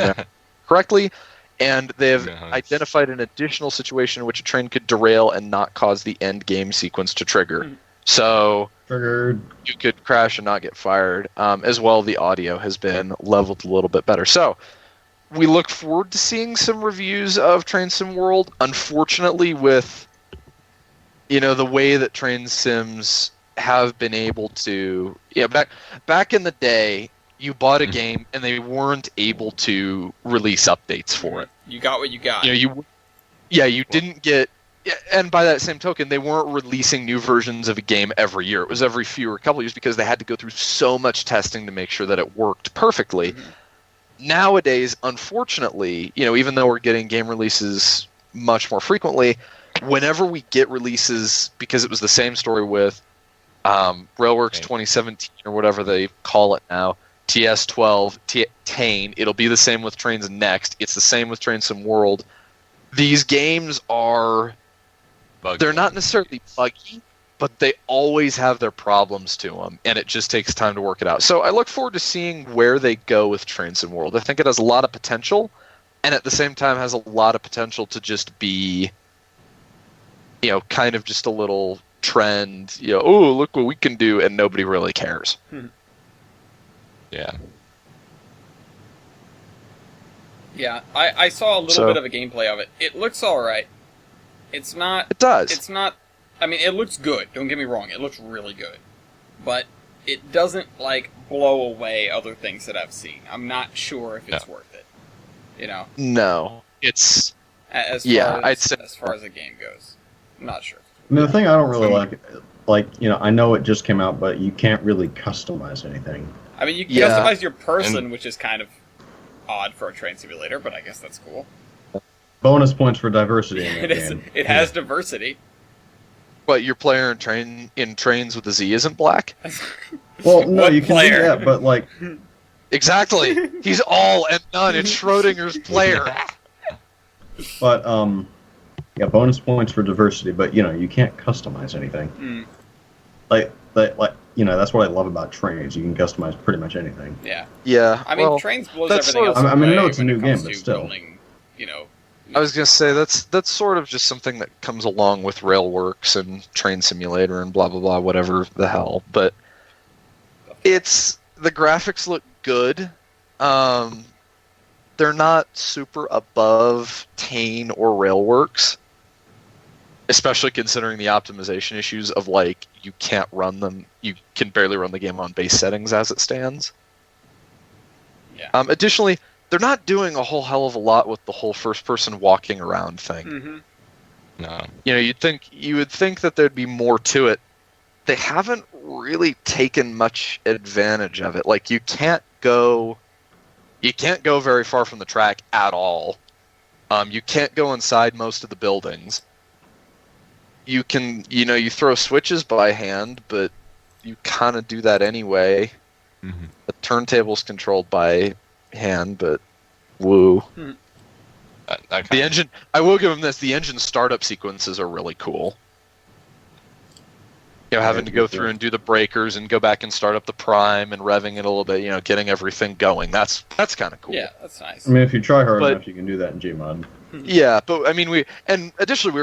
correctly, and they have Nice. identified an additional situation in which a train could derail and not cause the end game sequence to trigger. So Triggered. you could crash and not get fired. As well, the audio has been leveled a little bit better. So we look forward to seeing some reviews of Train Sim World. Unfortunately, with the way that train sims have been able to, back in the day, you bought a game and they weren't able to release updates for it. You got what you got. You didn't get. And by that same token, they weren't releasing new versions of a game every year. It was every couple of years because they had to go through so much testing to make sure that it worked perfectly. Mhm. Nowadays, unfortunately, even though we're getting game releases much more frequently, whenever we get releases, because it was the same story with Railworks Okay. 2017 or whatever they call it now, TS12, Tane, it'll be the same with Trains Next. It's the same with Train Sim World. these games are... They're not necessarily buggy, but they always have their problems to them, and it just takes time to work it out. So I look forward to seeing where they go with Train Sim World. I think it has a lot of potential, and at the same time has a lot of potential to just be, kind of just a little trend. Oh, look what we can do, and nobody really cares. Yeah. Yeah, I saw a little bit of a gameplay of it. It looks alright. It's not... It does. It's not... I mean, it looks good. Don't get me wrong. It looks really good. But it doesn't, blow away other things that I've seen. I'm not sure if it's worth it. No. It's... As far as the game goes. I'm not sure. I mean, the thing I don't really like, I know it just came out, but you can't really customize anything. I mean, you can customize your person, which is kind of odd for a train simulator, but I guess that's cool. Bonus points for diversity in that game. It has diversity. But your player in Trains with a Z isn't black? Well, no, you can do that, but Exactly! He's all and none. It's Schrodinger's player. But, bonus points for diversity, but, you can't customize anything. That's what I love about Trains. You can customize pretty much anything. Yeah. Yeah. I mean, Trains blows everything else I know it's a when new it comes game, but to still. building, I was going to say, that's sort of just something that comes along with Railworks and Train Simulator and blah, blah, blah, whatever the hell. But the graphics look good. They're not super above Tane or Railworks, especially considering the optimization issues of, you can't run them. You can barely run the game on base settings as it stands. Yeah. Additionally, they're not doing a whole hell of a lot with the whole first-person walking around thing. Mm-hmm. No. You would think that there'd be more to it. They haven't really taken much advantage of it. You can't go very far from the track at all. You can't go inside most of the buildings. You can, you throw switches by hand, but you kind of do that anyway. Mm-hmm. The turntable's controlled by hand, but woo. The engine, I will give them this, the engine startup sequences are really cool. Having to go through and do the breakers and go back and start up the prime and revving it a little bit, getting everything going. That's kind of cool. Yeah, that's nice. I mean, if you try hard enough, you can do that in Gmod. Yeah, but I mean, additionally, we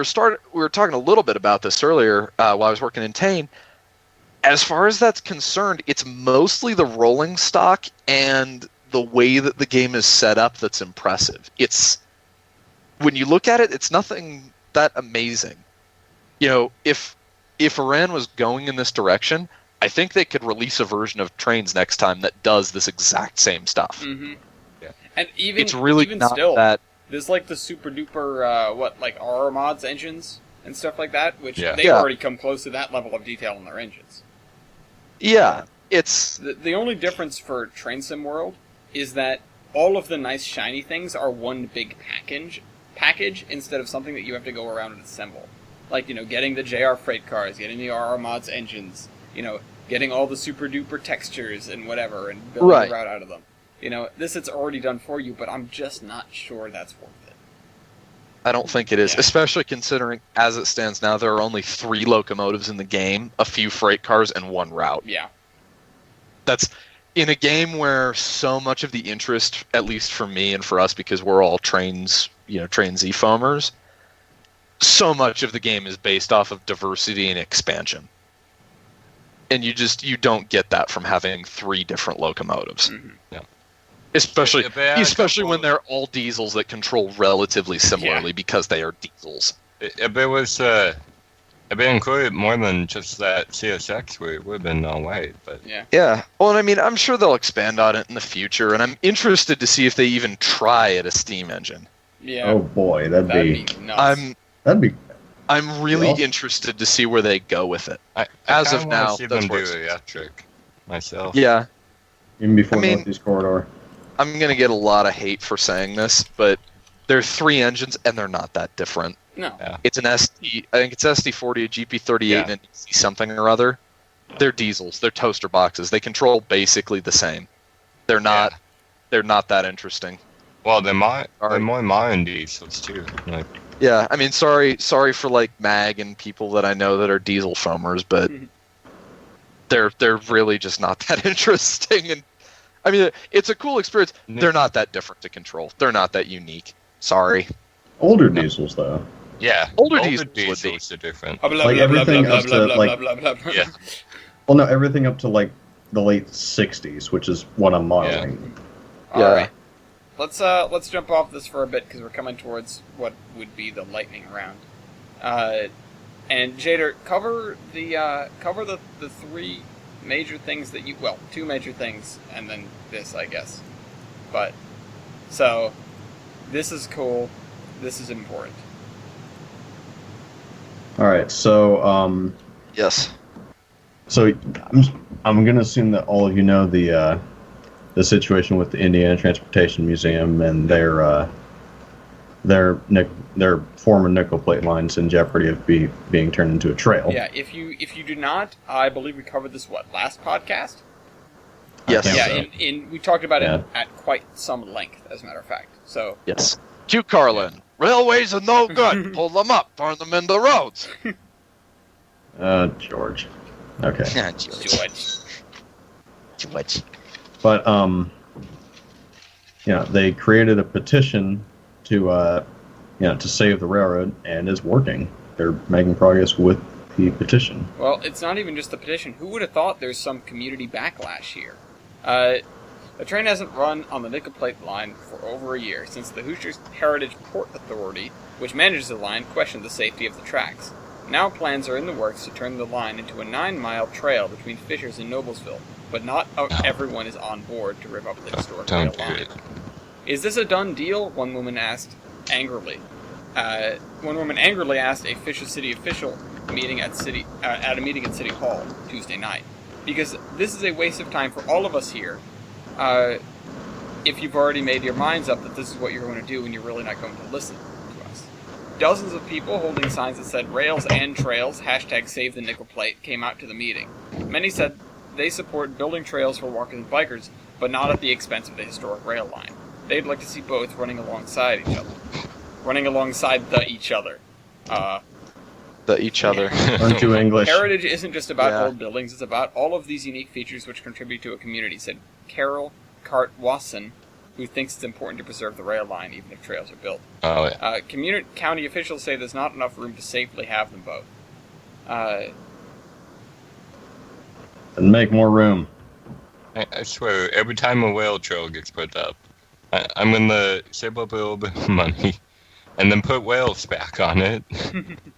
were talking a little bit about this earlier while I was working in Tane. As far as that's concerned, it's mostly the rolling stock and the way that the game is set up that's impressive. When you look at it, it's nothing that amazing. If Iran was going in this direction, I think they could release a version of Trains next time that does this exact same stuff. Mm-hmm. Yeah. And even not still, that. There's the super duper RR mods engines and stuff like that, which they've Yeah. already come close to that level of detail in their engines. Yeah, it's the only difference for Train Sim World is that all of the nice shiny things are one big package instead of something that you have to go around and assemble. Getting the JR freight cars, getting the RR mods engines, getting all the super duper textures and whatever, and building a route out of them. This it's already done for you, but I'm just not sure that's worth it. I don't think it is, especially considering, as it stands now, there are only 3 locomotives in the game, a few freight cars, and 1 route. Yeah. That's in a game where so much of the interest, at least for me and for us, because we're all Train Z foamers, so much of the game is based off of diversity and expansion. And you don't get that from having 3 different locomotives. Mm-hmm. Yeah. Especially when they're all diesels that control relatively similarly because they are diesels. If it included more than just that CSX, we would have been all right. But yeah. Well, and I mean, I'm sure they'll expand on it in the future, and I'm interested to see if they even try at a steam engine. Yeah. Oh boy, that'd be nuts. I'm really interested to see where they go with it. As of now, see them do electric myself. Yeah. Even before Northeast Corridor. I'm going to get a lot of hate for saying this, but there are 3 engines, and they're not that different. No. Yeah. It's an SD, I think it's SD40, a GP38, and an EC something or other. They're diesels. They're toaster boxes. They control basically the same. They're not that interesting. Well, they're more modern diesels too. Like, Yeah, I mean, sorry for like Mag and people that I know that are diesel foamers, but they're really just not that interesting. And I mean, it's a cool experience. They're not that different to control. They're not that unique. Sorry. Older diesels, though. yeah, Older diesels are different. Like everything up to like Yeah. well, no, everything up to like the late '60s, which is what I'm modeling. Yeah. All right. Let's jump off this for a bit because we're coming towards what would be the lightning round. And Jader, cover the three major things that two major things, and then this, I guess. But so this is cool. This is important. All right, so Yes. so I'm gonna assume that all of you know the situation with the Indiana Transportation Museum and their former nickel plate lines in jeopardy of being turned into a trail. Yeah, if you do not, I believe we covered this last podcast. Yes. I think Yeah, so. we talked about Yeah. it at quite some length, as a matter of fact. So Yes. Q Carlin. Railways are no good. Pull them up. Turn them into roads. George. Okay. George. But they created a petition to save the railroad, and it's working. They're making progress with the petition. Well, it's not even just the petition. Who would have thought there's some community backlash here? The train hasn't run on the nickel plate line for over a year, since the Hoosiers Heritage Port Authority, which manages the line, questioned the safety of the tracks. Now plans are in the works to turn the line into a 9-mile trail between Fishers and Noblesville, but not everyone is on board to rip up the historic rail Don't do line. it. Is this a done deal? One woman asked angrily. One woman angrily asked a Fisher City official at a meeting at City Hall Tuesday night, because this is a waste of time for all of us here. If you've already made your minds up that this is what you're going to do, and you're really not going to listen to us. Dozens of people holding signs that said "Rails and Trails" #Save the Nickel Plate came out to the meeting. Many said they support building trails for walkers and bikers, but not at the expense of the historic rail line. They'd like to see both running alongside each other. Each other. The each other. Aren't you English? Heritage isn't just about Yeah. old buildings, it's about all of these unique features which contribute to a community, said Carol Cart-Wasson, who thinks it's important to preserve the rail line even if trails are built. Oh yeah. County officials say there's not enough room to safely have them both. And make more room. I swear, every time a rail trail gets put up, I'm gonna save up a little bit of money, and then put whales back on it,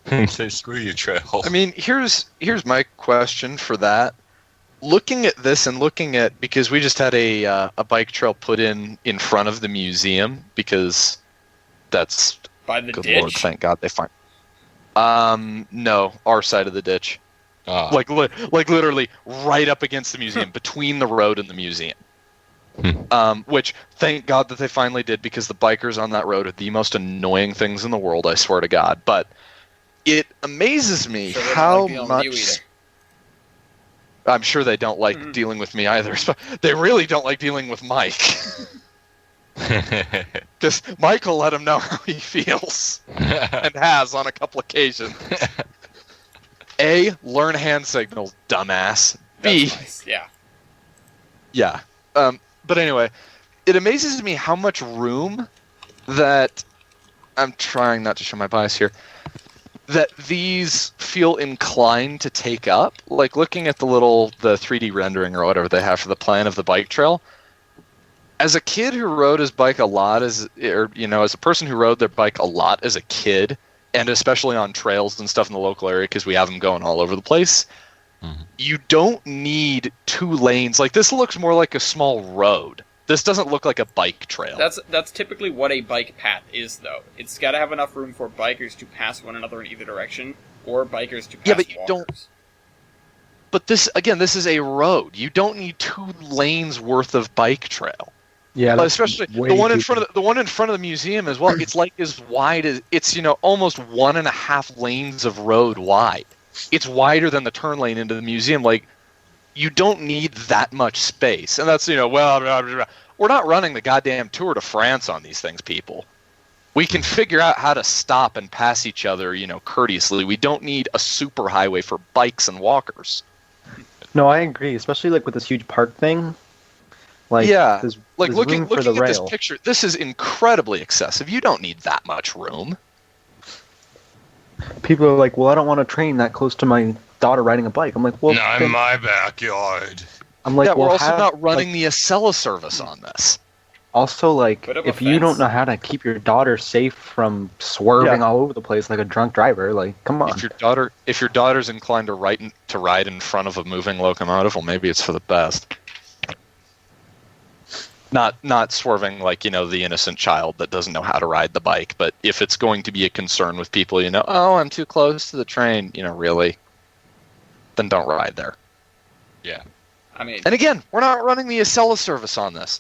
and say screw your trail. I mean, here's my question for that. Looking at this and looking at, because we just had a bike trail put in front of the museum, because that's By the good ditch? Lord, thank God they find. No, our side of the ditch, like literally right up against the museum, between the road and the museum. Which thank God that they finally did, because the bikers on that road are the most annoying things in the world. I swear to God, but it amazes me Sure they don't how like dealing with you much. either. I'm sure they don't like dealing with me either. They really don't like dealing with Mike. Because Michael let him know how he feels, and has on a couple occasions. A, learn hand signals, dumbass. B, That's nice. Yeah. yeah. But anyway, it amazes me how much room that, I'm trying not to show my bias here, that these feel inclined to take up. Like looking at the 3D rendering or whatever they have for the plan of the bike trail. As a kid who rode his bike a lot, as a person who rode their bike a lot as a kid, and especially on trails and stuff in the local area, because we have them going all over the place, you don't need 2 lanes. Like, this looks more like a small road. This doesn't look like a bike trail. That's typically what a bike path is, though. It's got to have enough room for bikers to pass one another in either direction, or bikers to pass Yeah, but you walkers. don't- But this is a road. You don't need 2 lanes worth of bike trail. Yeah, But that's especially way the one in too- front of the one in front of the museum as well. It's like as wide as it's almost 1.5 lanes of road wide. It's wider than the turn lane into the museum. Like, you don't need that much space, and that's we're not running the goddamn Tour de France on these things, people. We can figure out how to stop and pass each other, courteously. We don't need a super highway for bikes and walkers. No, I agree, especially like with this huge park thing. Like, yeah, there's looking room for the at this rail. picture, this is incredibly excessive. You don't need that much room. People are like, well, I don't want to train that close to my daughter riding a bike. I'm like, well, Not in then- my backyard. I'm like, yeah, we're well, also have, not running like, the Acela service on this. Also, like, Put up a if you don't fence. know how to keep your daughter safe from swerving Yeah. all over the place like a drunk driver, like, come on. If your daughter's inclined to ride in front of a moving locomotive, well, maybe it's for the best. Not swerving like, the innocent child that doesn't know how to ride the bike, but if it's going to be a concern with people, oh, I'm too close to the train, really, then don't ride there. Yeah. I mean, And again, we're not running the Acela service on this.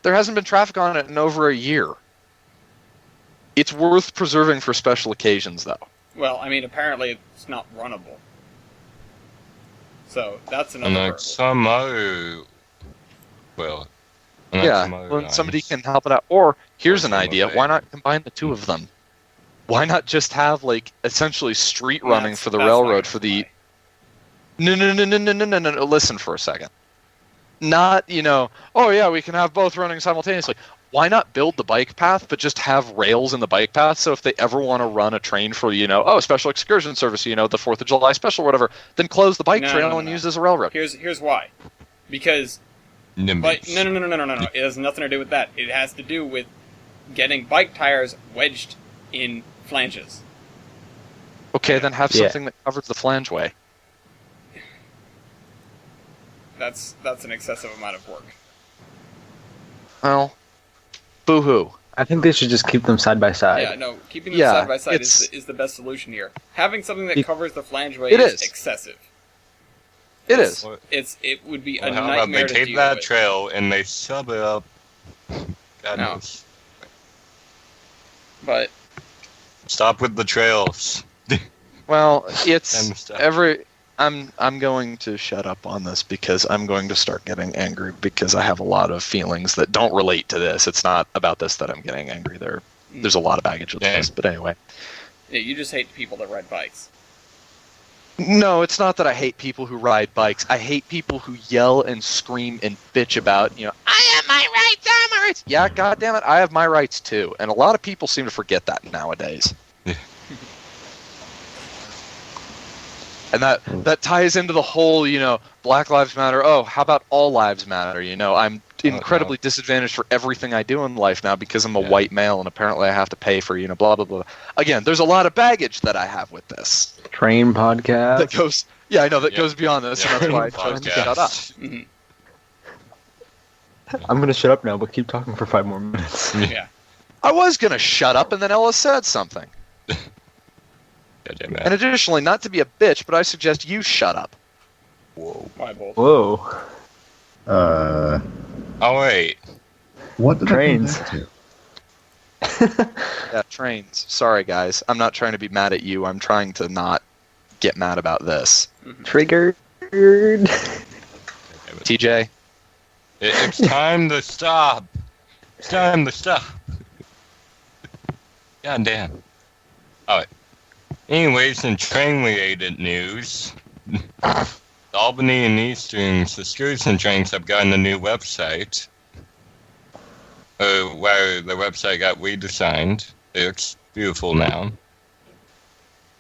There hasn't been traffic on it in over a year. It's worth preserving for special occasions, though. well, I mean, apparently it's not runnable. So that's another And hurdle. like some other. Well. and like Yeah, some other well, somebody lines. can help it out. Or, here's Or an some idea. of Why it. not combine the two of them? Why not just have, essentially street running That's- for the that's not railroad gonna for the... fly. No, listen for a second. Not, oh yeah, we can have both running simultaneously. Why not build the bike path, but just have rails in the bike path, so if they ever want to run a train for, special excursion service, the 4th of July special, whatever, then close the bike No, trail no, and no. use it as a railroad. Here's why. Because Nimbus. no. It has nothing to do with that. It has to do with getting bike tires wedged in flanges. Okay, then have Yeah. something that covers the flangeway. That's an excessive amount of work. Well, boo-hoo. I think they should just keep them side by side. Yeah, no, keeping them Yeah, side by side it's- is the best solution here. Having something that It- covers the flangeway It is is. excessive. It is. It would be a Well, how about nightmare they to take deal that with. trail and they sub it up? God No. knows. But Stop with the trails. Well, it's Same stuff. I'm going to shut up on this because I'm going to start getting angry because I have a lot of feelings that don't relate to this. It's not about this that I'm getting angry. There's a lot of baggage with Yeah. this, but anyway. yeah, you just hate people that ride bikes. No, it's not that I hate people who ride bikes. I hate people who yell and scream and bitch about, I have my rights, I have my rights. Yeah, goddammit, I have my rights too. And a lot of people seem to forget that nowadays. And that ties into the whole, Black Lives Matter. Oh, how about all lives matter? I'm incredibly disadvantaged for everything I do in life now because I'm a Yeah. white male and apparently I have to pay for, blah, blah, blah. Again, there's a lot of baggage that I have with this. Train podcast. That goes, yeah, I know, that Yeah. goes beyond this, and that's why I chose to shut up. Mhm. I'm gonna shut up now, but keep talking for 5 more minutes. Yeah. I was going to shut up, and then Ella said something. God damn it. And additionally, not to be a bitch, but I suggest you shut up. Whoa. Why both? Whoa. Oh wait. What did Trains. I come back to? Yeah, trains. Sorry, guys. I'm not trying to be mad at you. I'm trying to not get mad about this. Triggered. TJ? It's time to stop. It's time to stop. God damn. Alright. Anyways, in train-related news, the Albany and Eastern's excursion trains have gotten a new website. Where the website got redesigned. It looks beautiful now.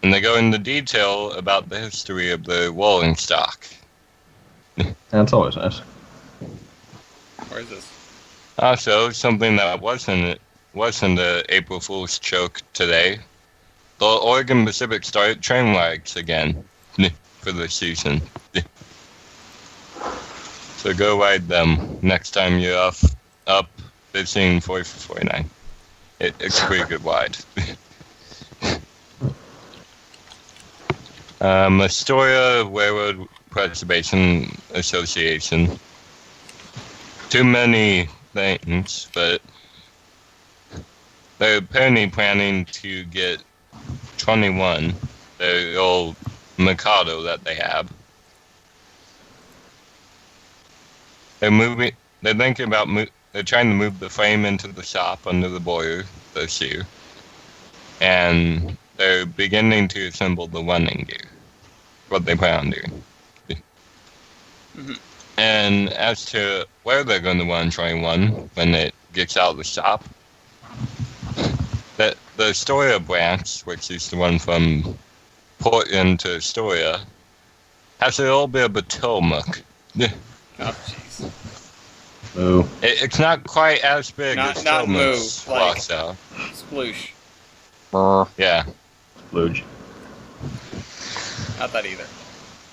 And they go into detail about the history of the rolling stock. That's always nice. Where is this? Also, something that wasn't the April Fool's joke today. The Oregon Pacific started train lags again for the season. So go ride them next time you're up visiting 4449. It's a pretty good ride. Astoria Railroad Preservation Association. Too many things, but they're apparently planning to get 21, the old Mikado that they have. They're thinking about they're trying to move the frame into the shop under the boiler this year, and they're beginning to assemble the running gear. What they plan on doing. Mhm. And as to where they're going to run Train 1 when it gets out of the shop, the Astoria branch, which is the one from Portland to Astoria, has a little bit of a Tillamook. Oh, jeez. Moo. It's not quite as big Not- as not Tillamook's moo, like- Wausau. Sploosh. Yeah, Splooge. Not that either.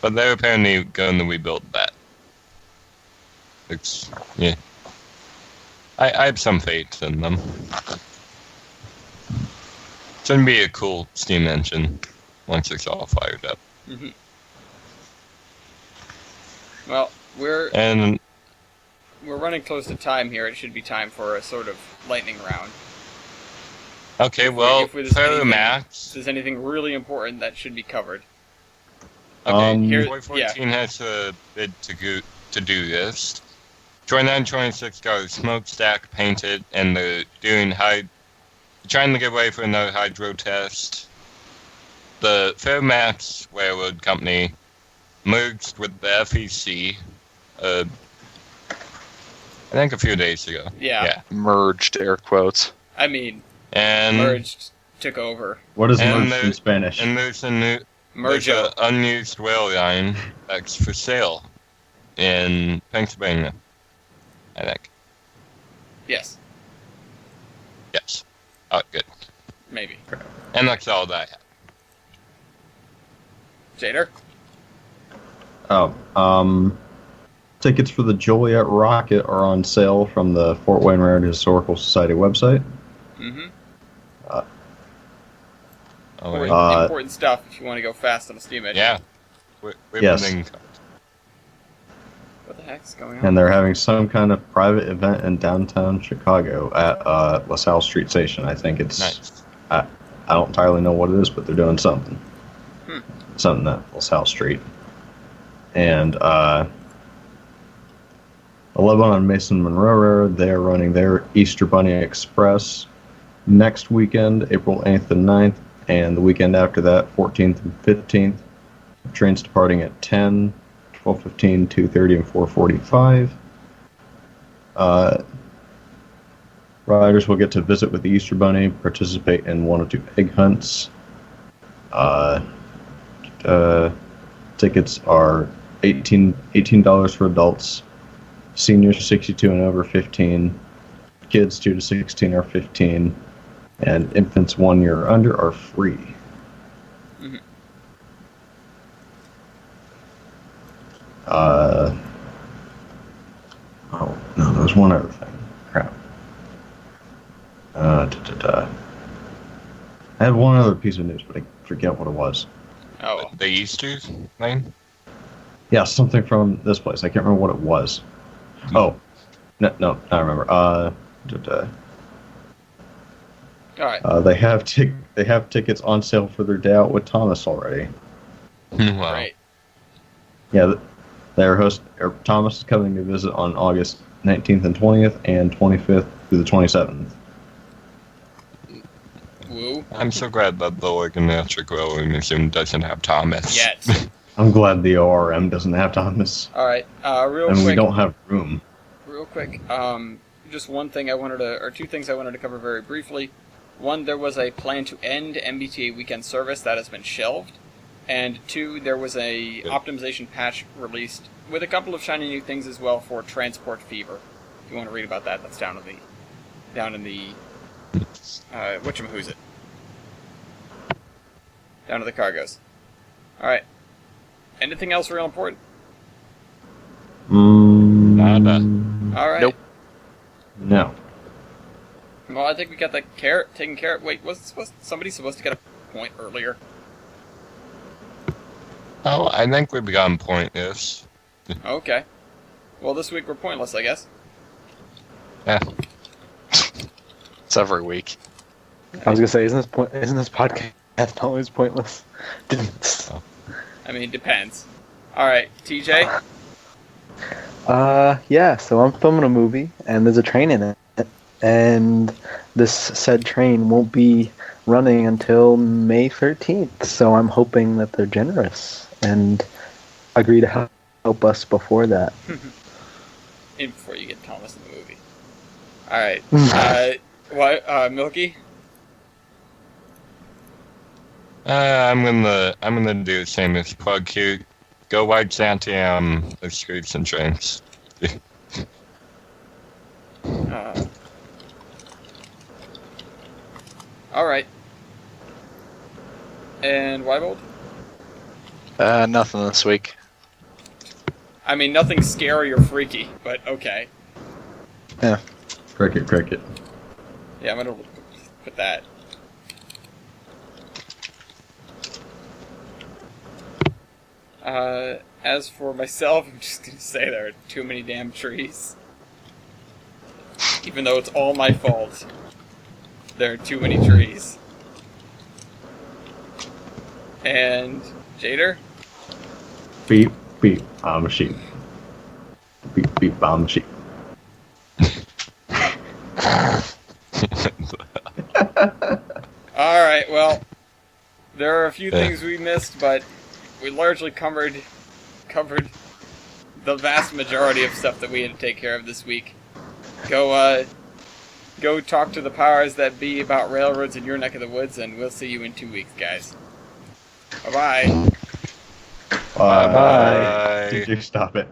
but they're apparently going to rebuild that. It's, yeah. I have some faith in them. It's going to be a cool steam engine once it's all fired up. Hmm. Well, we're And running close to time here. It should be time for a sort of lightning round. okay, well, if there's anything- Max. If there's anything really important that should be covered. Okay, Here- 414 has a bid to do this. 2926 got a smokestack painted, and they're doing trying to get ready for another hydro test. The Fairmax Railroad Company merged with the FEC, I think a few days ago. Yeah. Merged, air quotes. I mean, And merged, took over. What is And merged in Spanish? and there's an Mergo. unused rail line that's for sale in Pennsylvania, I think. Yes, Yes. Oh, good. maybe. And that's all that I have. Jader? Tickets for the Joliet Rocket are on sale from the Fort Wayne Railroad Historical Society website. Mm-hmm. All right. Important stuff if you want to go fast on a steam engine. Yeah. Yes. What the heck's going on? And they're having some kind of private event in downtown Chicago at LaSalle Street Station. I think it's... Nice. I don't entirely know what it is, but they're doing something. Something at LaSalle Street. And 11 on Mason Monroe Road, they're running their Easter Bunny Express next weekend, April 8th and 9th, and the weekend after that, 14th and 15th. Trains departing at 10, 12:15, 2:30, and 4:45. Riders will get to visit with the Easter Bunny, participate in 1 or 2 egg hunts. Tickets are $18 for adults, seniors 62 and over 15, kids 2 to 16 are 15, and infants 1 year or under are free. Mhm. Oh no, there was one other thing. Crap. I had one other piece of news, but I forget what it was. Oh, The Easter thing? Yeah, something from this place. I can't remember what it was. Oh, no, I remember. all right. They have tickets on sale for their day out with Thomas already. Wow. Great. Yeah, Thomas is coming to visit on August 19th and 20th, and 25th through the 27th. Woo. I'm so glad that the Oregon Natural Railroad Museum doesn't have Thomas. Yes. I'm glad the ORM doesn't have Thomas, All right. Real and we quick. don't have room. Real quick. Just one thing two things I wanted to cover very briefly. One, there was a plan to end MBTA weekend service that has been shelved. And 2, there was a optimization patch released with a couple of shiny new things as well for Transport Fever. If you want to read about that, that's down in the whatchamahoosit. Down to the cargoes. Alright. Anything else real important? Nada. Alright. Nope. No. Well, I think we got the carrot taken care of. Wait, was somebody supposed to get a point earlier? Oh, I think we've gotten pointless. Okay. Well, this week we're pointless, I guess. Yeah. It's every week. I was gonna say, isn't this podcast always pointless? I mean, depends. Alright, TJ? Yeah, so I'm filming a movie, and there's a train in it, and this said train won't be running until May 13th, so I'm hoping that they're generous and agree to help us before that. In before you get Thomas in the movie. Alright. Milky? I'm gonna do the same as Plug Q. Go White Santiam escapes and trains. Alright. And Wybold? Nothing this week. I mean, nothing scary or freaky, but okay. Yeah. Cricket. Yeah, I'm gonna put that. As for myself, I'm just gonna say there are too many damn trees. Even though it's all my fault, there are too many trees. And Jader? Beep, beep, I'm a sheep. Beep, beep, I'm a sheep. Alright, well, there are a few things we missed, but we largely covered the vast majority of stuff that we had to take care of this week. Go talk to the powers that be about railroads in your neck of the woods, and we'll see you in 2 weeks, guys. Bye-bye. Bye. Did you stop it?